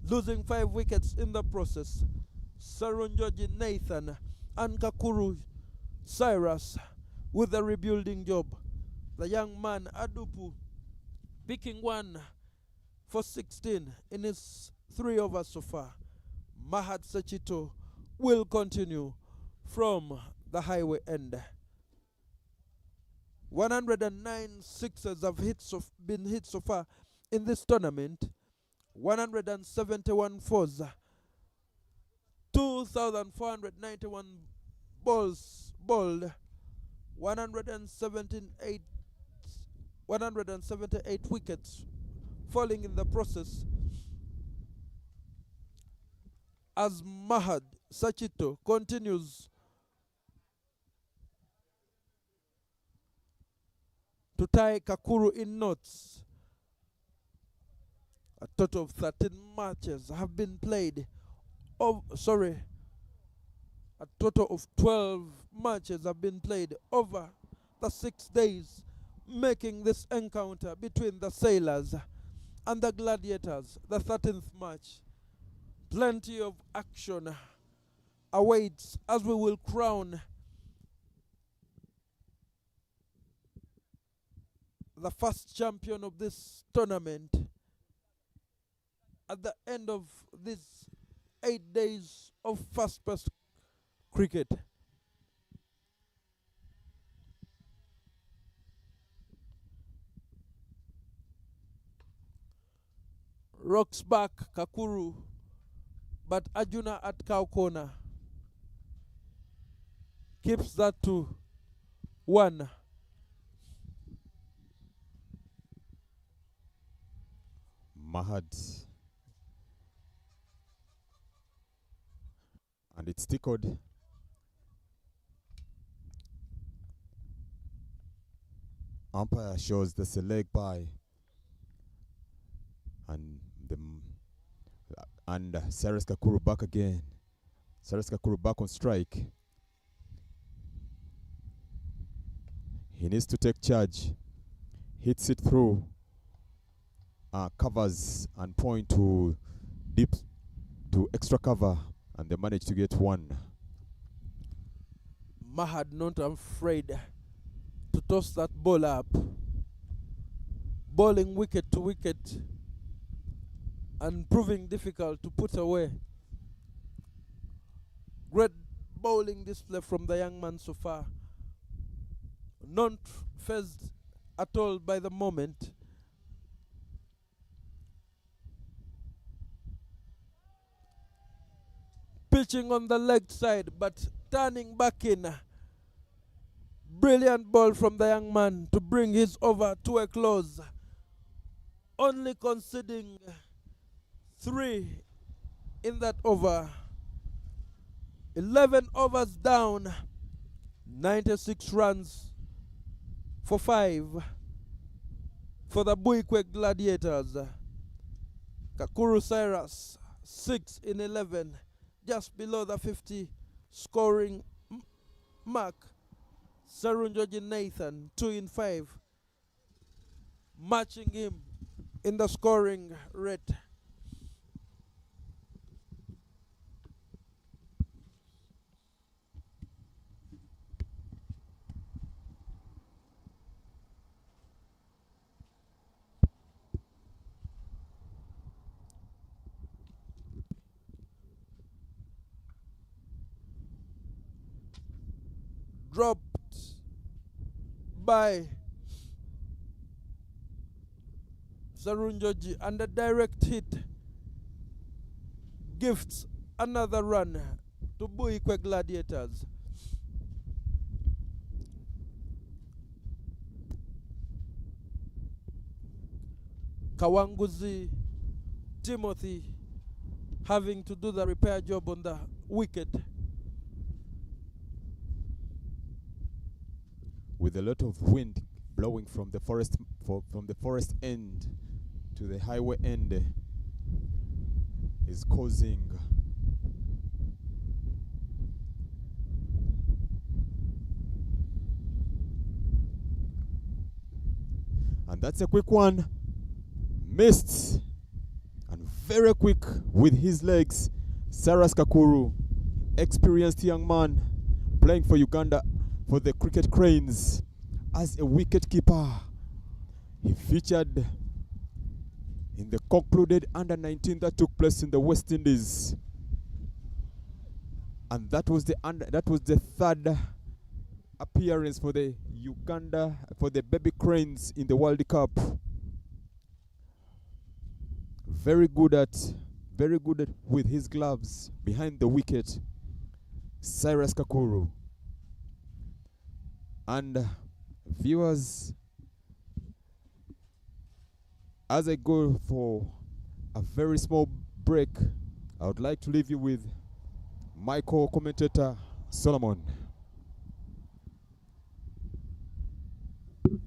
B: Losing 5 wickets in the process. Sarunjoji Nathan and Kakuru Cyrus with the rebuilding job. The young man Adupu picking 1 for 16 in his 3 overs so far. Mahad Sachito will continue from the highway end. 109 sixes have been hit so far in this tournament. 171 fours. 2,491 balls bowled. 178 wickets falling in the process, as Mahad Sachito continues to tie Kakuru in knots. A total of 13 matches have been played. A total of 12 matches have been played over the 6 days, making this encounter between the Sailors and the Gladiators the 13th match. Plenty of action awaits as we will crown the first champion of this tournament at the end of these 8 days of first-class cricket. Rocks back Kakuru, but Arjuna at cow corner keeps that to 1.
A: Mahad. And it's tickled. Umpire shows there's a leg by. And Cyrus Kakuru back again. Cyrus Kakuru back on strike. He needs to take charge. Hits it through. Covers and point to deep to extra cover, and they manage to get 1.
B: Mahad not afraid to toss that ball up, bowling wicket to wicket and proving difficult to put away. Great bowling display from the young man so far. Not phased at all by the moment. Pitching on the leg side, but turning back in. Brilliant ball from the young man to bring his over to a close. Only conceding 3 in that over. 11 overs down. 96 runs for 5 for the Buikwe Gladiators. Kakuru Cyrus 6 in 11. Just below the 50 scoring mark. Sarunjoji Nathan 2 in 5, matching him in the scoring rate. Dropped by Sarunjoji, and the direct hit gifts another run to Buikwe Gladiators. Kawanguzi Timothy having to do the repair job on the wicket.
A: With a lot of wind blowing from the forest end to the highway end is causing and that's a quick one. Missed and very quick with his legs. Saras Kakuru, experienced young man playing for Uganda for the Cricket Cranes as a wicket keeper. He featured in the concluded under-19 that took place in the West Indies, and that was the third appearance for the Uganda, for the Baby Cranes in the World Cup. Very good with his gloves behind the wicket, Cyrus Kakuru. And viewers, as I go for a very small break, I would like to leave you with my co-commentator, Solomon.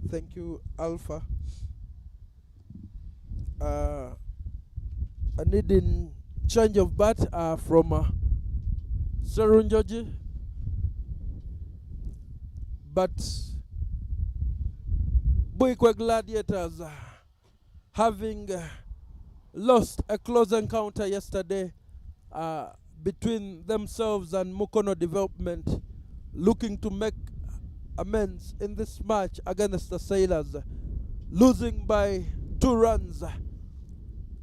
B: Thank you, Alpha. I need in change of bat from Sarunjoji, but Buikwe Gladiators having lost a close encounter yesterday between themselves and Mukono Development, looking to make amends in this match against the Sailors, losing by 2 runs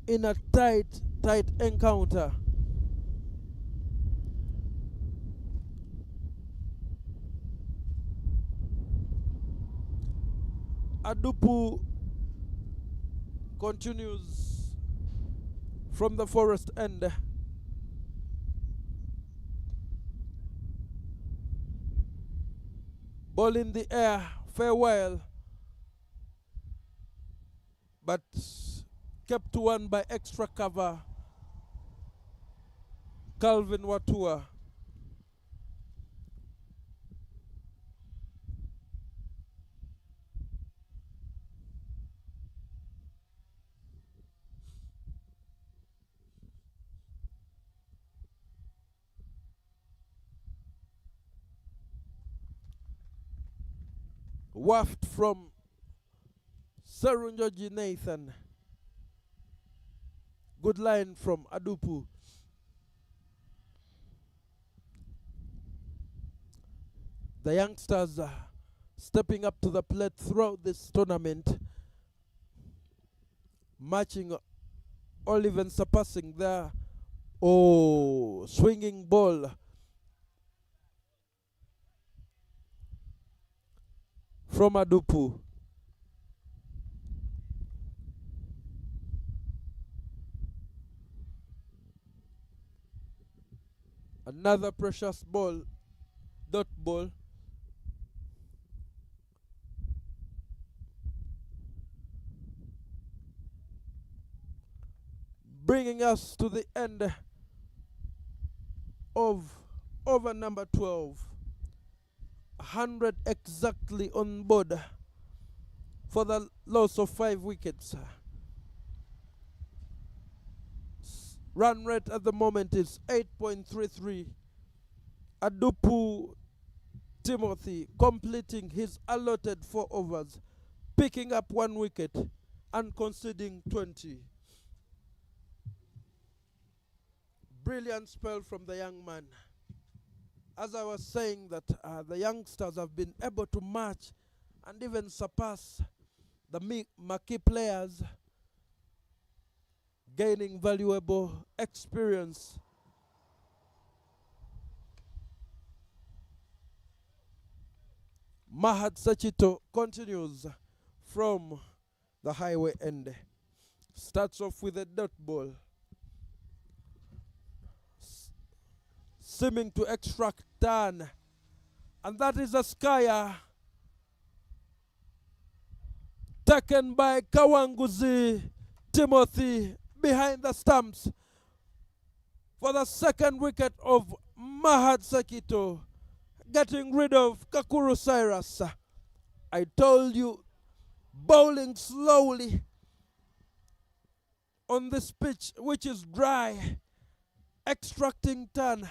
B: in a tight encounter. Adupu continues from the forest end. Ball in the air, farewell, but kept one by extra cover, Calvin Watua. Waft from Sarunjoji Nathan. Good line from Adupu. The youngsters are stepping up to the plate throughout this tournament, matching or even surpassing their swinging ball from Adupu. Another precious ball, dot ball. Bringing us to the end of over number 12. 100 exactly on board for the loss of 5 wickets. Run rate at the moment is 8.33. Adupu Timothy completing his allotted 4 overs, picking up 1 wicket and conceding 20. Brilliant spell from the young man. As I was saying that the youngsters have been able to match and even surpass the marquee players, gaining valuable experience. Mahad Sachito continues from the highway end. Starts off with a dot ball. Seeming to extract turn. And that is a skyer taken by Kawanguzi Timothy behind the stumps for the second wicket of Mahad Sekito, getting rid of Kakuru Cyrus. I told you, bowling slowly on this pitch, which is dry, extracting turn.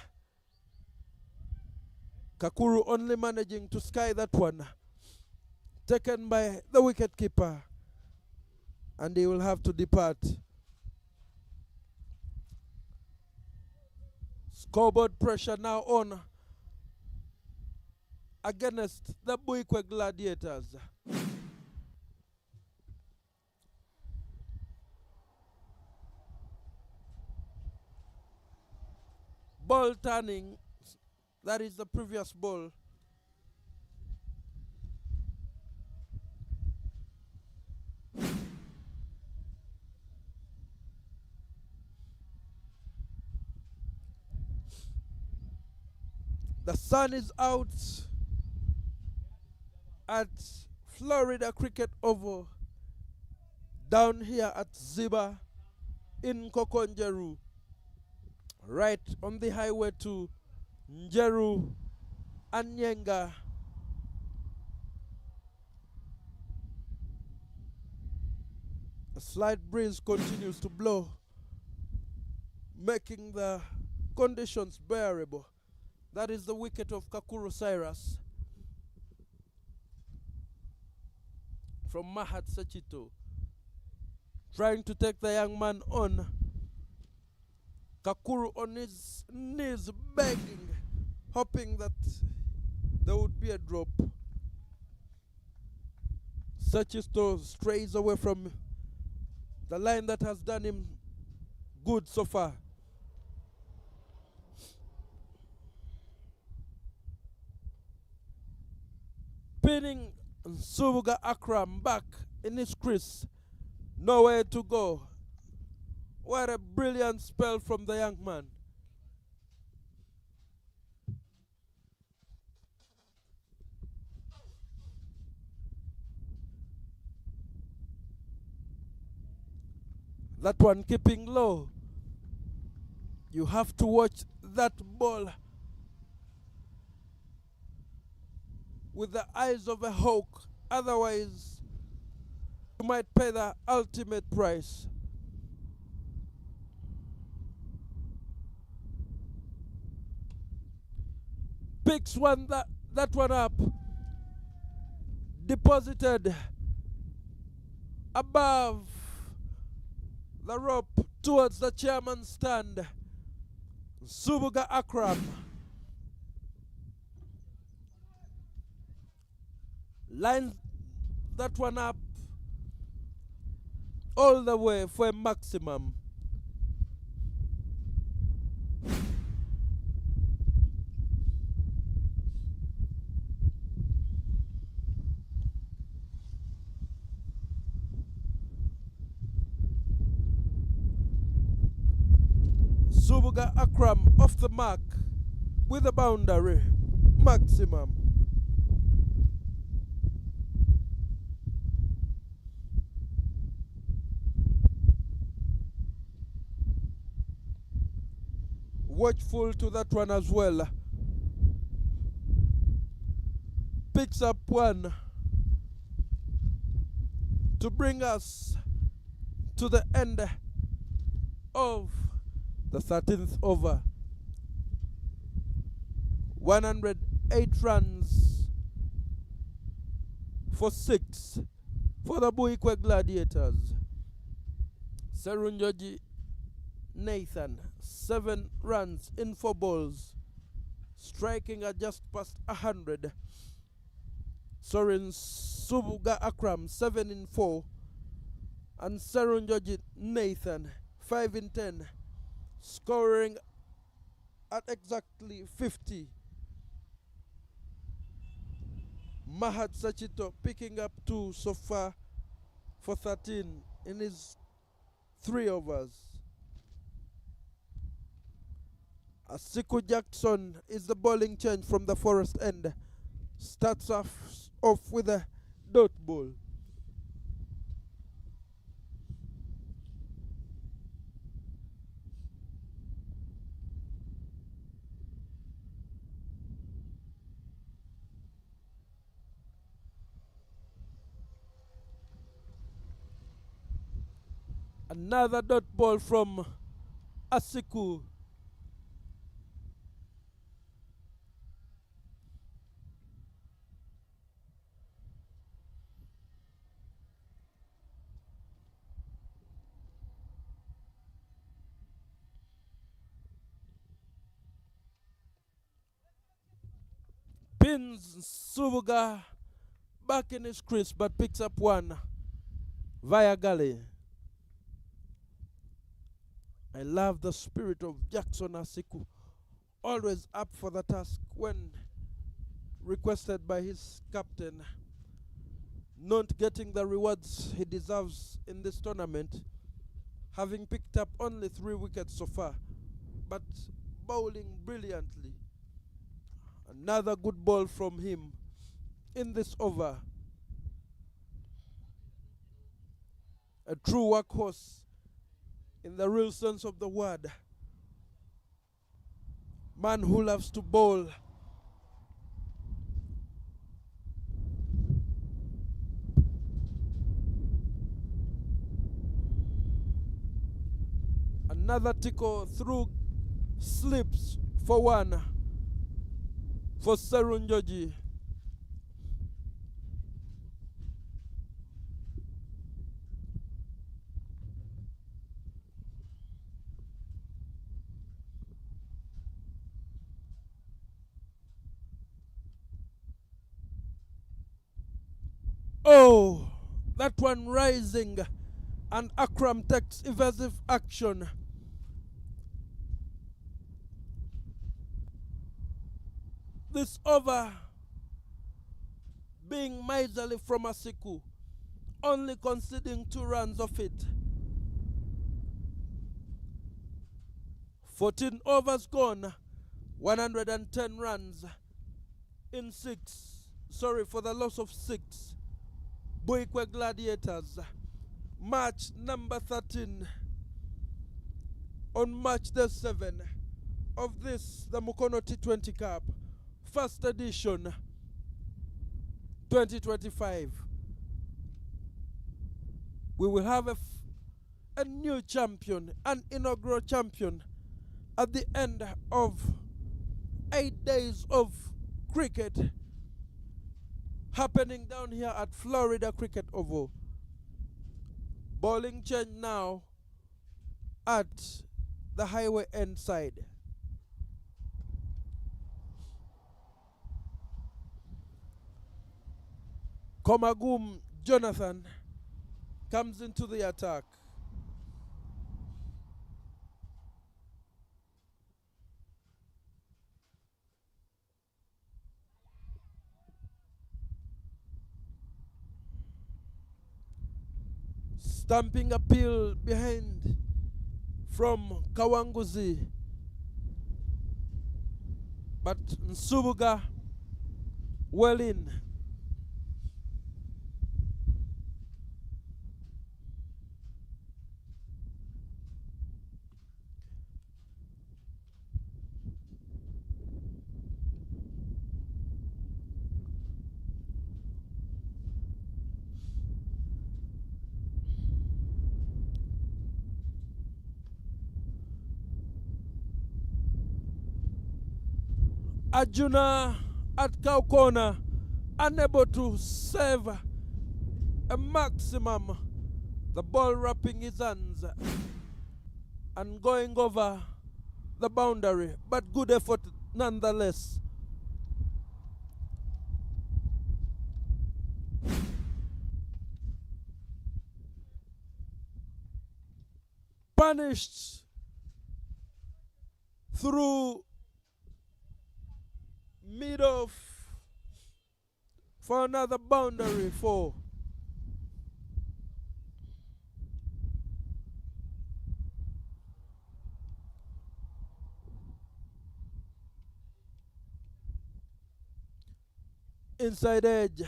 B: Kakuru only managing to sky that one, taken by the wicketkeeper, and he will have to depart. Scoreboard pressure now on against the Buikwe Gladiators. Ball turning, that is the previous ball. The sun is out at Florida Cricket Oval, down here at Ziba in Kokonjeru, right on the highway to Njeru and Nyenga. A slight breeze continues to blow, making the conditions bearable. That is the wicket of Kakuru Cyrus from Mahad Sechito, trying to take the young man on. Kakuru on his knees begging, hoping that there would be a drop. Sechito strays away from the line that has done him good so far. Pinning Subuga Akram back in his crease. Nowhere to go. What a brilliant spell from the young man. That one keeping low. You have to watch that ball with the eyes of a hawk. Otherwise, you might pay the ultimate price. Picks that one up. Deposited above the rope towards the chairman's stand. Subuga Akram lines that one up all the way for a maximum. Subuga Akram off the mark with a boundary maximum. Watchful to that one as well. Picks up one to bring us to the end of the 13th over. 108 runs for 6 for the Buikwe Gladiators. Serunjoji Nathan, 7 runs in 4 balls, striking at just past 100. Sorin Subuga Akram, 7 in 4. And Serunjoji Nathan, 5 in 10. Scoring at exactly 50. Mahad Sachito picking up 2 so far for 13 in his 3 overs. Asiku Jackson is the bowling change from the Forest end. Starts off with a dot ball. Another dot ball from Asiku. Pins Subuga back in his crease but picks up one via gully. I love the spirit of Jackson Asiku, always up for the task when requested by his captain, not getting the rewards he deserves in this tournament, having picked up only 3 wickets so far, but bowling brilliantly. Another good ball from him in this over. A true workhorse in the real sense of the word. Man who loves to bowl. Another tickle through slips for one for Serunjoji. Oh, that one rising, and Akram takes evasive action. This over being miserly from Asiku, only conceding 2 runs of it. 14 overs gone, 110 runs in 6. Sorry for the loss of 6. Buikwe Gladiators, match number 13 on match day 7 of this, the Mukono T20 Cup, first edition 2025. We will have a new champion, an inaugural champion, at the end of 8 days of cricket happening down here at Florida Cricket Oval. Bowling change now at the highway end side. Komagum Jonathan comes into the attack. Stamping appeal behind from Kawanguzi, but Nsubuga well in. Arjuna at cow corner, unable to save a maximum. The ball wrapping his hands and going over the boundary, but good effort nonetheless. Punished through mid-off for another boundary for Inside edge.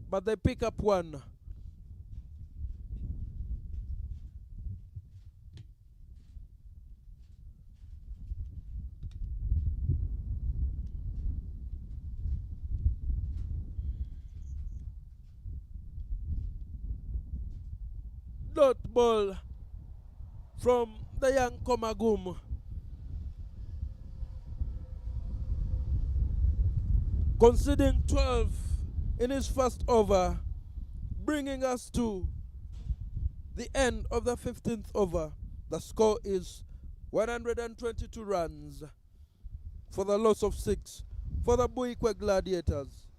B: But they pick up one. Dot ball from the young Komagum. Conceding 12 in his first over, bringing us to the end of the 15th over. The score is 122 runs for the loss of 6 for the Buikwe Gladiators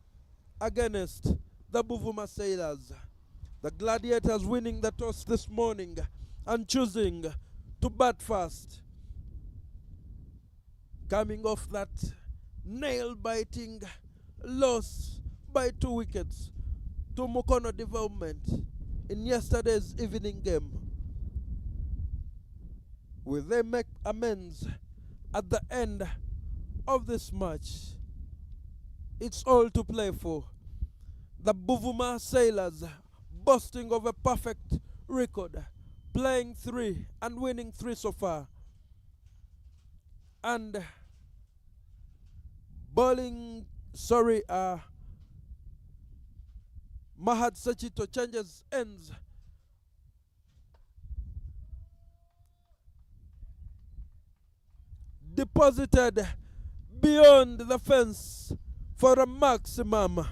B: against the Buvuma Sailors. The Gladiators winning the toss this morning and choosing to bat first. Coming off that nail-biting loss by 2 wickets to Mukono Development in yesterday's evening game. Will they make amends at the end of this match? It's all to play for. The Buvuma Sailors boasting of a perfect record, playing 3 and winning 3 so far. And Mahad Sachito changes ends. Deposited beyond the fence for a maximum.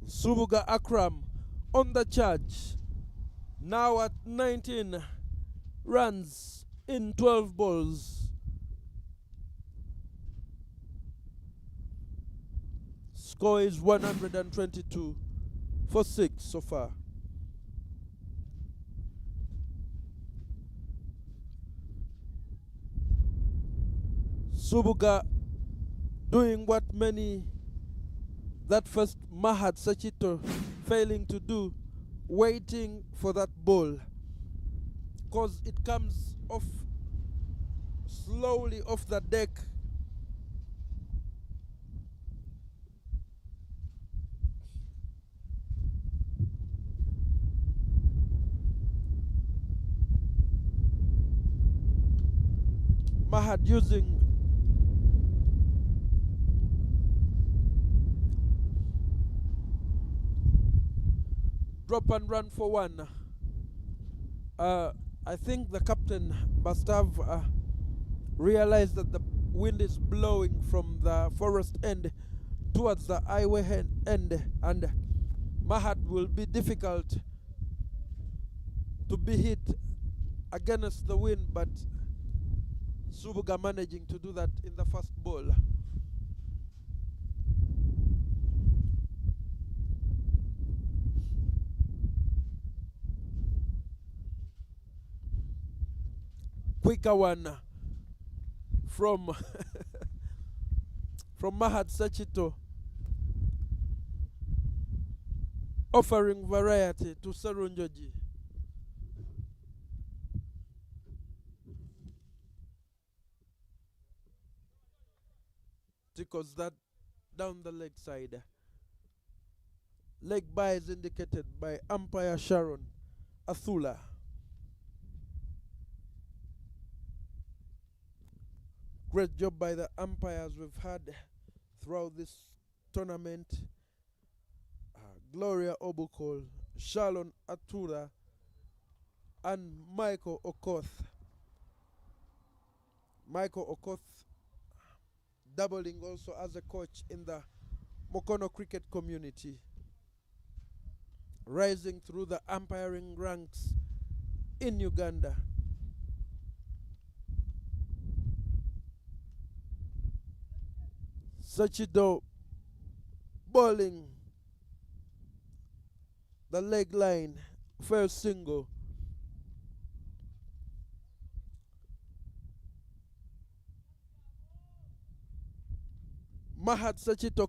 B: Subuga Akram on the charge. Now at 19 runs in 12 balls. Score is 122 for 6 so far. Subuga doing what that first Mahad Sachito failing to do, waiting for that ball, because it comes off slowly off the deck. Mahad using drop and run for 1. I think the captain must have realized that the wind is blowing from the forest end towards the highway end, and Mahad will be difficult to be hit against the wind, but Subuga managing to do that in the first ball. Quicker one from Mahad Sachito, offering variety to Sarunjoji. Tickles that down the leg side. Leg by is indicated by umpire Sharon Athula. Great job by the umpires we've had throughout this tournament. Gloria Obukol, Shalon Atura, and Michael Okoth. Michael Okoth doubling also as a coach in the Mukono cricket community, rising through the umpiring ranks in Uganda. Sachito bowling the leg line, first single. Mahad Sachito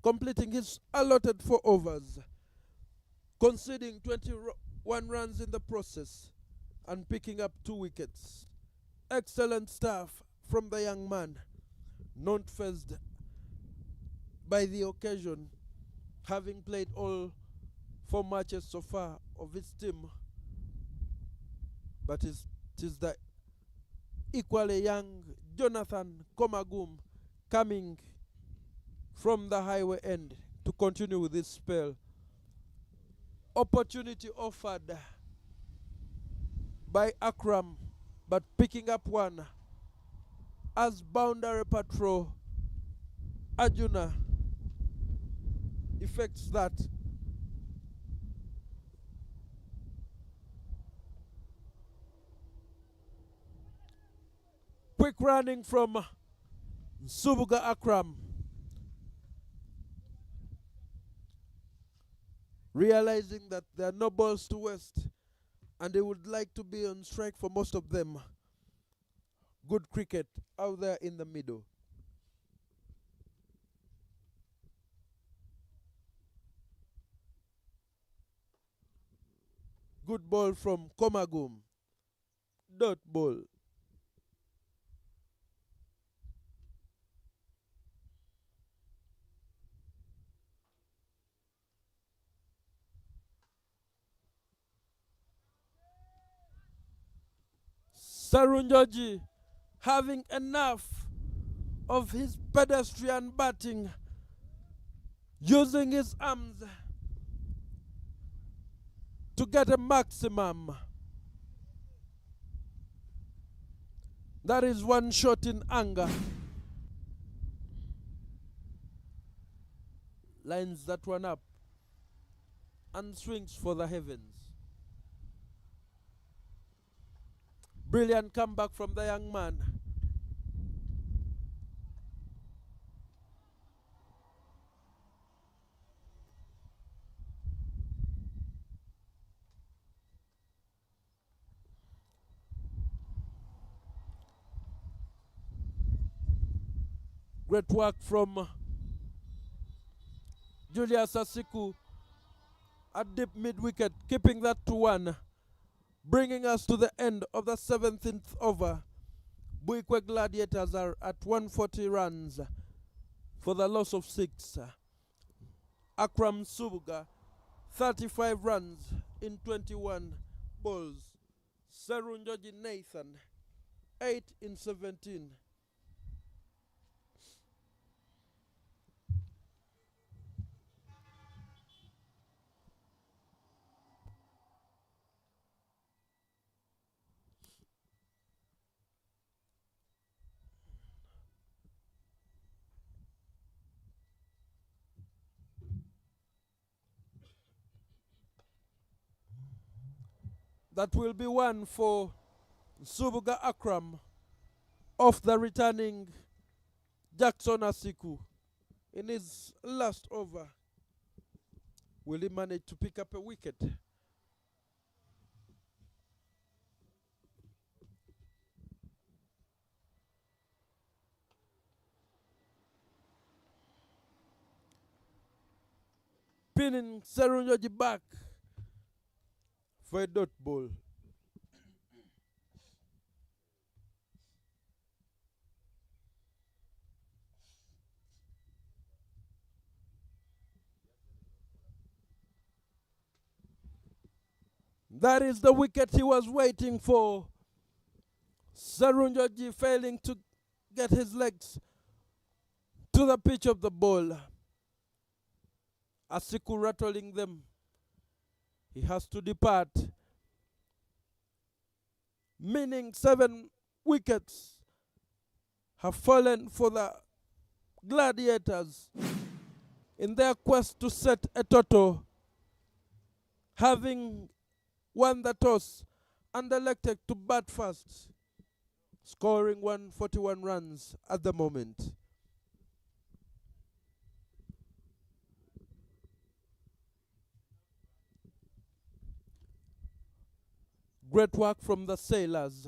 B: completing his allotted 4 overs, conceding 21 runs in the process. and picking up 2 wickets. Excellent stuff from the young man, not phased by the occasion, having played all 4 matches so far of his team. But it is the equally young Jonathan Komagum coming from the highway end to continue with this spell. Opportunity offered by Akram, but picking up 1 as boundary patrol Arjuna effects that. Quick running from Subuga Akram, realizing that there are no balls to waste and they would like to be on strike for most of them. Good cricket out there in the middle. Good ball from Komagum. Dot ball. Sarunjoji having enough of his pedestrian batting, using his arms to get a maximum. That is 1 shot in anger. Lines that one up and swings for the heavens. Brilliant comeback from the young man. Great work from Julius Asiku at deep mid-wicket, keeping that to 1. Bringing us to the end of the 17th over. Buikwe Gladiators are at 140 runs for the loss of 6. Akram Subuga, 35 runs in 21 balls. Serunjoji Nathan, 8 in 17. That will be 1 for Subuga Akram off the returning Jackson Asiku in his last over. Will he manage to pick up a wicket? Pinning Serunjoji back for a dot ball. That is the wicket he was waiting for. Serunjoji failing to get his legs to the pitch of the ball. Asiku rattling them. He has to depart. Meaning 7 wickets have fallen for the Gladiators in their quest to set a total, having won the toss and elected to bat first, scoring 141 runs at the moment. Great work from the sailors,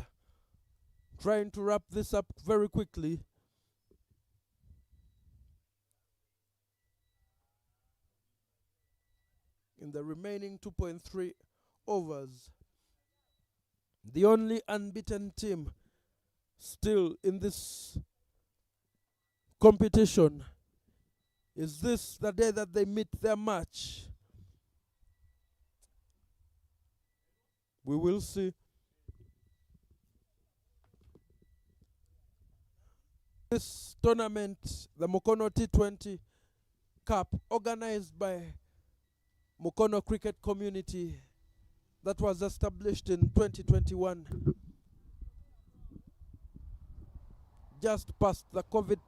B: trying to wrap this up very quickly. In the remaining 2.3 overs. The only unbeaten team still in this competition. Is this the day that they meet their match? We will see. This tournament, the Mukono T20 Cup, organized by Mukono Cricket Community, that was established in 2021, just past the COVID.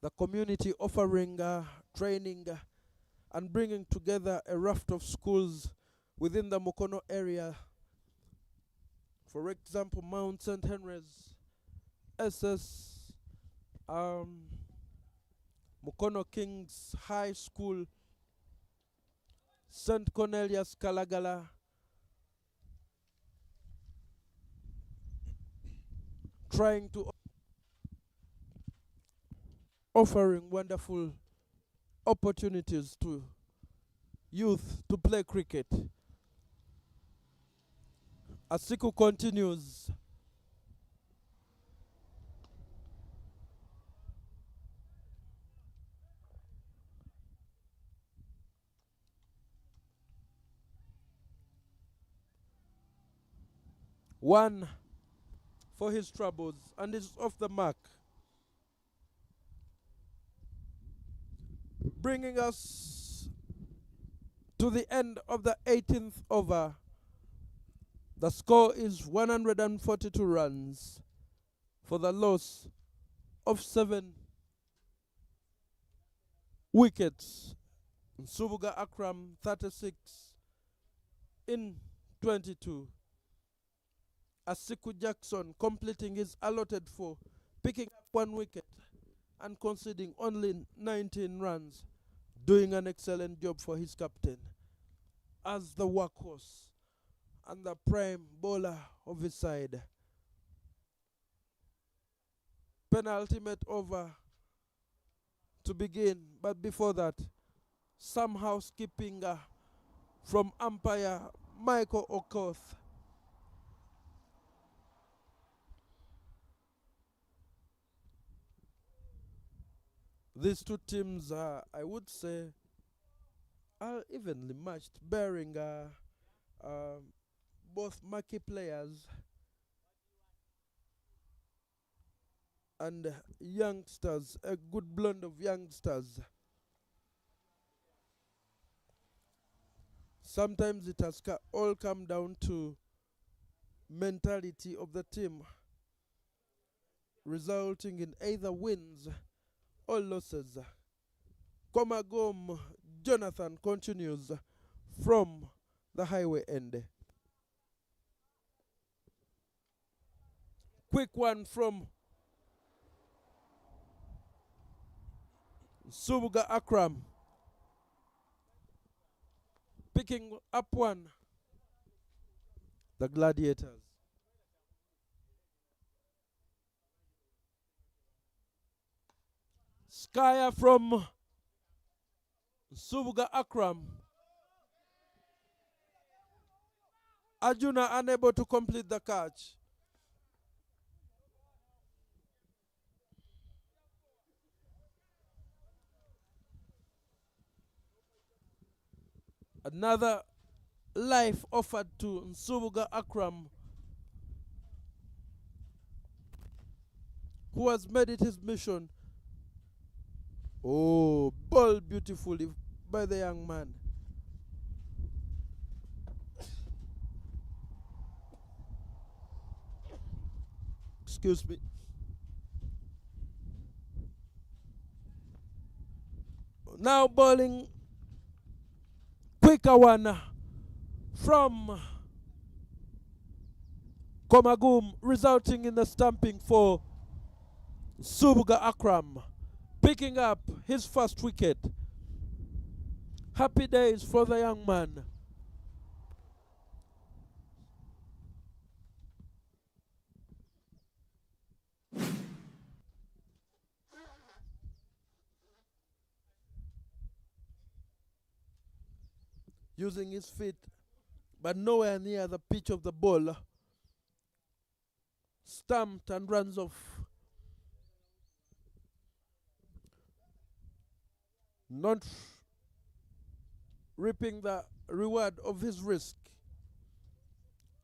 B: The community offering training and bringing together a raft of schools within the Mukono area. For example, Mount St. Henry's, SS, Mukono Kings High School, St. Cornelius Kalagala, trying to offering wonderful opportunities to youth to play cricket. Asiku continues. One for his troubles and is off the mark. Bringing us to the end of the 18th over. The score is 142 runs for the loss of 7 wickets. Subuga Akram 36 in 22. Asiku Jackson completing his allotted 4, picking up 1 wicket and conceding only 19 runs, doing an excellent job for his captain as the workhorse and the prime bowler of his side. Penultimate over to begin, but before that, some housekeeping from umpire Michael Okoth. These two teams, I would say, are evenly matched, bearing both marquee players and youngsters, a good blend of youngsters. Sometimes it has all come down to mentality of the team, resulting in either wins or losses. Komagom Jonathan continues from the highway end. Quick one from Subuga Akram. Picking up one. The Gladiators. Skyer from Subuga Akram. Arjuna unable to complete the catch. Another life offered to Subuga Akram, who has made it his mission. Oh, ball beautifully by the young man. Excuse me. Now bowling quicker one from Komagum, resulting in the stamping for Subuga Akram, picking up his first wicket. Happy days for the young man. using his feet, but nowhere near the pitch of the ball. Stamped and runs off. Not reaping the reward of his risk.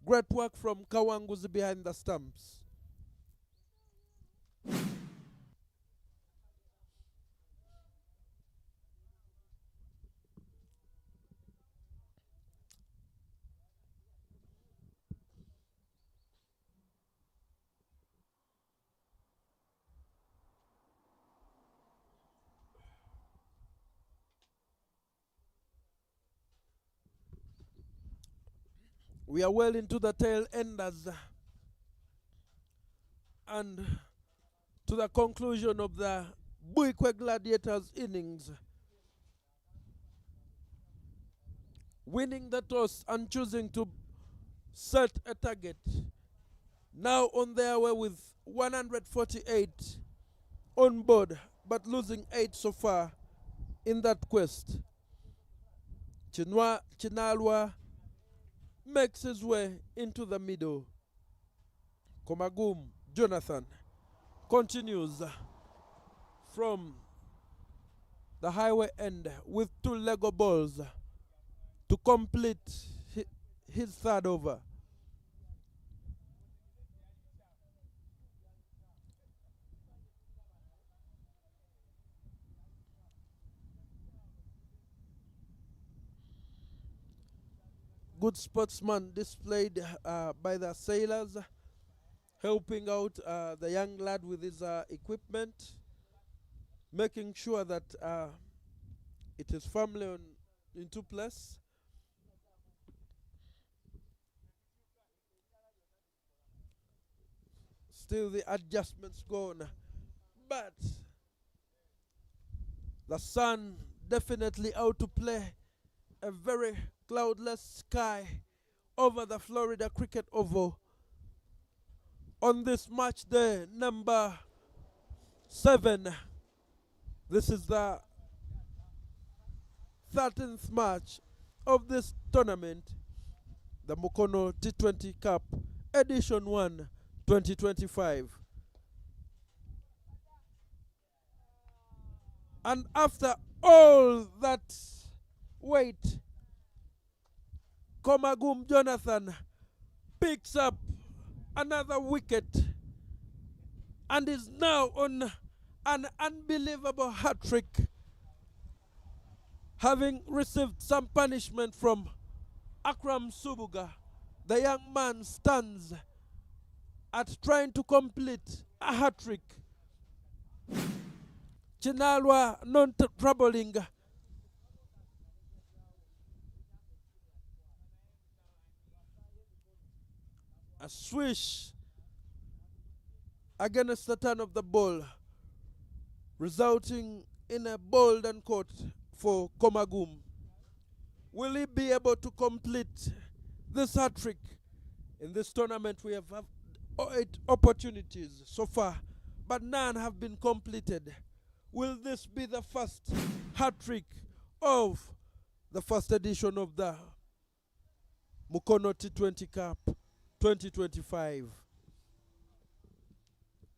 B: Great work from Kawanguzi behind the stumps. We are well into the tail enders and to the conclusion of the Buikwe Gladiators innings. Winning the toss and choosing to set a target. Now on their way with 148 on board, but losing 8 so far in that quest. Chinalwa makes his way into the middle. Komagum Jonathan continues from the highway end with 2 Lego balls to complete his third over. Good sportsman displayed by the sailors, helping out the young lad with his equipment, making sure that it is firmly into place. Still the adjustments going, but the sun definitely out to play a very cloudless sky over the Florida Cricket Oval on this match day number 7. This is the 13th match of this tournament, the Mukono T20 Cup Edition 1 2025. And after all that wait, Komagum Jonathan picks up another wicket and is now on an unbelievable hat-trick, having received some punishment from Akram Subuga. The young man stands at trying to complete a hat-trick. Chinalwa non-troubling. A swish against the turn of the ball, resulting in a ball and caught for Komagum. Will he be able to complete this hat-trick? In this tournament we have 8 opportunities so far, but none have been completed. Will this be the first hat-trick of the first edition of the Mukono T20 Cup 2025?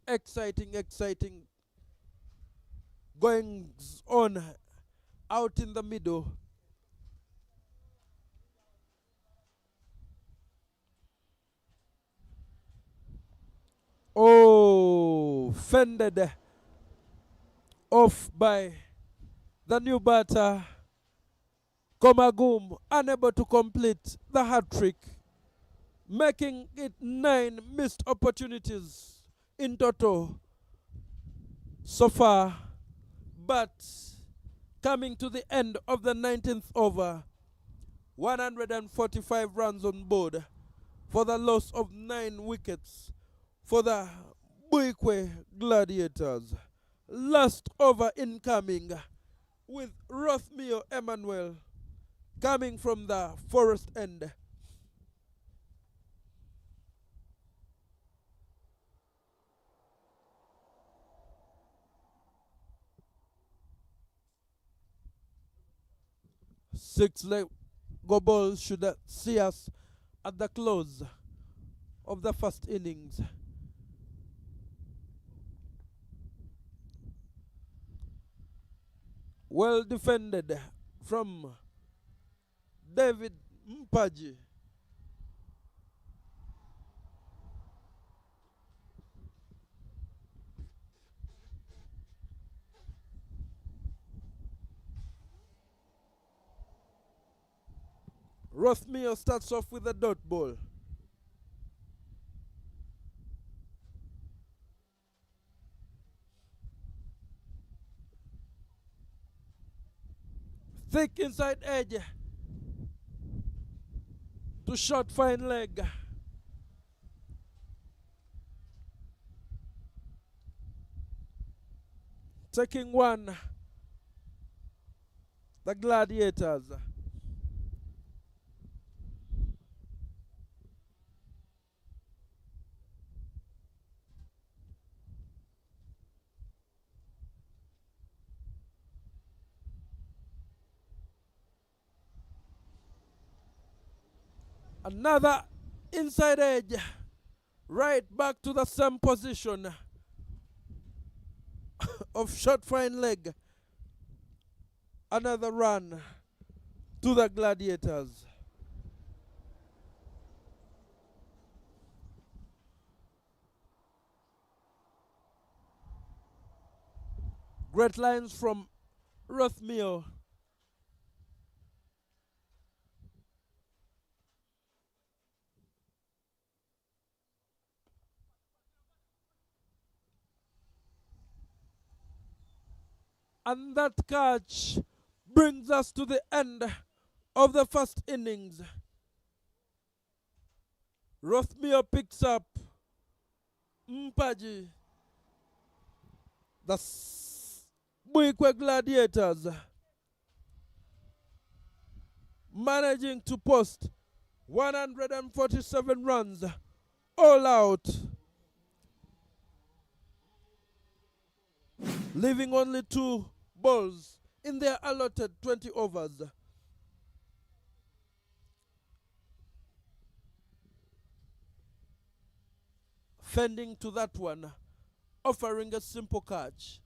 B: Exciting goings on out in the middle. Oh, fended off by the new batter Komagum, unable to complete the hat-trick, making it 9 missed opportunities in total so far, but coming to the end of the 19th over, 145 runs on board for the loss of 9 wickets for the Buikwe Gladiators. Last over incoming with Rothmio Emmanuel coming from the forest end. Six leg go ball should see us at the close of the first innings. Well defended from David Mpaji. Rothmere starts off with a dot ball. Thick inside edge to short fine leg. Taking one, the Gladiators. Another inside edge, right back to the same position of short fine leg. Another run to the Gladiators. Great lines from Rothmere. And that catch brings us to the end of the first innings. Rothmere picks up Mpaji. The Buikwe Gladiators managing to post 147 runs all out, leaving only 2 balls in their allotted 20 overs. Fending to that one, offering a simple catch.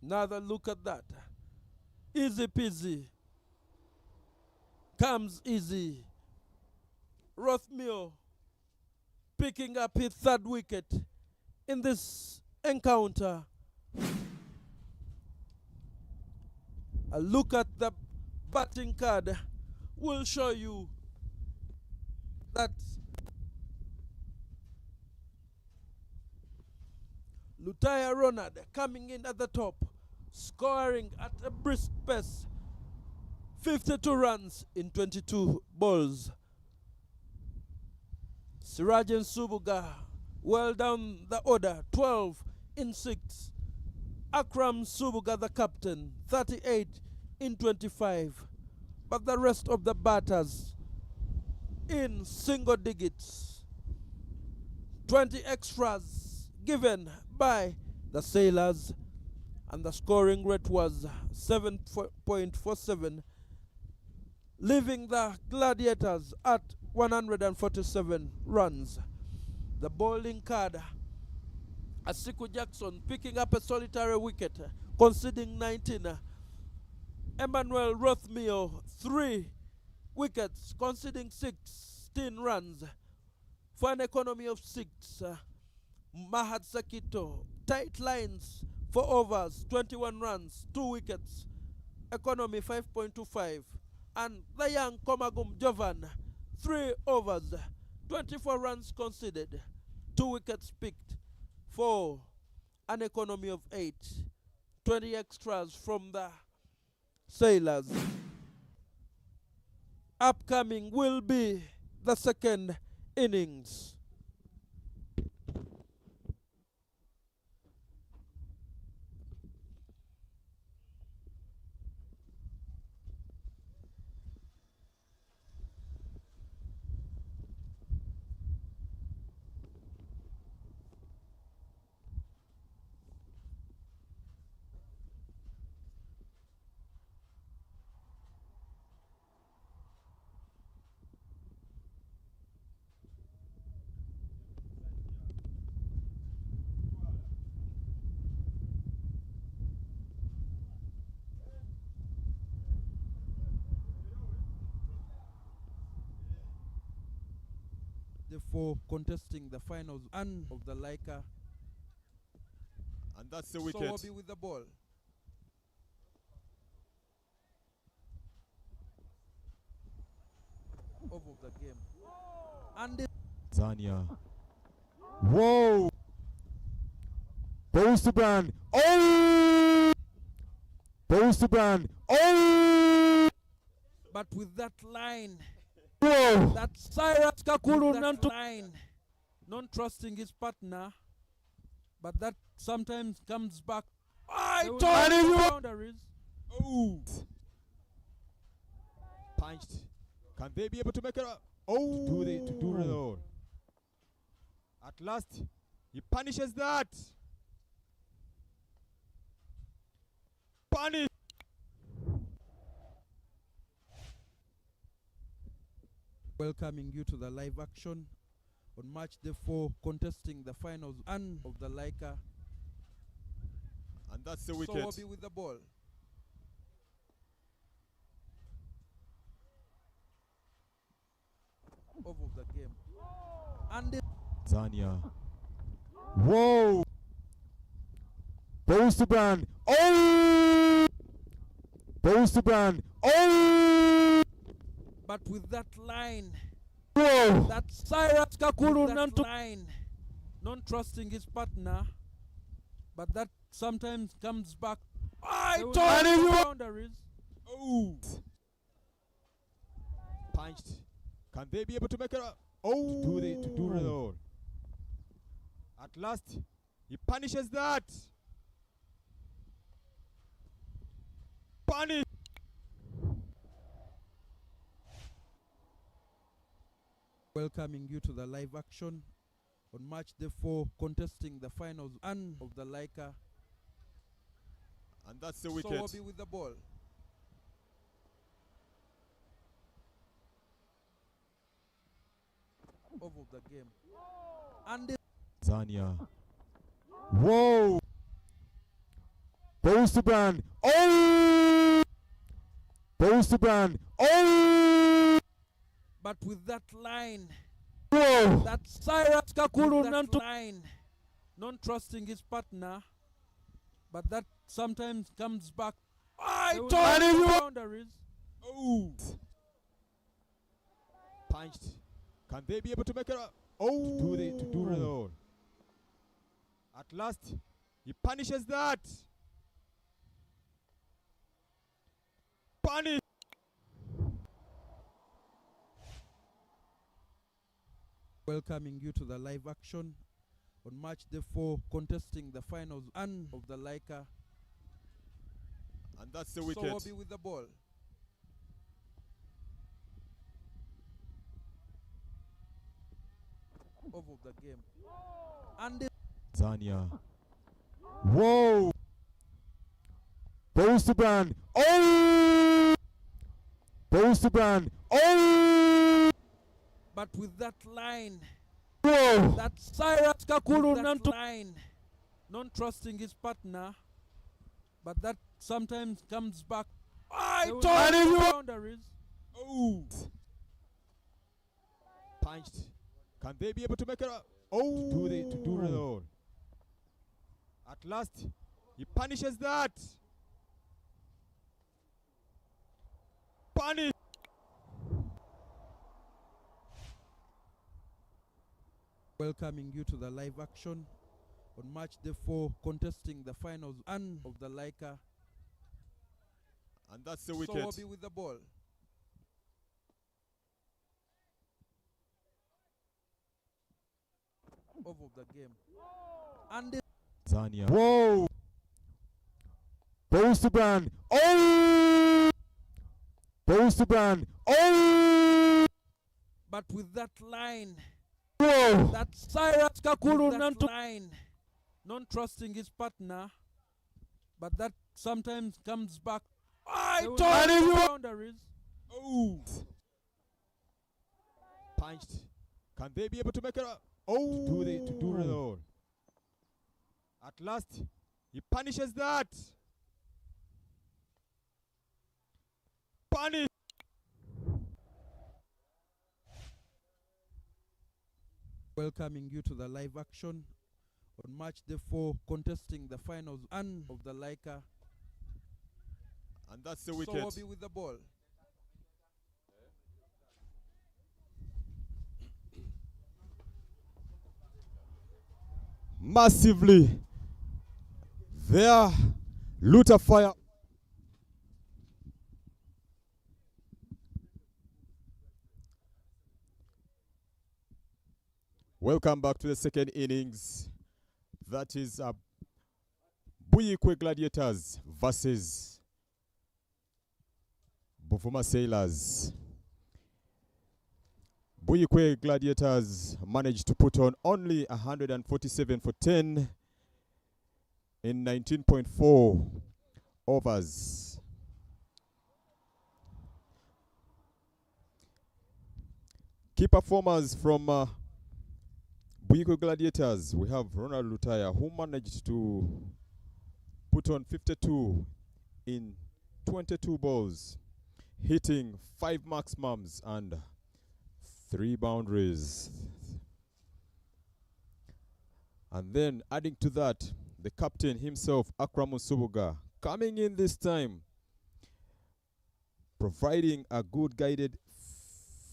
B: Another look at that. Easy peasy. Comes easy. Rothmere picking up his 3rd wicket in this encounter. A look at the batting card will show you that Lutaya Ronald coming in at the top, scoring at a brisk pace, 52 runs in 22 balls. Sirajan Subuga well down the order, 12 in 6. Akram Subuga, the captain, 38 in 25. But the rest of the batters in single digits. 20 extras given by the Sailors, and the scoring rate was 7.47, leaving the Gladiators at 147 runs. The bowling card, Asiku Jackson picking up a solitary wicket, conceding 19. Emmanuel Rothmere, 3 wickets, conceding 16 runs, for an economy of 6. Mahad Sakito, tight lines, 4 overs, 21 runs, 2 wickets, economy 5.25. And the young Komagum Jovan, 3 overs, 24 runs conceded, 2 wickets picked, for an economy of 8. 20 extras from the Sailors. Upcoming will be the 2nd innings. day 4 contesting the finals and of the Laika.
A: And that's the wicket.
B: Sowobi with the ball. Off of the game. And
A: Zania. Whoa! Balls to Brand. Oh! Balls to Brand. Oh!
B: but with that line,
A: Whoa!
B: that Cyrus Kakulu line, non-trusting his partner, but that sometimes comes back. I told you boundaries.
A: Oh! Punched. Can they be able to make it up? Oh! To do it all. At last, he punishes that. Punish.
B: Welcoming you to the live action on match day 4, contesting the finals and of the Laika.
A: And that's the wicket.
B: Sowobi with the ball. Off of the game. And
A: Zania. Whoa! Balls to Brand. Oh! Balls to Brand. Oh!
B: but with that line,
A: Whoa!
B: that Cyrus Kakulu line, non-trusting his partner, but that sometimes comes back. I told you boundaries.
A: Oh! Punched. Can they be able to make it up? Oh! To do it all. At last, he punishes that. Punish.
B: Welcoming you to the live action on match day 4, contesting the finals and of the Laika.
A: And that's the wicket.
B: Sowobi with the ball. Off of the game. And
A: Zania. Whoa! Balls to Brand. Oh! Balls to Brand. Oh!
B: but with that line,
A: Whoa!
B: that Cyrus Kakulu line, non-trusting his partner, but that sometimes comes back. I told you boundaries.
A: Oh! Punched. Can they be able to make it up? Oh! To do it all. At last, he punishes that. Punish.
B: Welcoming you to the live action on match day 4, contesting the finals and of the Laika.
A: And that's the wicket.
B: Sowobi with the ball. Off of the game. And
A: Zania. Whoa! Balls to Brand. Oh! Balls to Brand. Oh!
B: but with that line,
A: Whoa!
B: that Cyrus Kakulu line, non-trusting his partner, but that sometimes comes back. I told you boundaries.
A: Oh! Punched. Can they be able to make it up? Oh! To do it all. At last, he punishes that. Punish.
B: Welcoming you to the live action on match day 4, contesting the finals and of the Laika.
A: And that's the wicket.
B: Sowobi with the ball. Off of the game. And
A: Zania. Whoa! Balls to Brand. Oh! Balls to Brand. Oh!
B: but with that line,
A: Whoa!
B: that Cyrus Kakulu line, non-trusting his partner, but that sometimes comes back. I told you boundaries.
A: Oh! Punched. Can they be able to make it up? Oh! To do it all. At last, he punishes that. Punish.
B: welcoming you to the live action on March the 4th, contesting the finals and of the Laika.
A: And that's the
B: So
A: wicket.
B: we'll be with the ball.
A: Massively. There. Luther fire. Welcome back to the second innings. That is Buikwe Gladiators versus Buvuma Sailors. Buikwe Gladiators managed to put on only 147 for 10 in 19.4 overs. Key performers from Buikwe Gladiators, we have Ronald Lutaya, who managed to put on 52 in 22 balls, hitting 5 maximums and 3 boundaries. And then adding to that, the captain himself, Akram Subuga, coming in this time, providing a good guided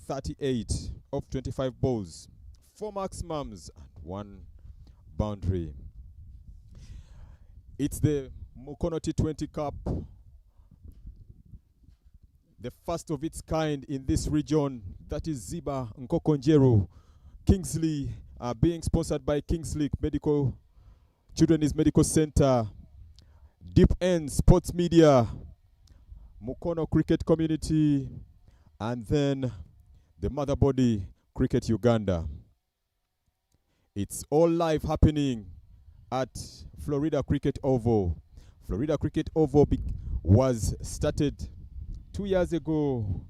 A: 38 of 25 balls, 4 maximums and 1 boundary. It's the Mukono T20 Cup, the first of its kind in this region. That is Ziba Nkokonjero, Kingsley, being sponsored by Kingsley Children's Medical Center, Deep End Sports Media, Mukono Cricket Community, and then the mother body, Cricket Uganda. It's all live happening at Florida Cricket Oval. Florida Cricket Oval was started 2 years ago,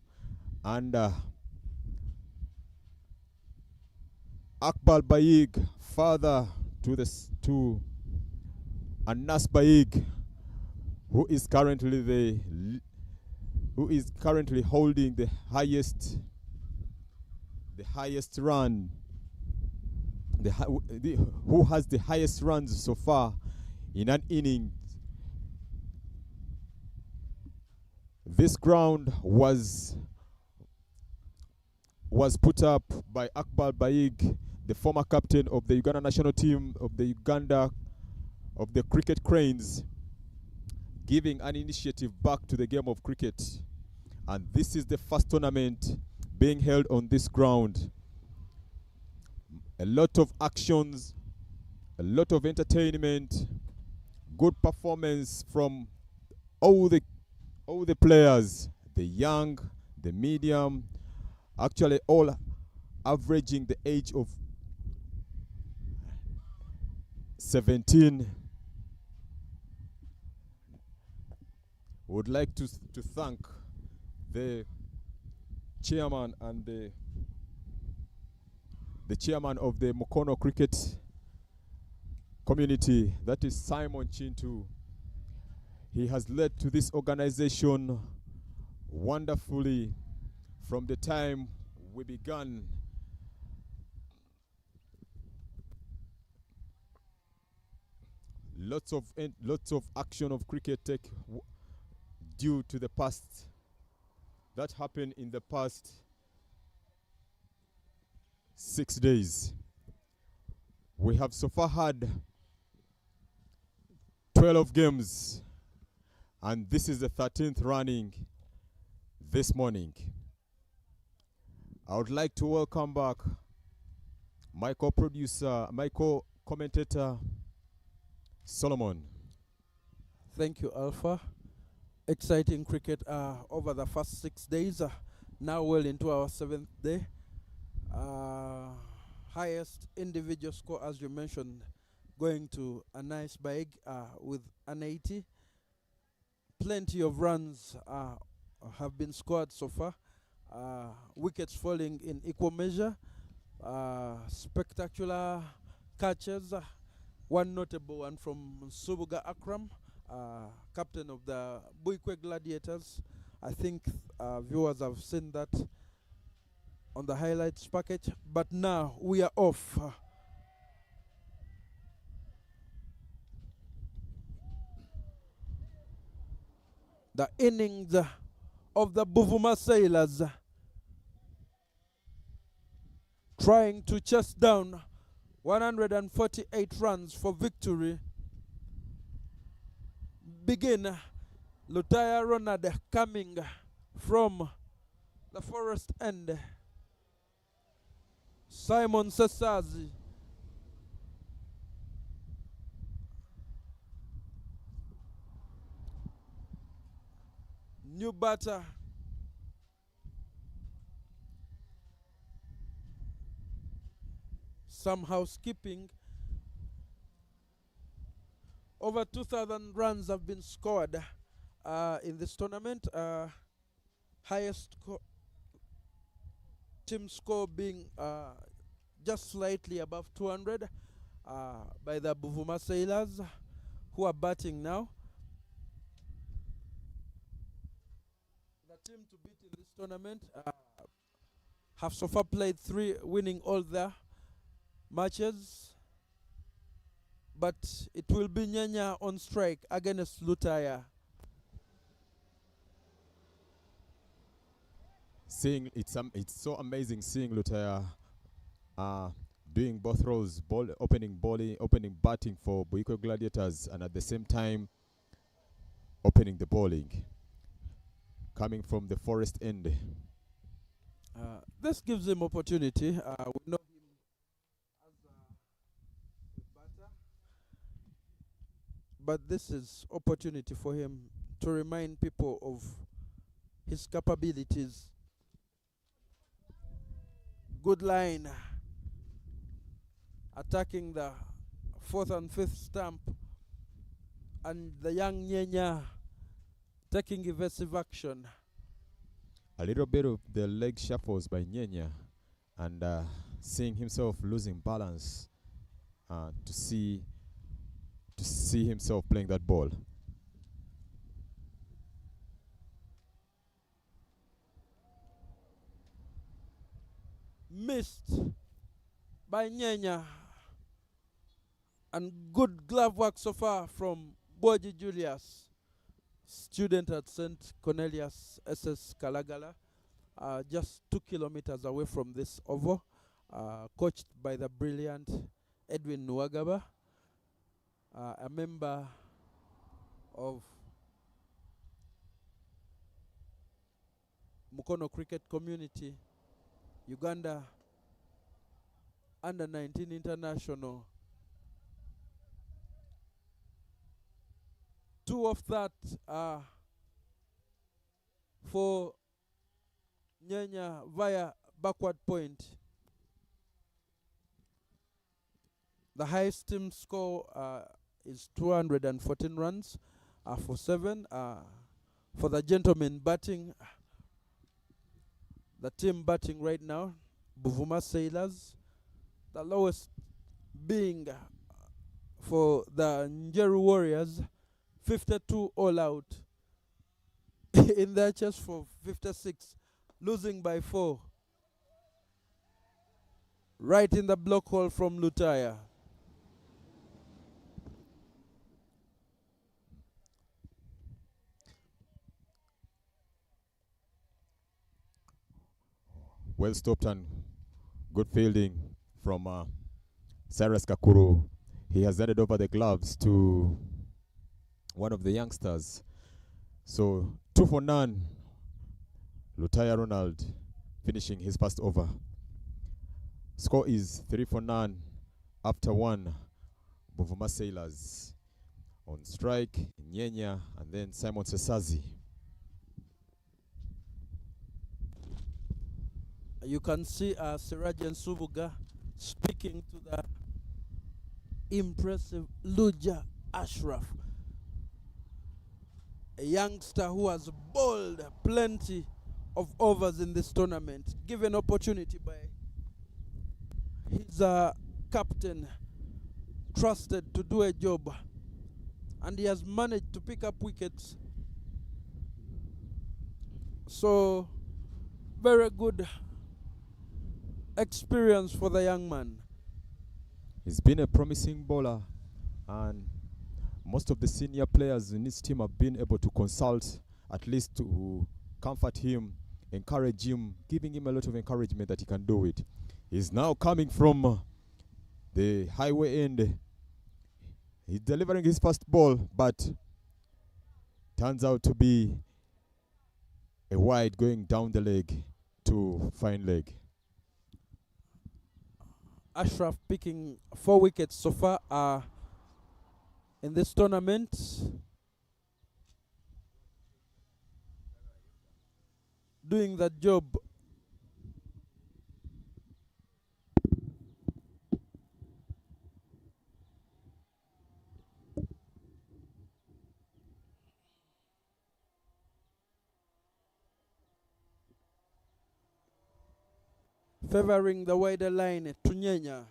A: and Akbal Baig, father to Anas Baig, who is currently holding the highest run, who has the highest runs so far in an inning. This ground was put up by Akbal Baig, the former captain of the Uganda national team of the cricket cranes, giving an initiative back to the game of cricket. And this is the first tournament being held on this ground. A lot of actions, a lot of entertainment, good performance from all the players, the young, the medium, actually all averaging the age of 17. Would like to thank the chairman and the chairman of the Mukono cricket community, that is Simon Chintu. He has led to this organization wonderfully from the time we began. Lots of action of cricket due to the past. That happened in the past 6 days. We have so far had 12 games, and this is the 13th running this morning. I would like to welcome back my co-commentator, Solomon.
B: Thank you, Alpha. Exciting cricket over the first 6 days. Now well into our 7th day. Highest individual score, as you mentioned, going to a nice bag with an 80. Plenty of runs have been scored so far. Wickets falling in equal measure. Spectacular catches. One notable one from Subuga Akram, captain of the Buikwe Gladiators. I think viewers have seen that on the highlights package, but now we are off. The innings of the Buvuma Sailors trying to chase down 148 runs for victory. Begin. Lutaya Ronald coming from the forest end. Simon Sesazi. New batter. Somehow skipping. Over 2,000 runs have been scored in this tournament. Highest team score being just slightly above 200 by the Buvuma Sailors, who are batting now. The team to beat in this tournament have so far played 3, winning all their matches. But it will be Nyanya on strike against Lutaya.
A: Seeing it's so amazing seeing Lutaya doing both roles, opening batting for Buikwe Gladiators, and at the same time opening the bowling, coming from the forest end.
B: This gives him opportunity. We know him as a batter, but this is opportunity for him to remind people of his capabilities. Good line. Attacking the 4th and 5th stump. And the young Nyenya taking evasive action.
A: A little bit of the leg shuffles by Nyenya, and seeing himself losing balance to see himself playing that ball.
B: Missed by Nyenya, and good glove work so far from Boji Julius, student at St. Cornelius SS Kalagala, just 2 kilometers away from this oval, coached by the brilliant Edwin Nuwagaba, a member of Mukono cricket community, Uganda under-19 international. 2 of that are for Nyenya via backward point. The highest team score is 214 runs for 7. For the gentlemen batting, the team batting right now, Buvuma Sailors, the lowest being for the Njeru Warriors, 52 all out. In their chest for 56, losing by 4. Right in the block hole from Lutaya.
A: Well stopped and good fielding from Cyrus Kakuru. He has handed over the gloves to one of the youngsters. So 2 for none. Lutaya Ronald finishing his first over. Score is 3 for none after 1. Buvuma Sailors on strike, Nyenya, and then Simon Sesazi.
B: You can see Sirajan Subuga speaking to the impressive Luja Ashraf, a youngster who has bowled plenty of overs in this tournament, given opportunity by his captain, trusted to do a job, and he has managed to pick up wickets. So, very good experience for the young man.
A: He's been a promising bowler, and most of the senior players in his team have been able to consult, at least to comfort him, encourage him, giving him a lot of encouragement that he can do it. He's now coming from the highway end. He's delivering his first ball, but turns out to be a wide going down the leg to fine leg.
B: Ashraf picking 4 wickets so far in this tournament. Doing that job. Favoring the wider line, Tunyenya.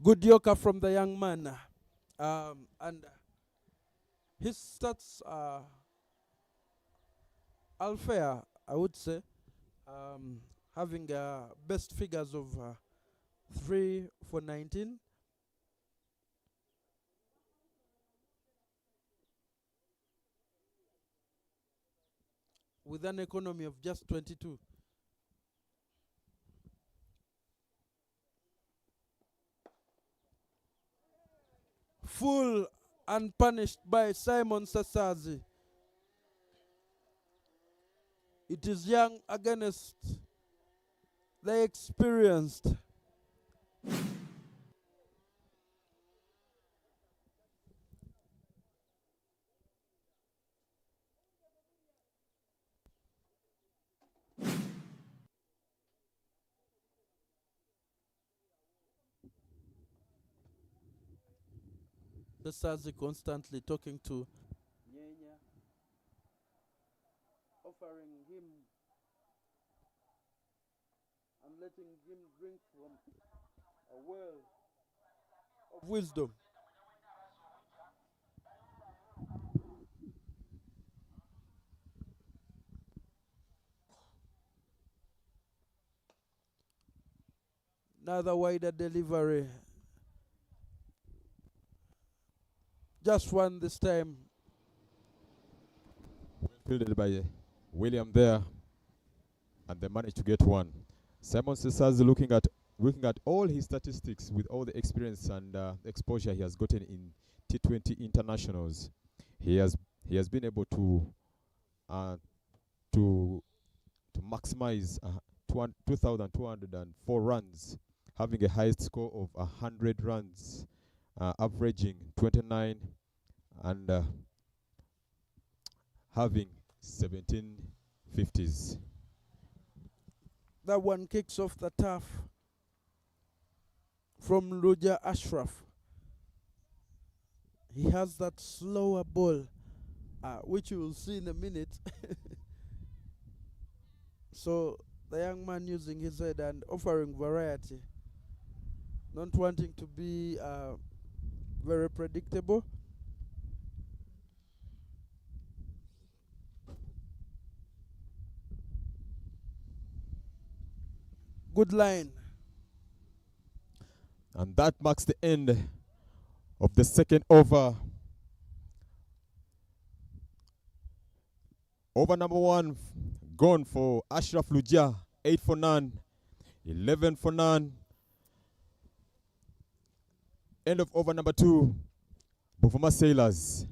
B: Good yoker from the young man. And his stats are all fair, I would say. Having best figures of 3 for 19. With an economy of just 22. Full unpunished by Simon Sasazi. It is young against the experienced. Sasazi constantly talking to Nyenya, offering him and letting him drink from a well of wisdom. Another wider delivery. Just one this time.
A: Fielded by William there, and they managed to get one. Simon Sasazi looking at all his statistics with all the experience and exposure he has gotten in T20 internationals. He has been able to maximize 2,204 runs, having a highest score of 100 runs, averaging 29 and having 17 50s.
B: That one kicks off the turf from Roger Ashraf. He has that slower ball, which you will see in a minute. So the young man using his head and offering variety, not wanting to be very predictable. Good line.
A: And that marks the end of the second over. Over number 1 gone for Ashraf Luja, 8 for none, 11 for none. End of over number 2, Buvuma Sailors.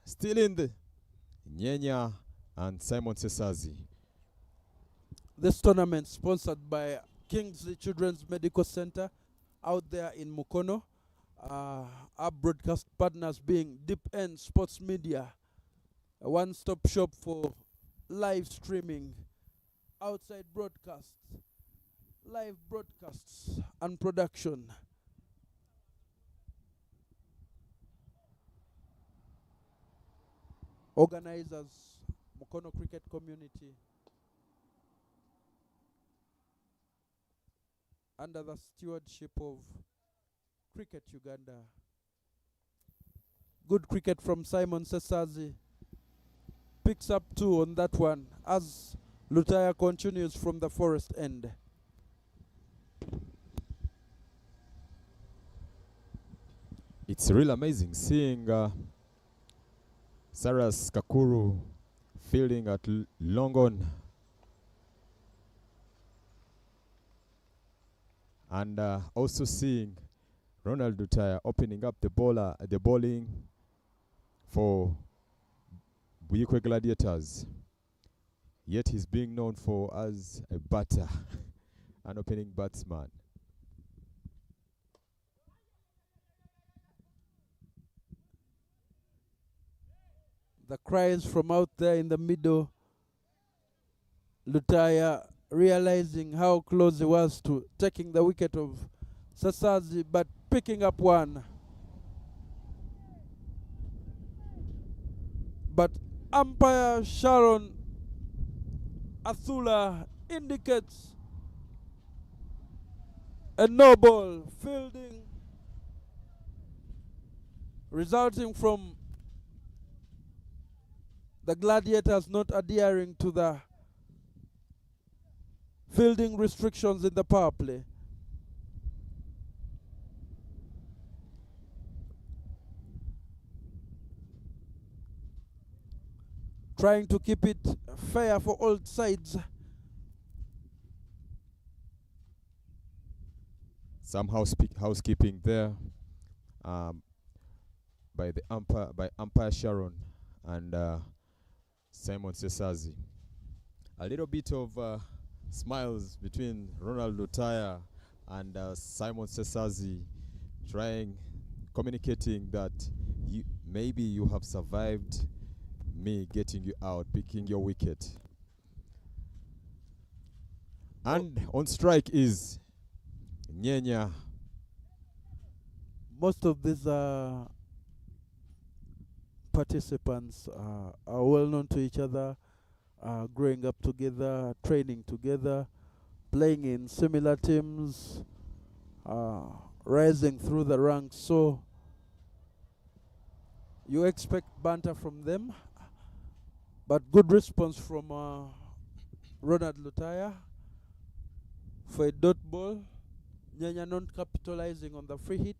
A: Still in the Nyenya and Simon Sasazi.
B: This tournament sponsored by Kingsley Children's Medical Center out there in Mukono. Our broadcast partners being Deep End Sports Media, a one-stop shop for live streaming, outside broadcasts, live broadcasts, and production. organizers, Mukono cricket community, under the stewardship of Cricket Uganda. Good cricket from Simon Sesazi. Picks up 2 on that one as Lutaya continues from the forest end.
A: It's really amazing seeing Saras Kakuru fielding at long on. And also seeing Ronald Lutaya opening up the bowling for Buikwe Gladiators. Yet he's being known for as a batter, an opening batsman.
B: The cries from out there in the middle. Lutaya realizing how close he was to taking the wicket of Sasazi, but picking up one. But umpire Sharon Athula indicates a no ball fielding, resulting from the Gladiators not adhering to the fielding restrictions in the power play. Trying to keep it fair for all sides.
A: Some housekeeping there by umpire Sharon and Simon Sesazi. A little bit of smiles between Ronald Lutaya and Simon Sesazi, communicating that maybe you have survived me getting you out, picking your wicket. And on strike is Nyenya.
B: Most of these participants are well known to each other, growing up together, training together, playing in similar teams, rising through the ranks. So you expect banter from them, but good response from Ronald Lutaya for a dot ball. Nyanya not capitalizing on the free hit.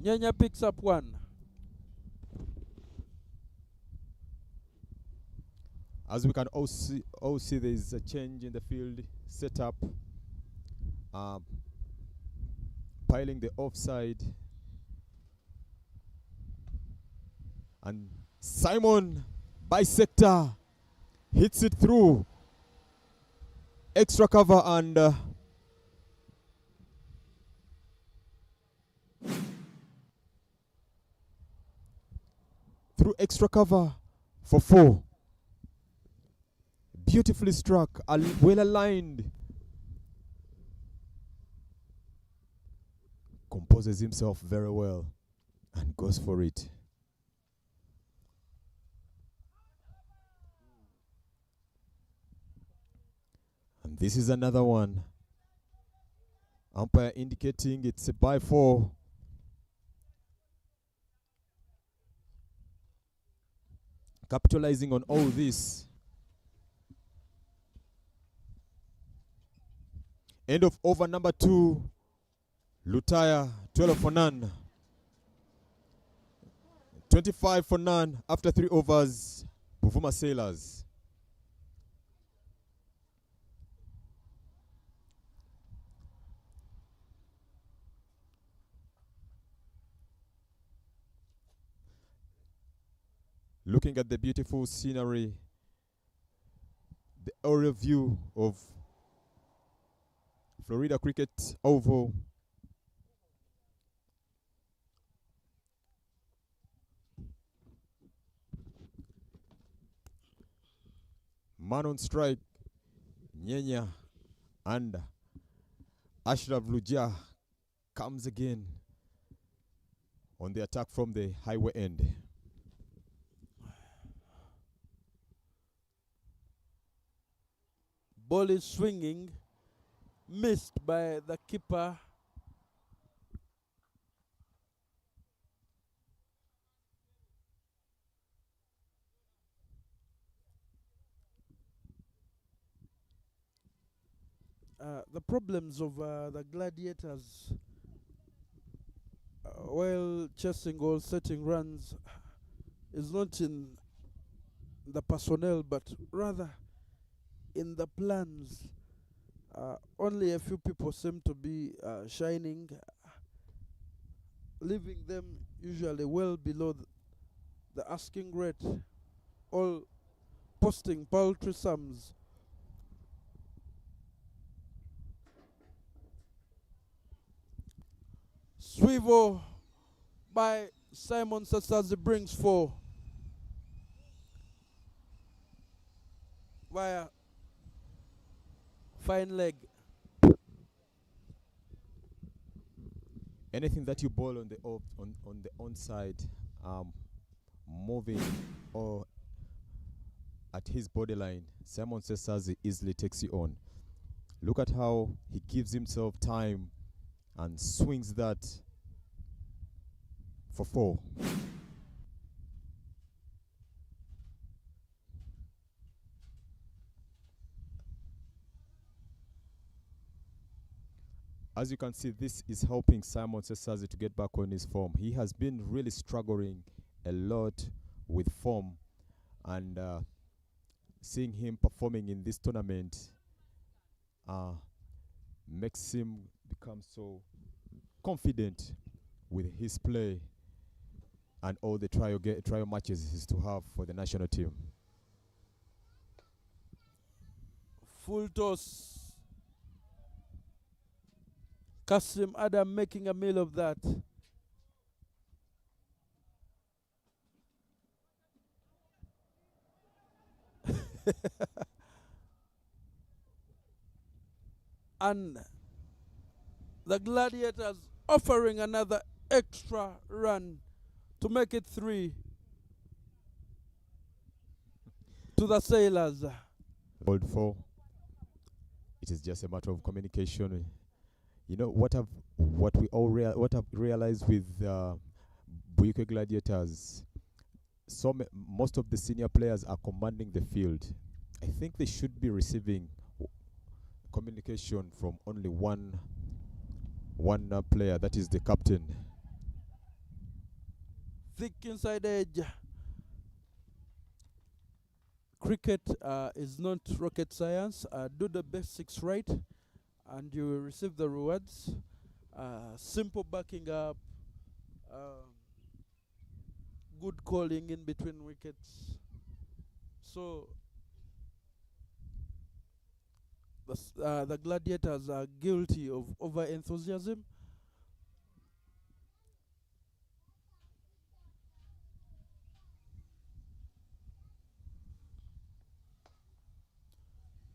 B: Nyanya picks up one.
A: As we can all see there is a change in the field setup. Piling the offside. And Simon bisector hits it through. Extra cover and through extra cover for 4. Beautifully struck, well aligned. Composes himself very well and goes for it. And this is another one. Umpire indicating it's a by 4. Capitalizing on all this. End of over number 2. Lutaya 12 for none. 25 for none after 3 overs. Buvuma Sailors. Looking at the beautiful scenery, the aerial view of Florida Cricket Oval. Man on strike, Nyenya and Ashraf Luja comes again on the attack from the highway end.
B: Ball is swinging, missed by the keeper. The problems of the Gladiators while chasing or setting runs is not in the personnel but rather in the plans. Only a few people seem to be shining, leaving them usually well below the asking rate, all posting paltry sums. Swivel by Simon Sasazi brings 4 via fine leg.
A: Anything that you ball on the on the onside, moving or at his borderline, Simon Sasazi easily takes you on. Look at how he gives himself time and swings that for 4. As you can see, this is helping Simon Sasazi to get back on his form. He has been really struggling a lot with form, and seeing him performing in this tournament makes him become so confident with his play and all the trial matches he's to have for the national team.
B: Full toss. Kasim Adam making a meal of that. And the Gladiators offering another extra run to make it 3 to the Sailors.
A: Called for. It is just a matter of communication. You know what I've realized with Buikwe Gladiators. Most of the senior players are commanding the field. I think they should be receiving communication from only one player, that is the captain.
B: Thick inside edge. Cricket is not rocket science. Do the basics right and you will receive the rewards. Simple backing up, good calling in between wickets. So the Gladiators are guilty of over enthusiasm.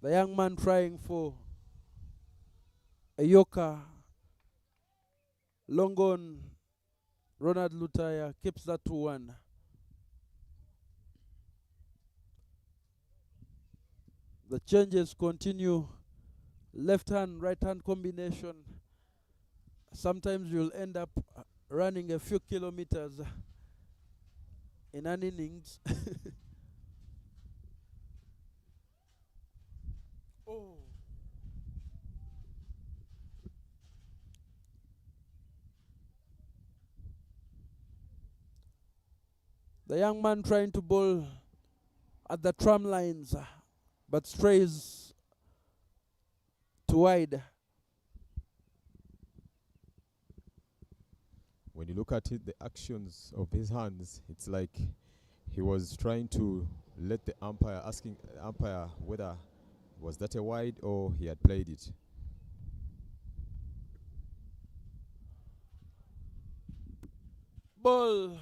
B: The young man trying for a Yorker. Long on. Ronald Lutaya keeps that to 1. The changes continue. Left hand, right hand combination. Sometimes you'll end up running a few kilometers in an innings. Oh. The young man trying to bowl at the tram lines, but strays too wide.
A: When you look at it, the actions of his hands, it's like he was trying to let the umpire, asking the umpire whether was that a wide or he had played it.
B: Ball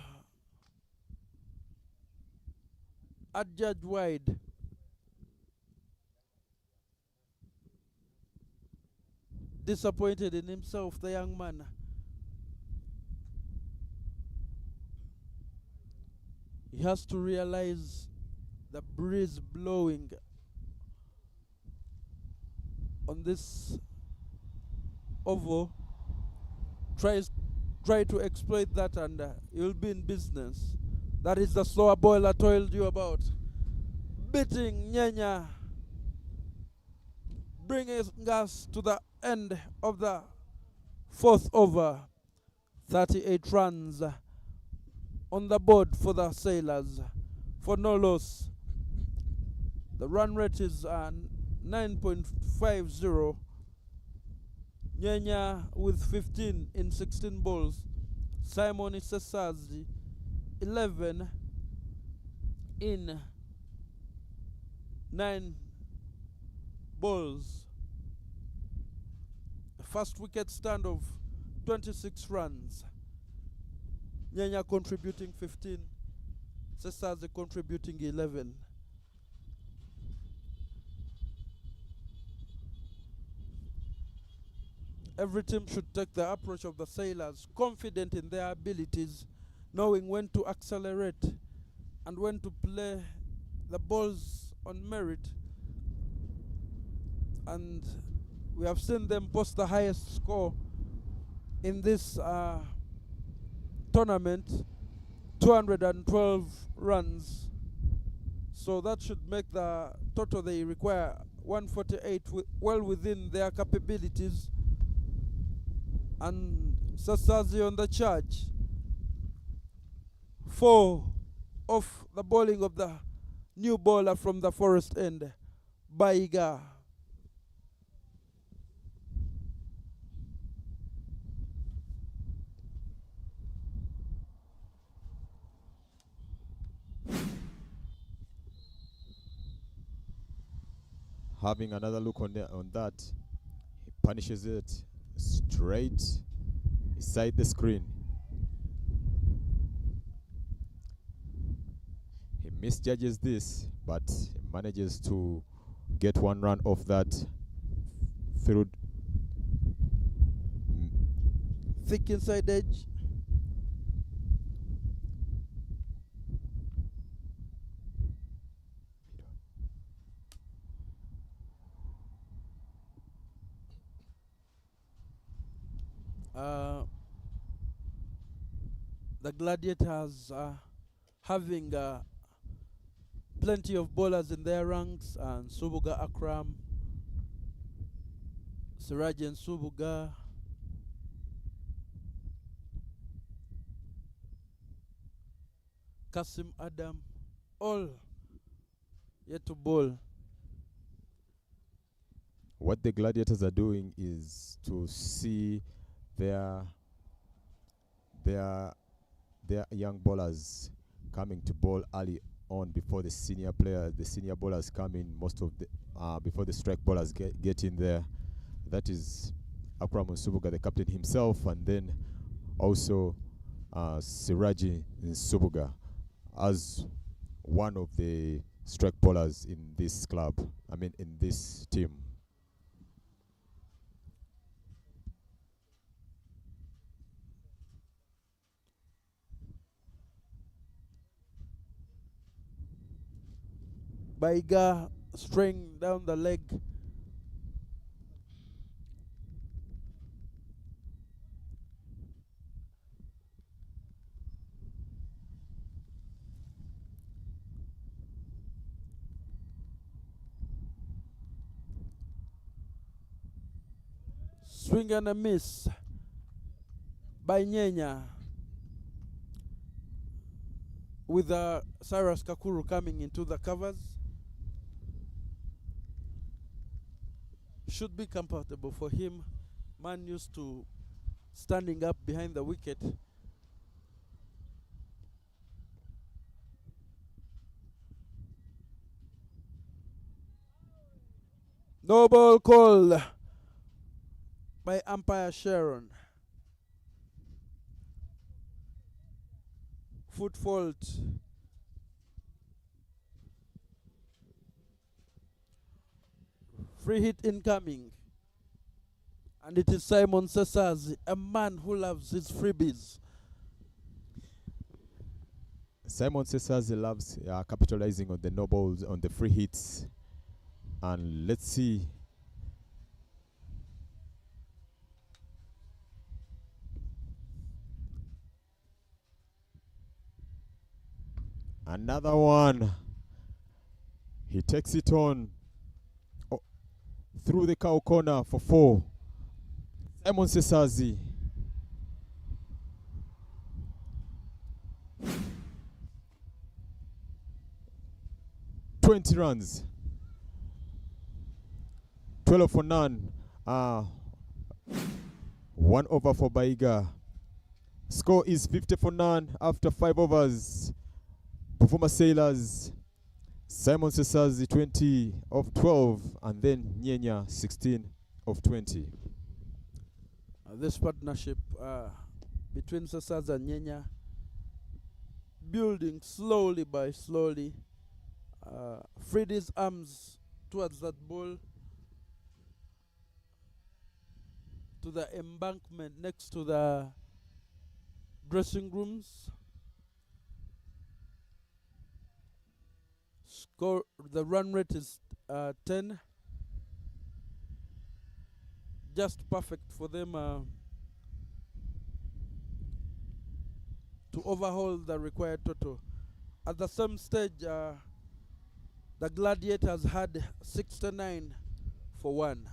B: adjudged wide. Disappointed in himself, the young man. He has to realize the breeze blowing on this oval. Try to exploit that, and you'll be in business. That is the slower ball I told you about. Beating Nyenya, bringing us to the end of the fourth over. 38 runs on the board for the Sailors for no loss. The run rate is 9.50. Nyenya with 15 in 16 balls. Simon Isasazi 11 in 9 balls. A first wicket stand of 26 runs. Nyenya contributing 15. Isasazi contributing 11. Every team should take the approach of the Sailors, confident in their abilities, knowing when to accelerate and when to play the balls on merit. And we have seen them post the highest score in this tournament, 212 runs. So that should make the total they require 148, well within their capabilities. And Sasazi on the charge. 4 off the bowling of the new bowler from the Forest End, Baiga.
A: Having another look on that, he punishes it straight inside the screen. He misjudges this, but he manages to get 1 run off that through
B: thick inside edge. The Gladiators are having plenty of bowlers in their ranks, and Subuga Akram, Sirajan Subuga, Kasim Adam, all yet to bowl.
A: What the Gladiators are doing is to see their young bowlers coming to bowl early on before the senior bowlers come in. Most of the before the strike bowlers get in there. That is Akram Nsubuga, the captain himself, and then also Siraji Nsubuga as one of the strike bowlers in this club. In this team.
B: Baiga string down the leg. Swing and a miss by Nyenya, with Cyrus Kakuru coming into the covers. Should be comfortable for him. Man used to standing up behind the wicket. No ball call by umpire Sharon. Foot fault. Free hit incoming. And it is Simon Sesazi, a man who loves his freebies.
A: Simon Sesazi loves capitalizing on the no balls, on the free hits. And let's see. Another one. He takes it on through the cow corner for 4. Simon Sesazi. "20 runs. 12 for none. 1 over for Baiga. Score is 50 for none after 5 overs. Buvuma Sailors, Simon Sesazi 20 of 12, and then Nyenya 16 of 20.
B: This partnership between Sesazi and Nyenya building slowly by slowly. Freed his arms towards that ball to the embankment next to the dressing rooms. Score, the run rate is 10. Just perfect for them to overhaul the required total. At the same stage, the Gladiators had 69 for 1.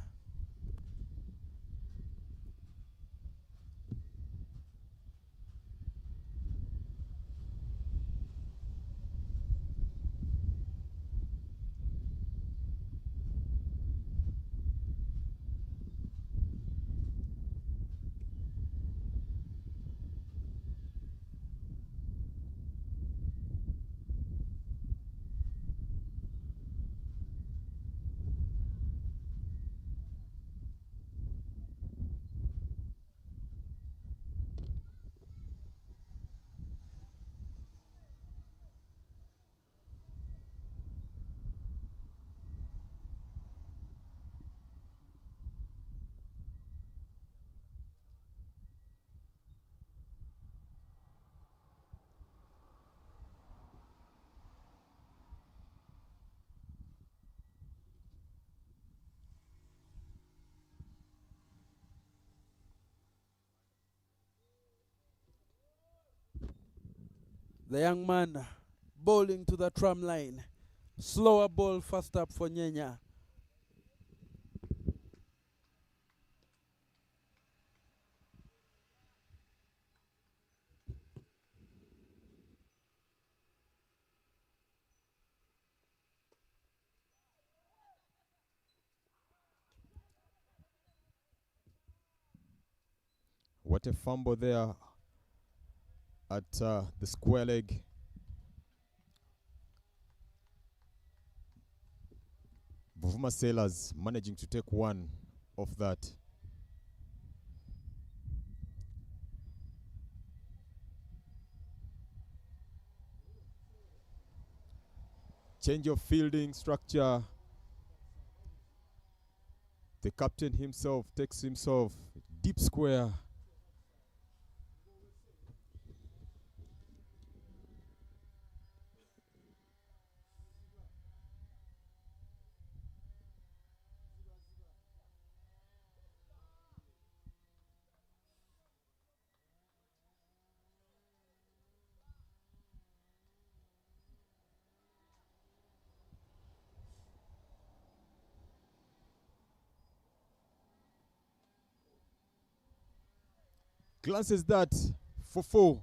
B: The young man bowling to the tram line. Slower ball first up for Nyenya.
A: What a fumble there at the square leg. Buvuma Sailors managing to take one of that. Change of fielding structure. The captain himself takes himself deep square. Glances that for 4.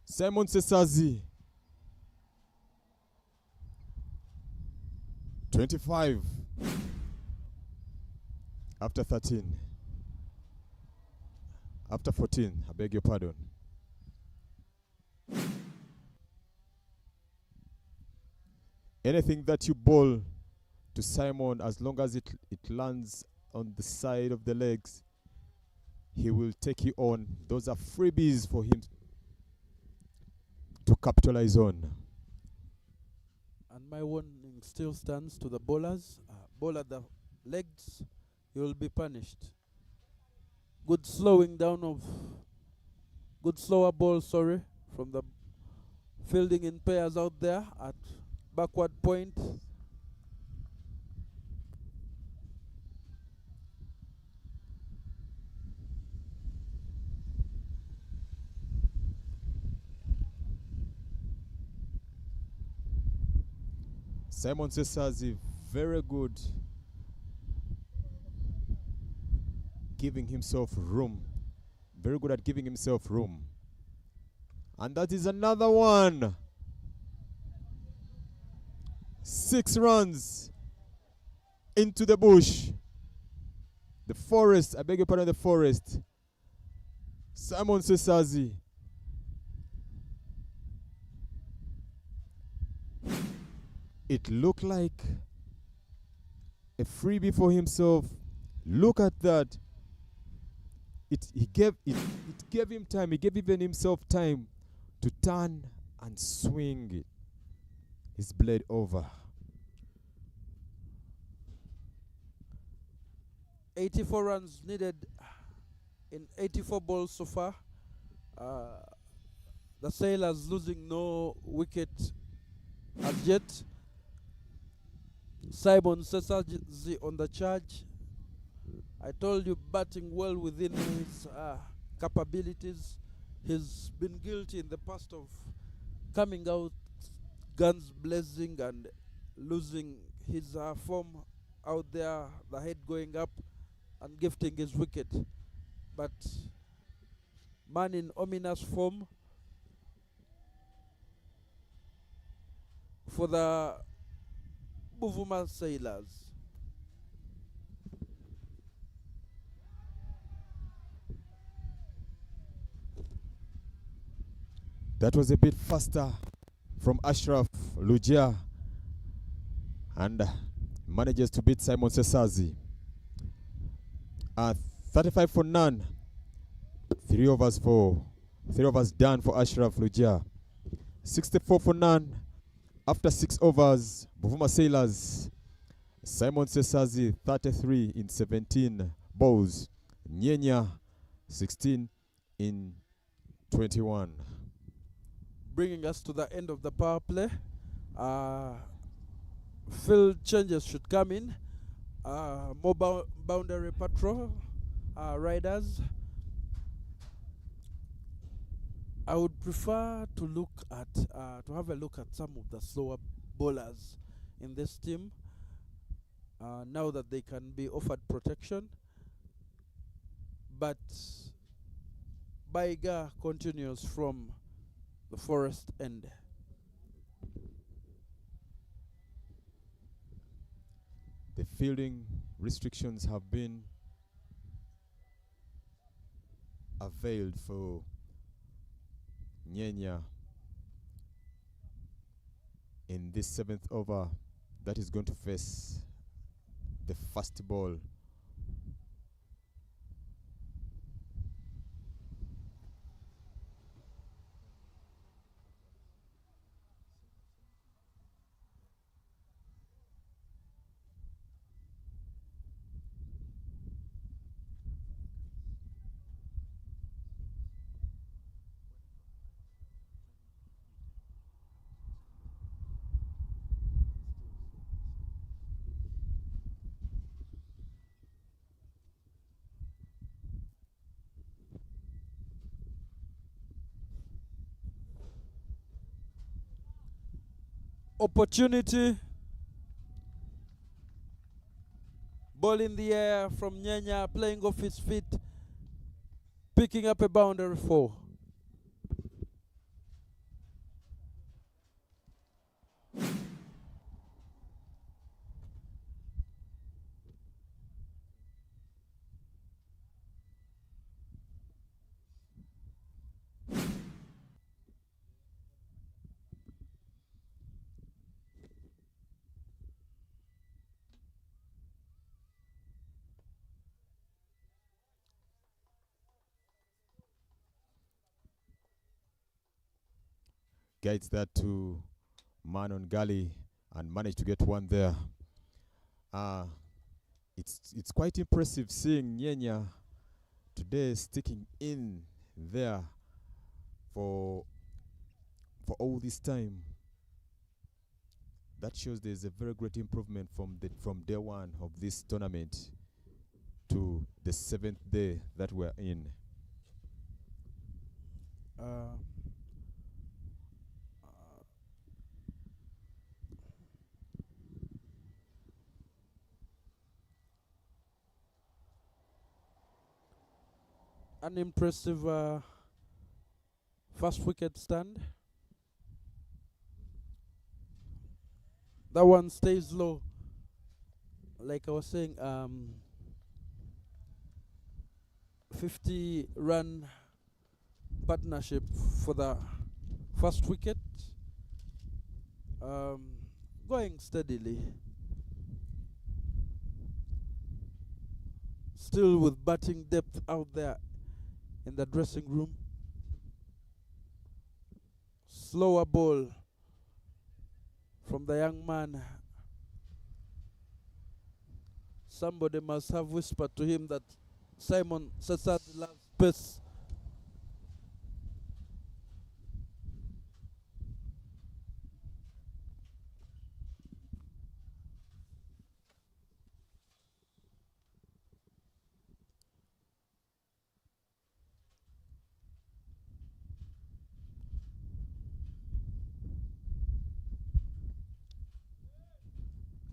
A: Simon Sesazi. 25 after 13. After 14, I beg your pardon. Anything that you bowl to Simon, as long as it lands on the side of the legs, he will take you on. Those are freebies for him. to capitalize on.
B: And my warning still stands to the bowlers. Bowler the legs, you will be punished. Good slowing down of, good slower ball, sorry, from the fielding in pairs out there at backward point.
A: Simon Sesazi, very good. Giving himself room. Very good at giving himself room. And that is another one. 6 runs into the bush. The forest, I beg your pardon, the forest. Simon Sesazi. It looked like a freebie for himself. Look at that. It gave him time. He gave even himself time to turn and swing his blade over.
B: 84 runs needed in 84 balls so far. The Sailors losing no wicket as yet. Simon Sesazi on the charge. I told you, batting well within his capabilities. He's been guilty in the past of coming out guns blazing and losing his form out there, the head going up and gifting his wicket. But man in ominous form for the Buvuma Sailors.
A: That was a bit faster from Ashraf Lujia and manages to beat Simon Sesazi. 35 for none. 3 overs done for Ashraf Lujia. 64 for none. After 6 overs, Buvuma Sailors, Simon Sesazi 33 in 17 balls. Nyenya 16 in 21.
B: Bringing us to the end of the power play. Field changes should come in. More boundary patrol riders. I would prefer to look at to have a look at some of the slower bowlers in this team. Now that they can be offered protection, but Baiga continues from the forest end.
A: The fielding restrictions have been availed for Nyenya in this 7th over that is going to face the first ball.
B: Opportunity. Ball in the air from Nyenya, playing off his feet, picking up a boundary 4.
A: guides that to man on gully and managed to get one there. It's quite impressive seeing Nyenya today sticking in there for all this time. That shows there's a very great improvement from day one of this tournament to the 7th day that we're in.
B: An impressive first wicket stand. That one stays low. Like I was saying, 50-run partnership for the first wicket. Going steadily. Still with batting depth out there in the dressing room. Slower ball from the young man. Somebody must have whispered to him that Simon Sesadi loves pace.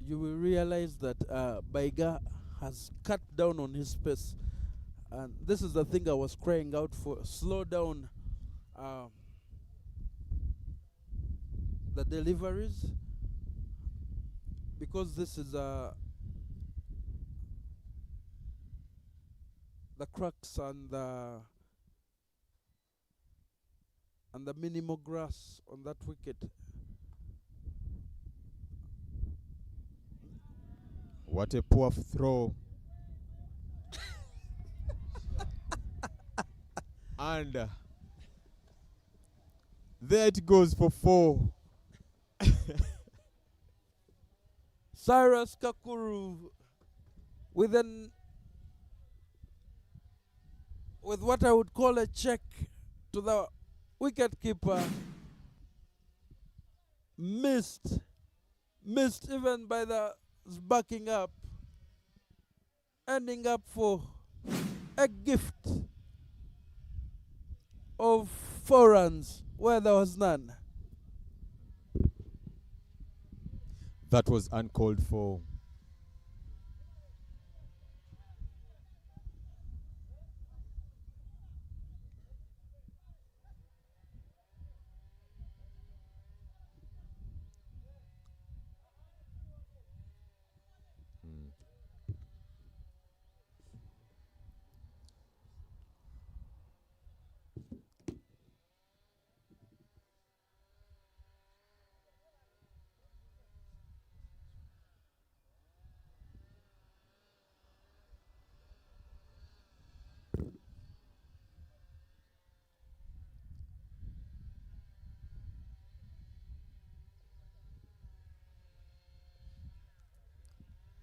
B: You will realize that Baiga has cut down on his pace. And this is the thing I was crying out for. Slow down the deliveries. Because this is the cracks and the minimal grass on that wicket.
A: What a poor throw. And there it goes for 4.
B: Cyrus Kakuru with what I would call a check to the wicket keeper. Missed even by the backing up, ending up for a gift of 4 runs where there was none.
A: That was uncalled for.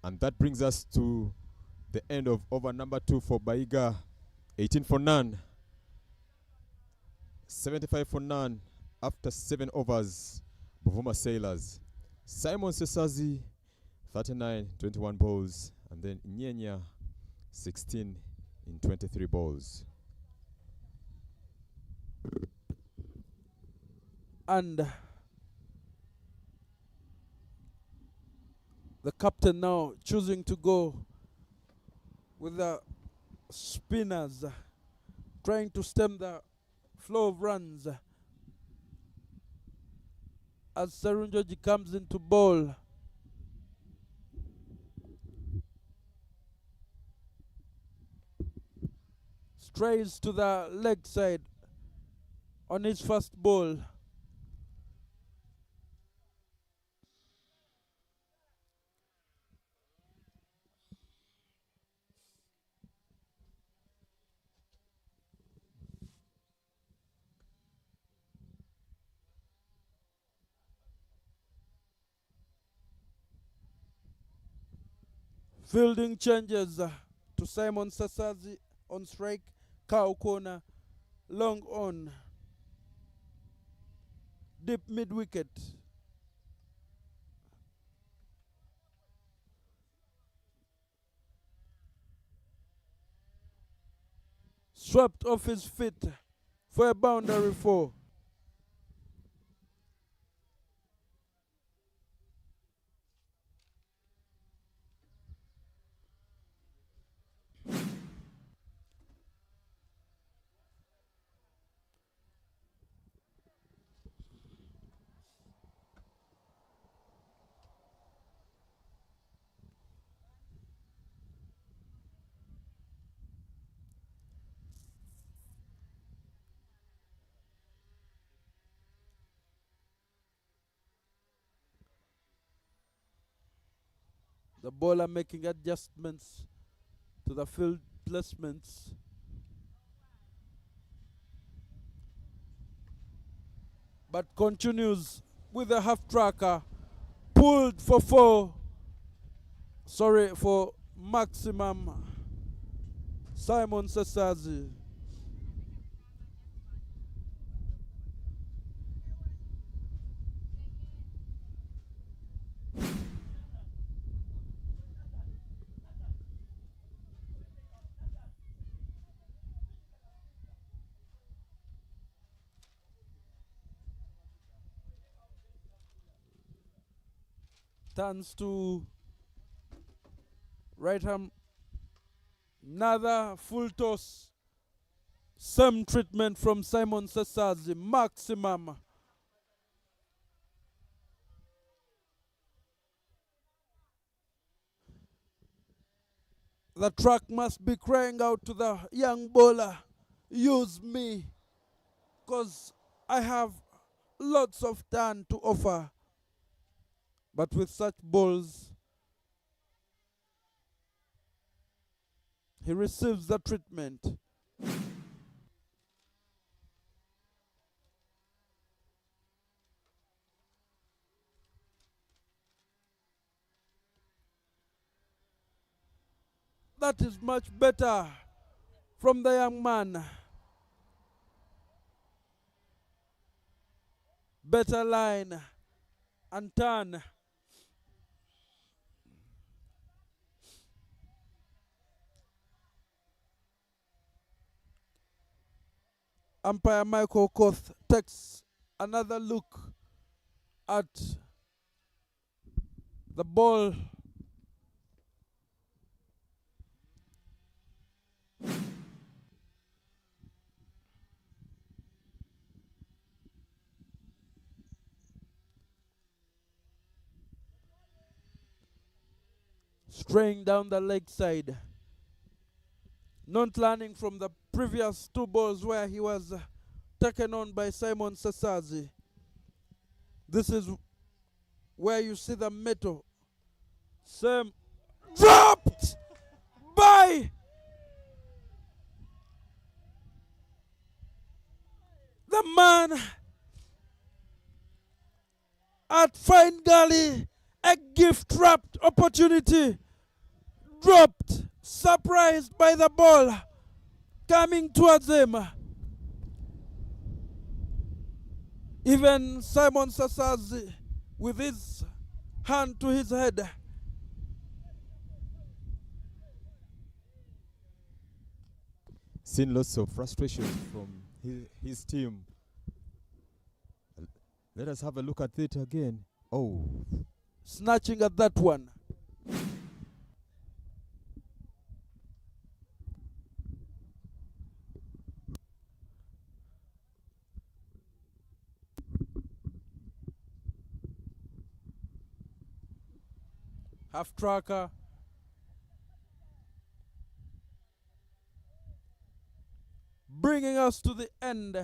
A: And that brings us to the end of over number 2 for Baiga. 18 for none. 75 for none after 7 overs. Buvuma Sailors. Simon Sesazi, 39, 21 balls. And then Nyenya, 16 in 23 balls.
B: And the captain now choosing to go with the spinners, trying to stem the flow of runs. As Sarunjoji comes into ball. Strays to the leg side on his first ball. Fielding changes to Simon Sasazi on strike, cow corner, long on, deep mid wicket. Swept off his feet for a boundary 4. The bowler making adjustments to the field placements. But continues with a half tracker. Pulled for 4. Sorry, for maximum. Simon Sasazi. Turns to right arm. Another full toss. Some treatment from Simon Sasazi. Maximum. The track must be crying out to the young bowler. Use me. Because I have lots of turn to offer. But with such balls, he receives the treatment. That is much better from the young man. Better line and turn. Umpire Michael Koth takes another look at the ball. Straying down the leg side. Not learning from the previous 2 balls where he was taken on by Simon Sasazi. This is where you see the metal. Same. Dropped by the man at Fine Gully. A gift-wrapped opportunity. Dropped. Surprised by the ball coming towards him. Even Simon Sasazi with his hand to his head.
A: Seen lots of frustration from his team. Let us have a look at it again. Oh.
B: Snatching at that one. Half tracker. Bringing us to the end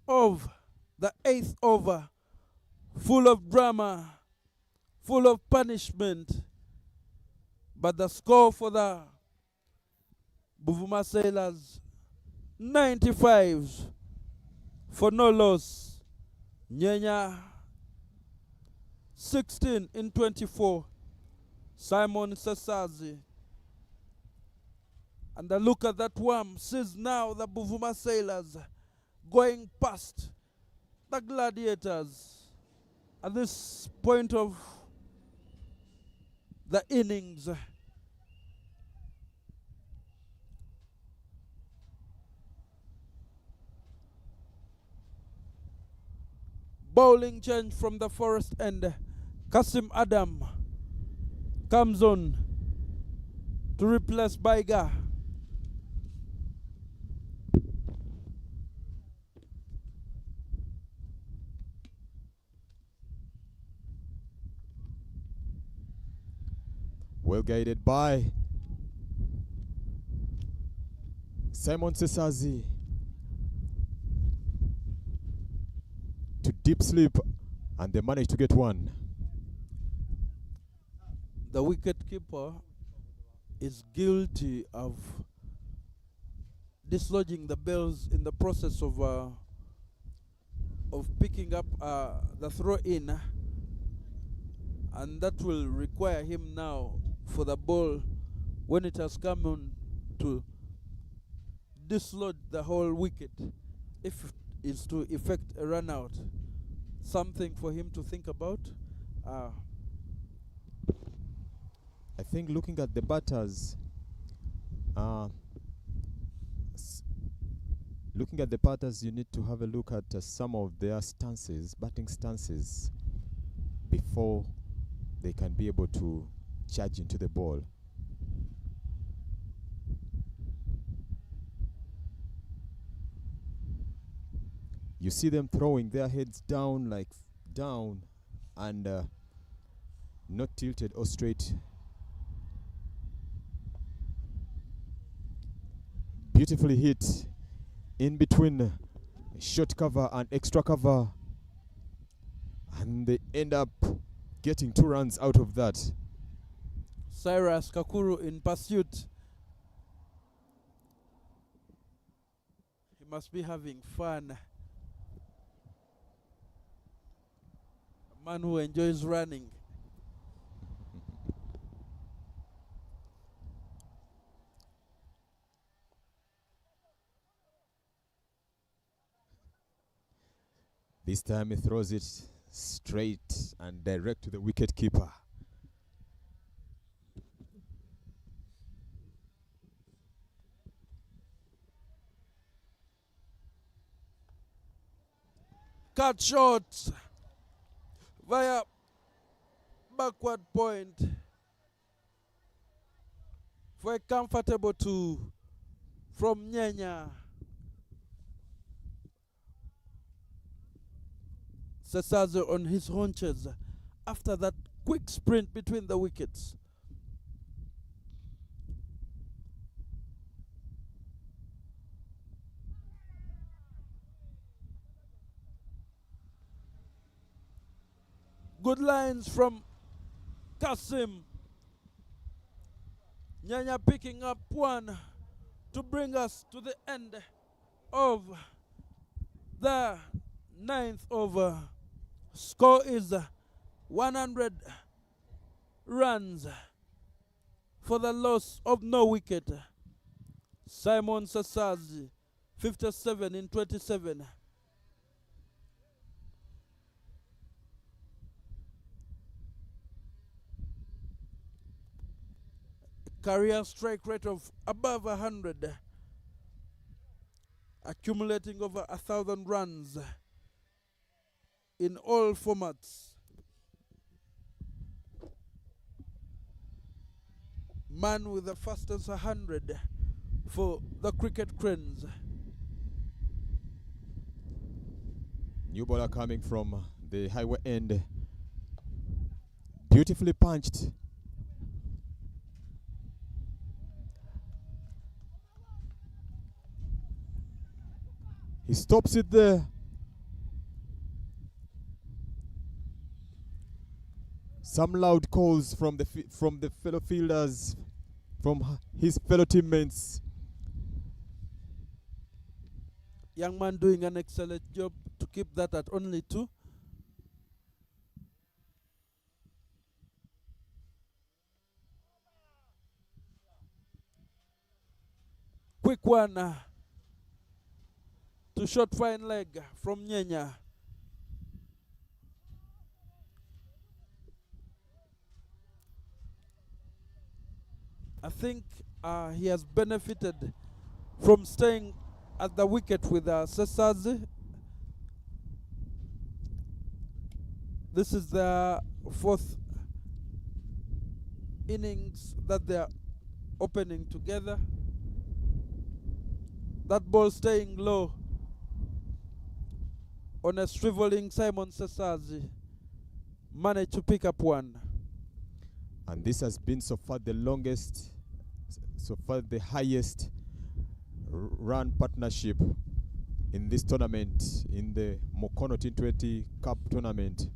B: of the 8th over. Full of drama, full of punishment. But the score for the Buvuma Sailors, 95 for no loss. Nyenya, 16 in 24. Simon Sesazi. And the look at that worm sees now the Buvuma sailors going past the Gladiators at this point of the innings. Bowling change from the Forest end. Kasim Adam comes on to replace Baiga.
A: Well guided by Simon Sesazi to deep sleep, and they managed to get one.
B: The wicket keeper is guilty of dislodging the bells in the process of picking up the throw in, and that will require him now for the ball, when it has come on, to dislodge the whole wicket if it is to effect a run out. Something for him to think about.
A: I think looking at the batters, you need to have a look at some of their stances, batting stances, before they can be able to charge into the ball. You see them throwing their heads down, like down, and not tilted or straight. Beautifully hit in between short cover and extra cover, and they end up getting 2 runs out of that.
B: Cyrus Kakuru in pursuit. He must be having fun. A man who enjoys running.
A: This time he throws it straight and direct to the wicket keeper.
B: Cut shot via backward point for a comfortable 2 from Nyenya. Sesazo on his haunches after that quick sprint between the wickets. Good lines from Kasim. Nyanya picking up 1 to bring us to the end of the 9th over. Score is 100 runs for the loss of no wicket. Simon Sesazi, 57 in 27. Career strike rate of above 100, accumulating over 1,000 runs in all formats. Man with the fastest 100 for the cricket cranes.
A: New bowler coming from the highway end. Beautifully punched. He stops it there. Some loud calls from the fellow fielders, from his fellow teammates.
B: Young man doing an excellent job to keep that at only 2. quick one to short fine leg from Nyenya. I think he has benefited from staying at the wicket with Sesazi. This is the fourth innings that they are opening together. That ball staying low on a shriveling Simon Sesazi managed to pick up one.
A: And this has been so far the longest, so far the highest run partnership in this tournament, in the Mukono T20 Cup tournament.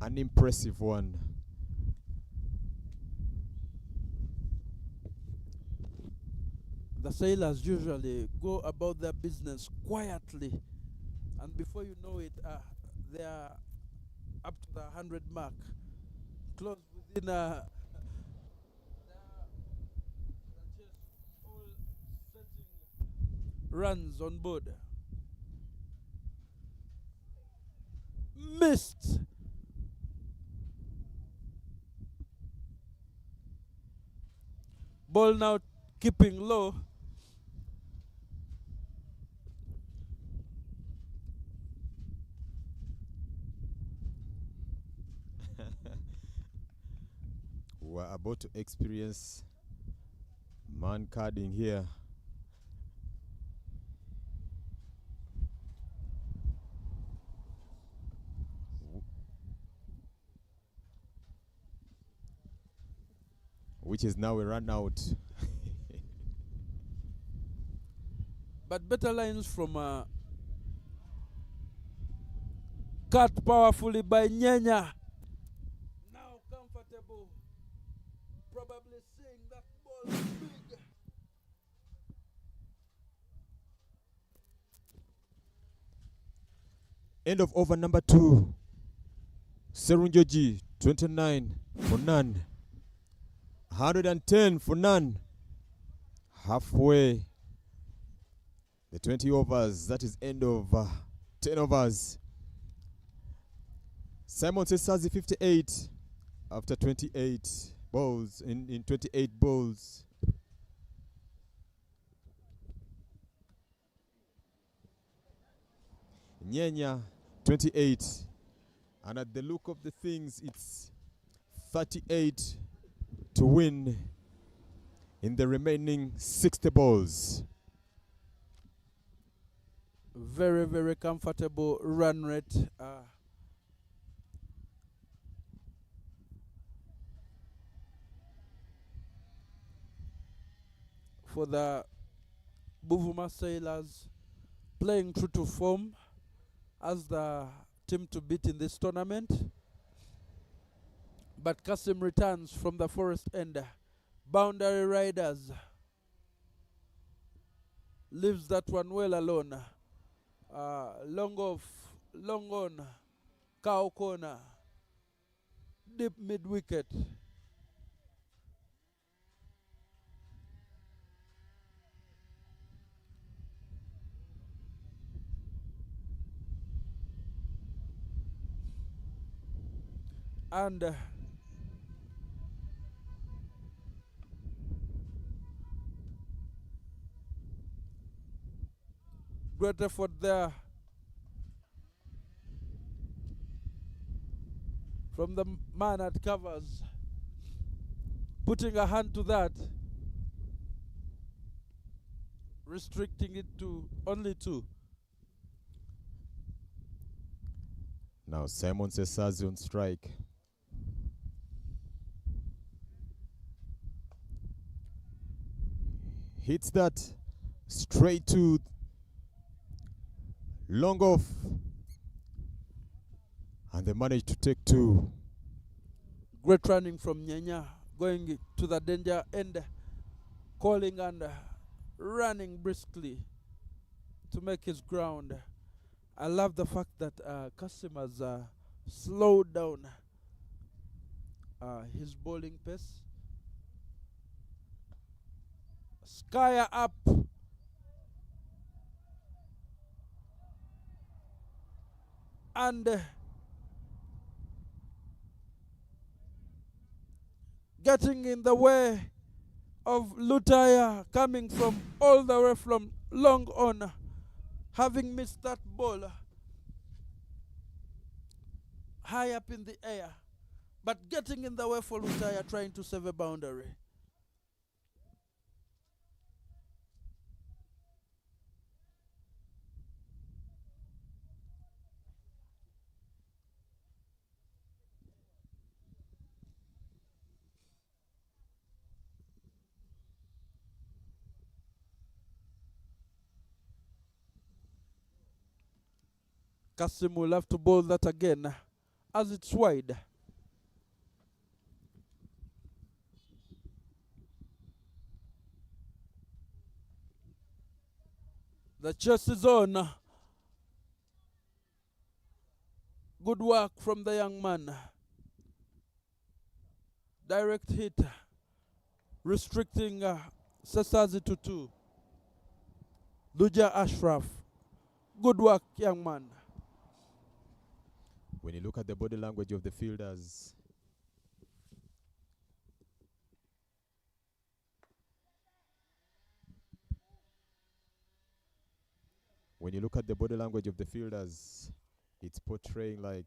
A: An impressive one.
B: The sailors usually go about their business quietly, and before you know it, they are up to the 100 mark, close within they're just all setting runs on board. Missed. Ball now keeping low.
A: We're about to experience man carding here. Which is now a run out.
B: But better lines from cut powerfully by Nyenya. Now comfortable. Probably seeing that ball big.
A: End of over number 2. Serunjoji, 29 for none. 110 for none. Halfway. The 20 overs, that is end of 10 overs. Simon Sesazi 58 after 28 balls, in 28 balls. Nyenya 28. And at the look of the things, it's 38 to win in the remaining 60 balls.
B: Very, very comfortable run rate. For the Buvuma Sailors, playing true to form as the team to beat in this tournament. But Kasim returns from the forest end. Boundary Riders leaves that one well alone. Long off, long on, cow corner, deep mid wicket. And great effort there from the man at covers, putting a hand to that, restricting it to only 2.
A: Now Simon Sesazi on strike. Hits that straight to long off. And they managed to take 2.
B: Great running from Nyenya, going to the danger end, calling and running briskly to make his ground. I love the fact that Kasim has slowed down his bowling pace Skyer up. And getting in the way of Lutaya, coming from all the way from long on, having missed that ball high up in the air, but getting in the way for Lutaya, trying to save a boundary. Kasim will have to bowl that again as it's wide. The chase is on. Good work from the young man. Direct hit, restricting Sesazi to 2. Duja Ashraf. Good work, young man.
A: When you look at the body language of the fielders, it's portraying like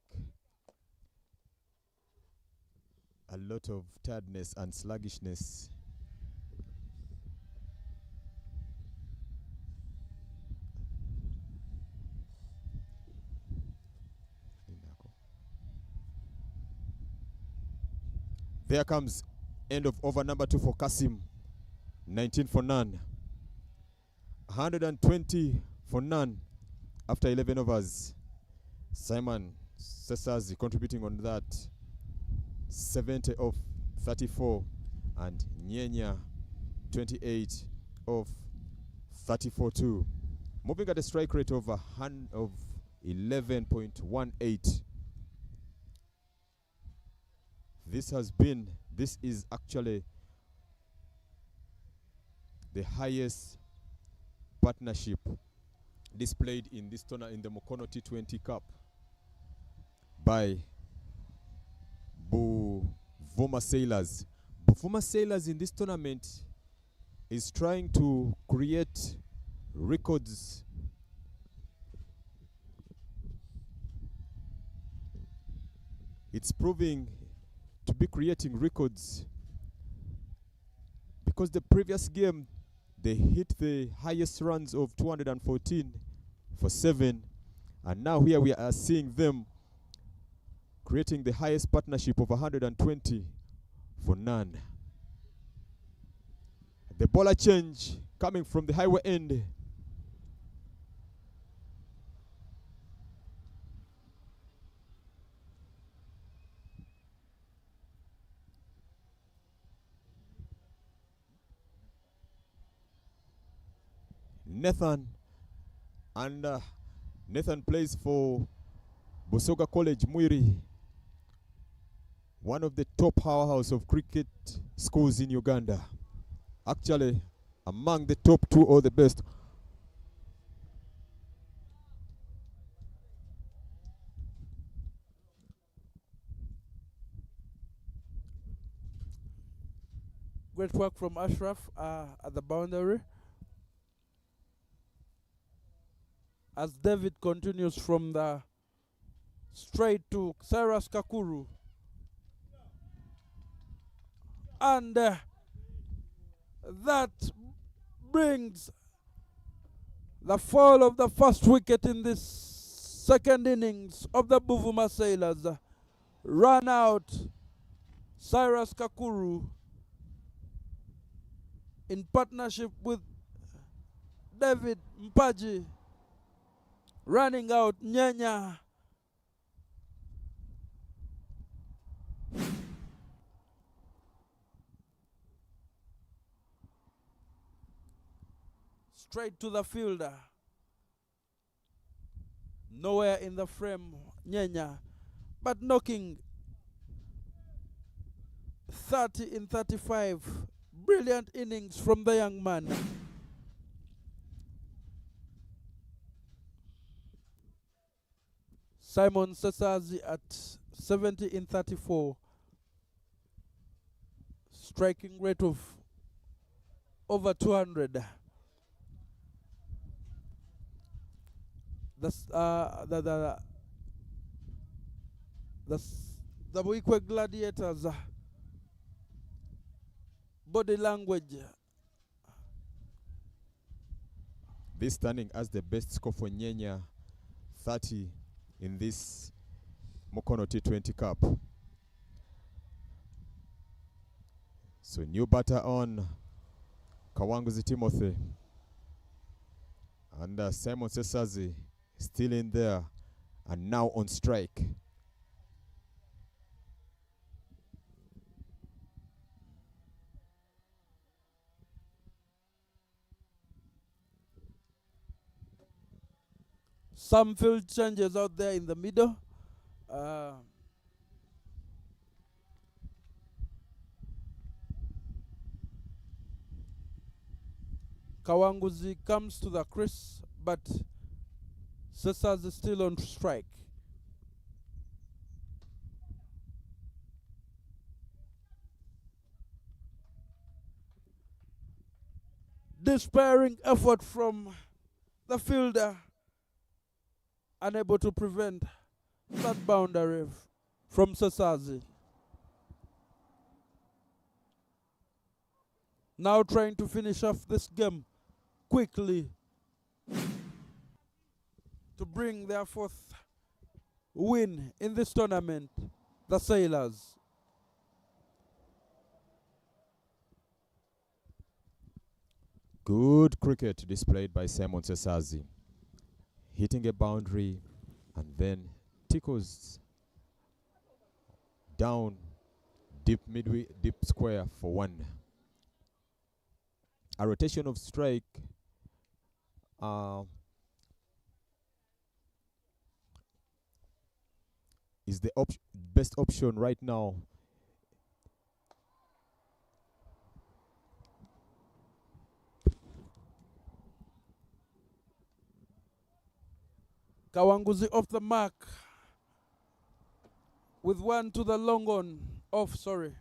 A: a lot of tiredness and sluggishness. There comes end of over number 2 for Kasim. 19 for none. 120 for none after 11 overs. Simon Sesazi contributing on that. 70 of 34. And Nyenya 28 of 34 too. Moving at a strike rate of 11.18. This is actually the highest partnership displayed in this tournament, in the Mukono T20 Cup, by Buvuma Sailors. Buvuma Sailors in this tournament is trying to create records. It's proving to be creating records because the previous game they hit the highest runs of 214 for 7, and now here we are seeing them creating the highest partnership of 120 for none. The bowler change coming from the highway end. Nathan plays for Busoga College Muiri, one of the top powerhouse of cricket schools in Uganda. Actually, among the top 2 or the best.
B: Great work from Ashraf at the boundary. As David continues from the straight to Cyrus Kakuru. And that brings the fall of the first wicket in this second innings of the Buvuma Sailors. Run out Cyrus Kakuru in partnership with David Mpaji. Running out Nyenya. Straight to the fielder. Nowhere in the frame, Nyenya. But knocking 30 in 35. brilliant innings from the young man. Simon Sesazi at 70 in 34. Striking rate of over 200. That's the Buikwe Gladiators body language.
A: This standing as the best score for Nyenya, 30 in this Mukono T20 Cup. So new batter on Kawanguzi Timothy. And Simon Sesazi still in there and now on strike.
B: Some field changes out there in the middle. Kawanguzi comes to the crease, but Sesas is still on strike. Despairing effort from the fielder, unable to prevent that boundary from Sesazi. Now trying to finish off this game quickly to bring their fourth win in this tournament, the Sailors.
A: Good cricket displayed by Simon Sesazi. Hitting a boundary and then tickles down deep square for one. A rotation of strike is the best option right now.
B: Kawanguzi off the mark with one to the long on. Off, sorry.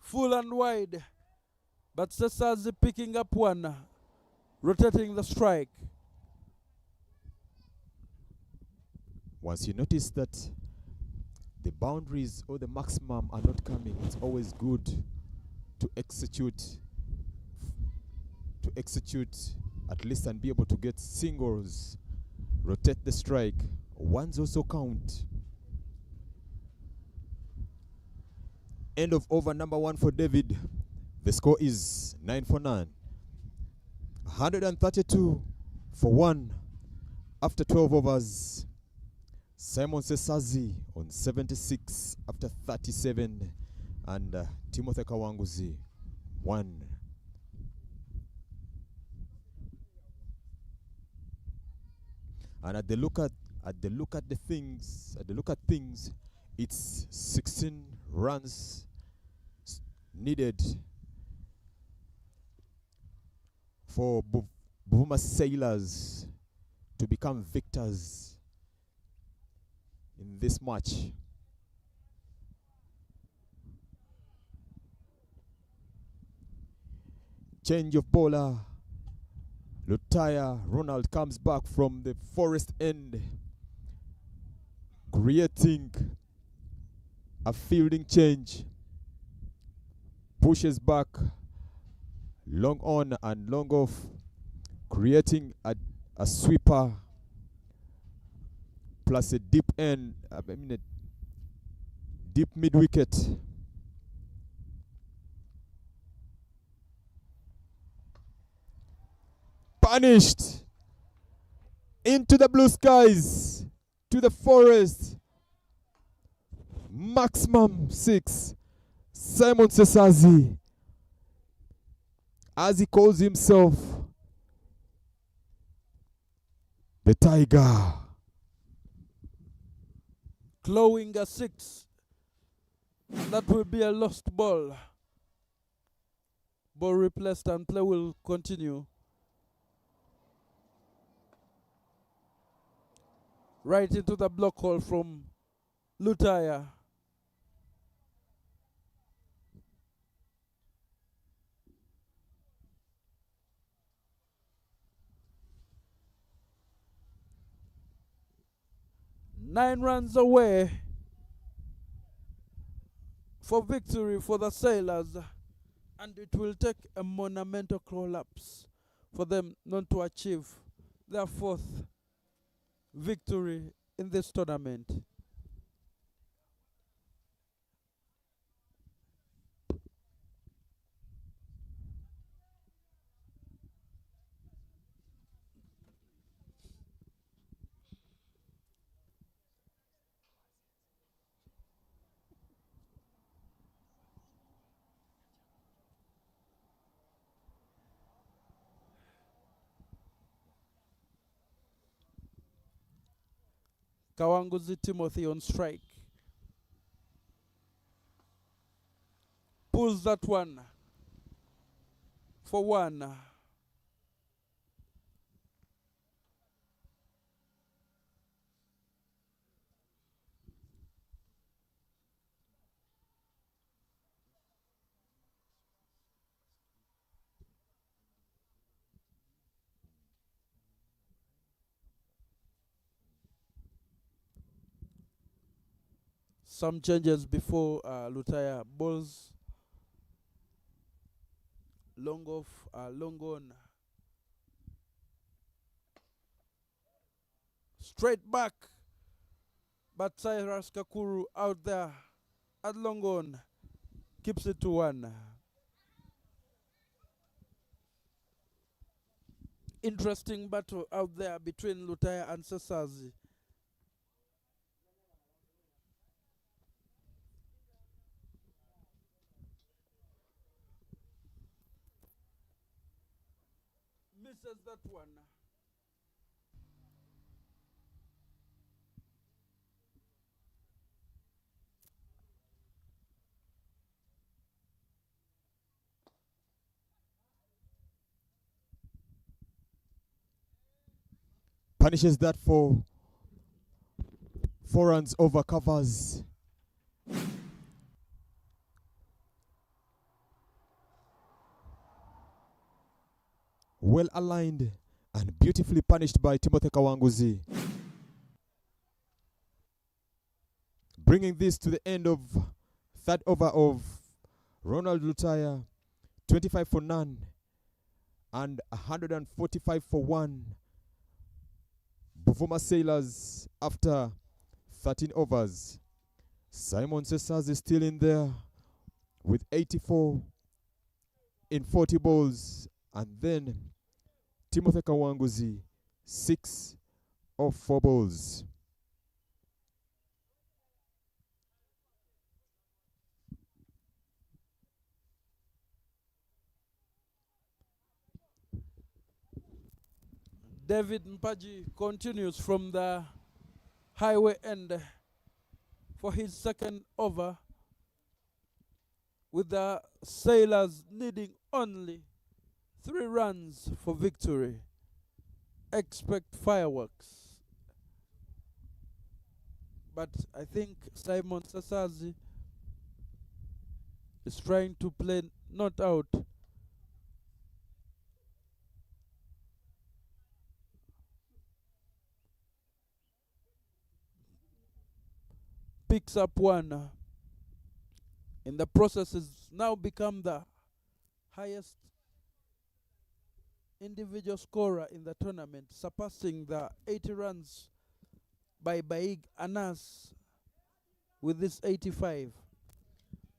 B: Full and wide, but Sesazi picking up one, rotating the strike.
A: Once you notice that the boundaries or the maximum are not coming, it's always good to execute at least and be able to get singles, rotate the strike. Ones also count. End of over number one for David. The score is 9 for 9. 132 for 1 after 12 overs. Simon Sesazi on 76 after 37, and Timothy Kawanguzi 1. And at the look at things, it's 16 runs needed for Buvuma Sailors to become victors in this match. Change of bowler. Lutaya Ronald comes back from the forest end, creating a fielding change. Pushes back, long on and long off, creating a sweeper plus a deep end, a deep mid wicket. Punished into the blue skies, to the forest. Maximum 6. Simon Sesazi as he calls himself the Tiger.
B: Clawing a 6. That will be a lost ball. Ball replaced and play will continue. Right into the block hole from Lutaya. Nine runs away for victory for the Sailors, and it will take a monumental collapse for them not to achieve their 4th victory in this tournament. Kawanguzi Timothy on strike. Pulls that one for 1. Some changes before Lutaya balls. Long off, long on. Straight back. But Cyrus Kakuru out there at long on. Keeps it to 1. Interesting battle out there between Lutaya and Sesazi. Misses that one.
A: Punishes that for 4 runs over covers. Well aligned and beautifully punished by Timothy Kawanguzi. Bringing this to the end of 3rd over of Ronald Lutaya. 25 for none and 145 for 1. Buvuma Sailors after 13 overs. Simon Cesars is still in there with 84 in 40 balls. And then Timothy Kawanguzi, 6 of 4 balls.
B: David Mpaji continues from the highway end for his 2nd over, with the Sailors needing only 3 runs for victory. Expect fireworks. But I think Simon Sasazi is trying to play not out. Picks up 1. In the process, has now become the highest individual scorer in the tournament, surpassing the 80 runs by Baig Anas with this 85.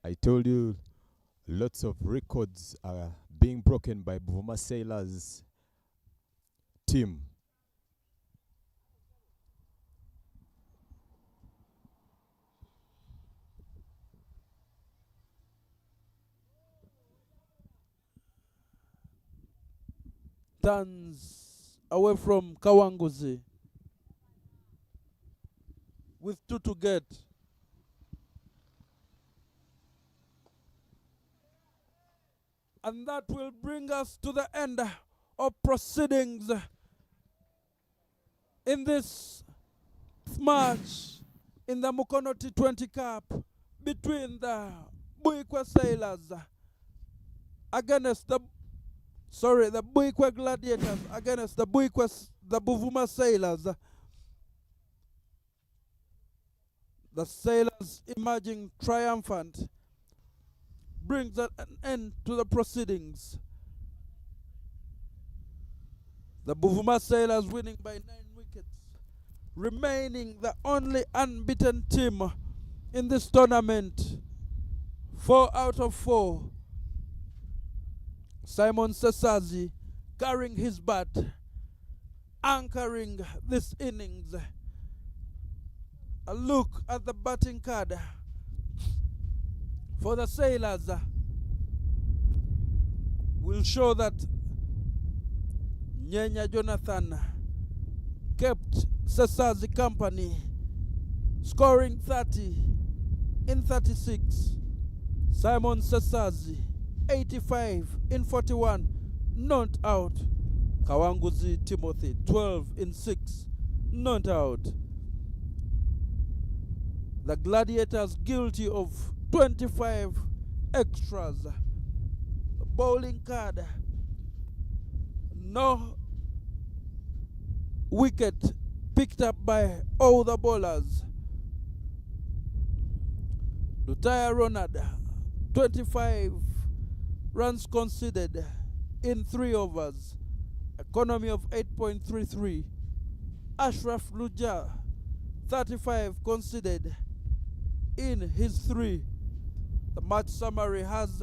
A: I told you lots of records are being broken by Buvuma Sailors team.
B: turns away from Kawanguzi with 2 to get. And that will bring us to the end of proceedings in this match in the Mukono T20 Cup between the Buikwe Sailors against the Buikwe Gladiators against the Buvuma Sailors. The Sailors emerging triumphant brings an end to the proceedings. The Buvuma Sailors winning by 9 wickets, remaining the only unbeaten team in this tournament. 4 out of 4. Simon Sesazi carrying his bat, anchoring this innings. A look at the batting card for the Sailors will show that Nyenya Jonathan kept Sesazi company, scoring 30 in 36. Simon Sesazi 85 in 41, not out. Kawanguzi Timothy 12 in 6, not out. The Gladiators guilty of 25 extras. The bowling card, no wicket picked up by all the bowlers. Lutaya Ronald 25 runs conceded in 3 overs, economy of 8.33. Ashraf Luja 35 conceded in his 3. The match summary has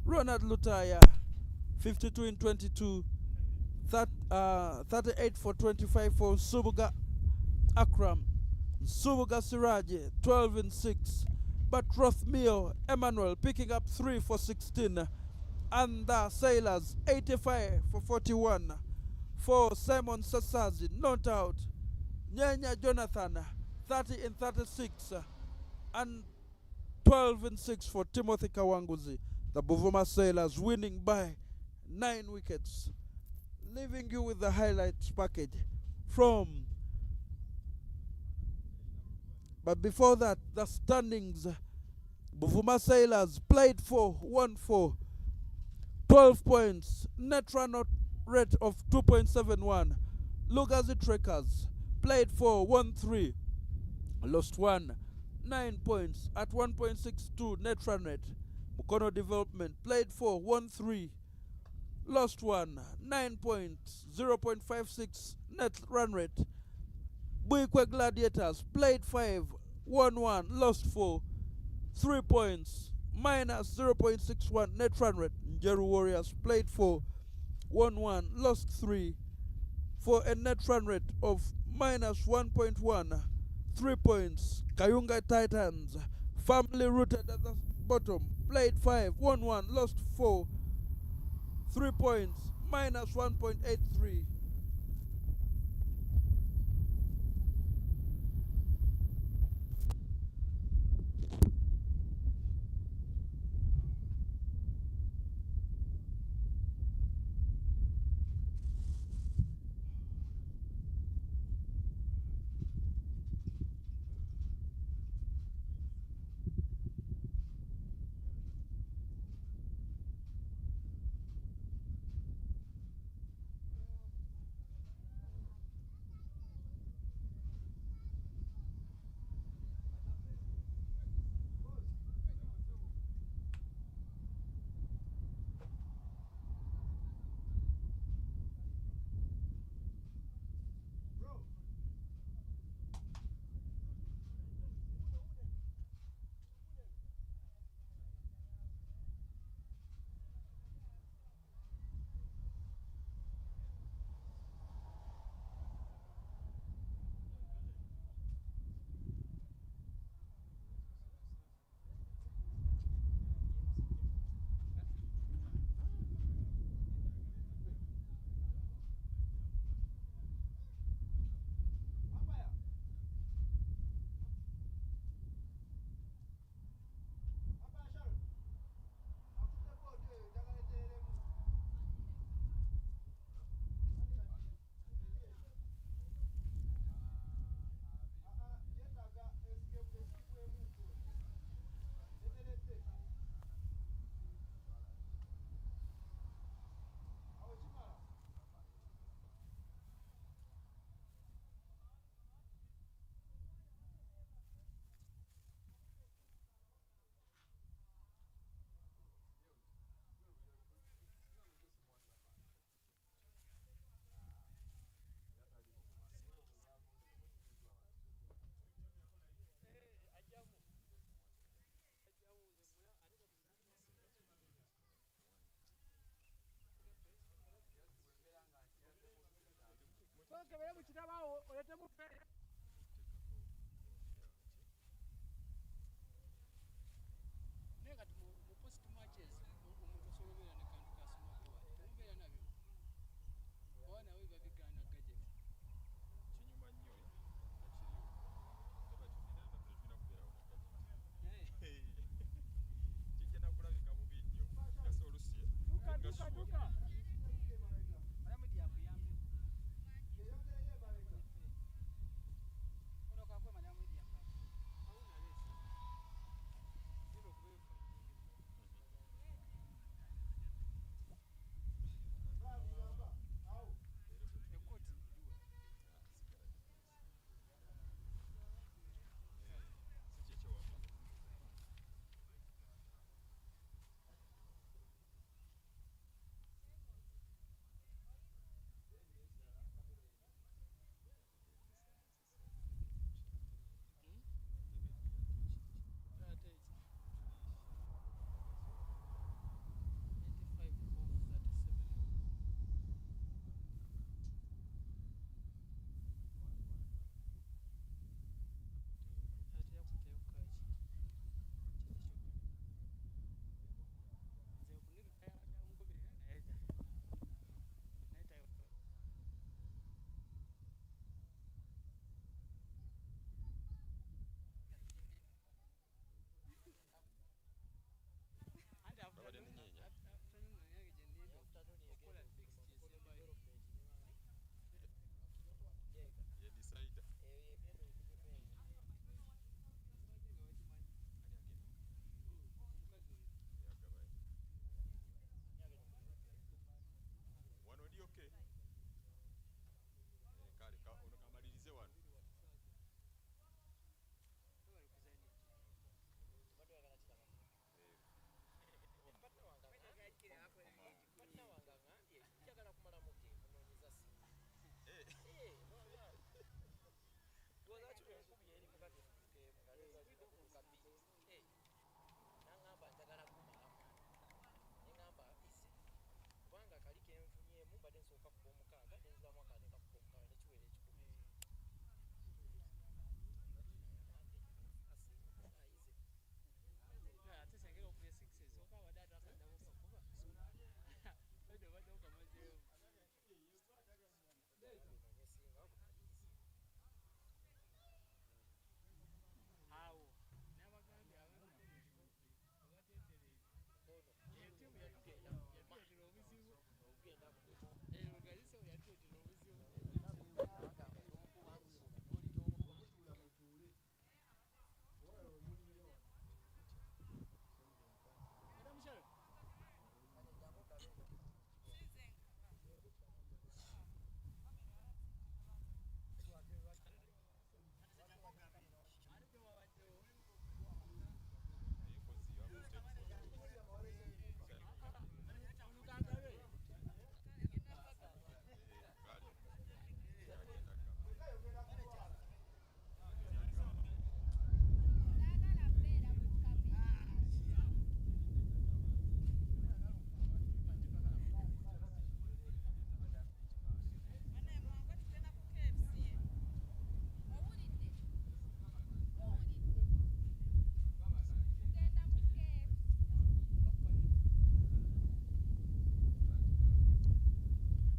B: Ronald Lutaya 52 in 22, 38 for 25 for Subuga Akram, Subuga Siraje 12 in 6, but Rothmio Emmanuel picking up 3 for 16, and the Sailors 85 for 41 for Simon Sesazi, not out. Nyenya Jonathan 30 in 36 and 12 in 6 for Timothy Kawanguzi. The Buvuma Sailors winning by 9 wickets. Leaving you with the highlights package from. But before that, the standings. Buvuma Sailors played for, won for 12 points. Net run rate of 2.71. Lugazi Trekkers played for, won 3. Lost 1. 9 points at 1.62 net run rate. Mukono Development played for, won 3. Lost 1. 9 points, 0.56 net run rate. Buikwe Gladiators played 5, won 1, lost 4. 3 points, minus 0.61 net run rate. Njeru Warriors played 4, won 1, lost 3. For a net run rate of minus 1.1. 3 points. Kayunga Titans, family rooted at the bottom, played 5, won 1, lost 4. 3 points, minus 1.83.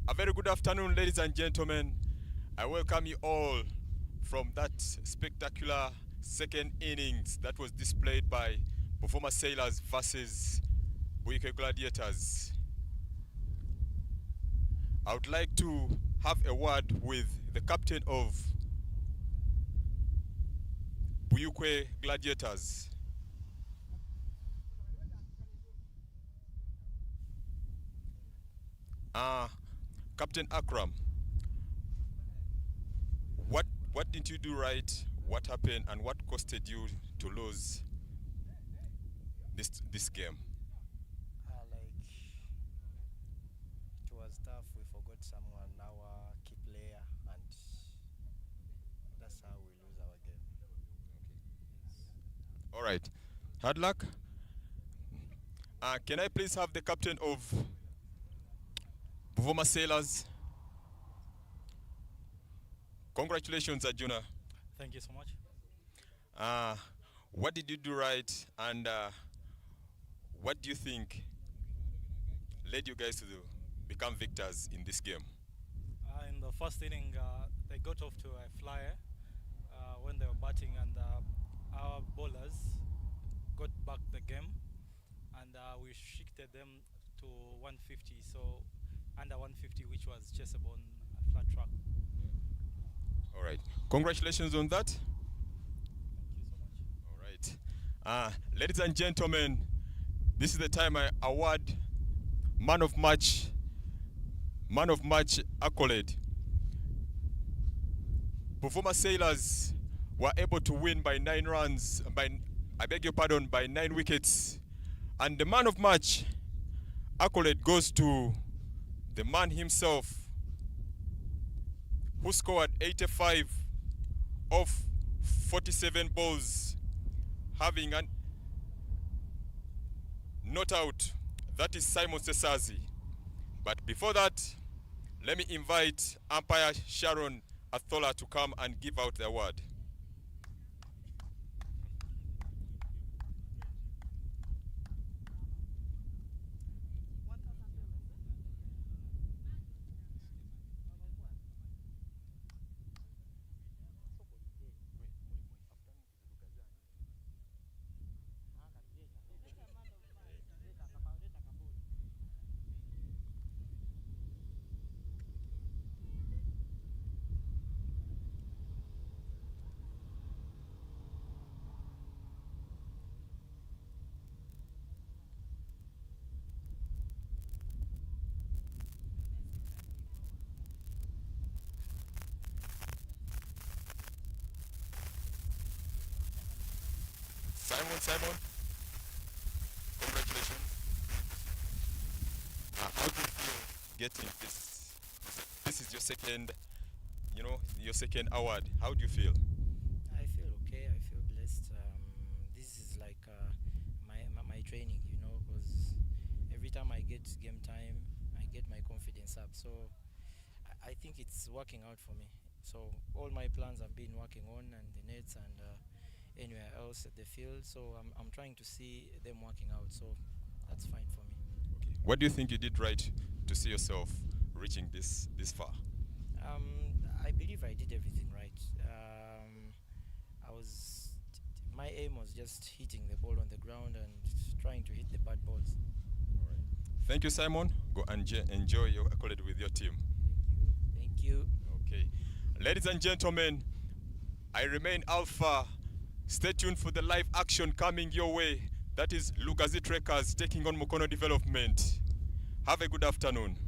A: A very good afternoon, ladies and gentlemen. I welcome you all from that spectacular second innings that was displayed by Buvuma Sailors versus Buikwe Gladiators. I would like to have a word with the captain of Buikwe Gladiators. Captain Akram, what didn't you do right? What happened and what costed you to lose this game?
C: It was tough. We forgot someone, our key player, and that's how we lose our game.
A: Yes. All right. Hard luck. Can I please have the captain of Buvuma Sailors? Congratulations, Arjuna.
C: Thank you so much.
A: What did you do right, and what do you think led you guys to become victors in this game?
C: In the first inning, they got off to a flyer when they were batting, and our bowlers got back the game, and we shifted them to 150, so under 150, which was chaseable on a flat track.
A: All right. Congratulations on that.
C: Thank you so much.
A: All right. Ladies and gentlemen, this is the time I award man of match accolade. Buvuma Sailors were able to win by 9 runs, by 9 wickets. And the man of match accolade goes to the man himself, who scored 85 of 47 balls, having a not out. That is Simon Sesazi. But before that, let me invite umpire Sharon Athola to come and give out the award. Simon, congratulations. How do you feel getting this? This is your second, your second award. How do you feel?
D: I feel okay. I feel blessed. This is like my training, because every time I get game time, I get my confidence up. So I think it's working out for me. So all my plans have been working on, and the nets and anywhere else at the field. So I'm trying to see them working out. So that's fine for me.
A: Okay. What do you think you did right to see yourself reaching this far?
D: I believe I did everything right. My aim was just hitting the ball on the ground and trying to hit the bad balls.
A: All right. Thank you, Simon. Go and enjoy your accolade with your team.
D: Thank you.
A: Okay. Ladies and gentlemen, I remain Alpha. Stay tuned for the live action coming your way. That is Gladiators taking on Mukono Development. Have a good afternoon.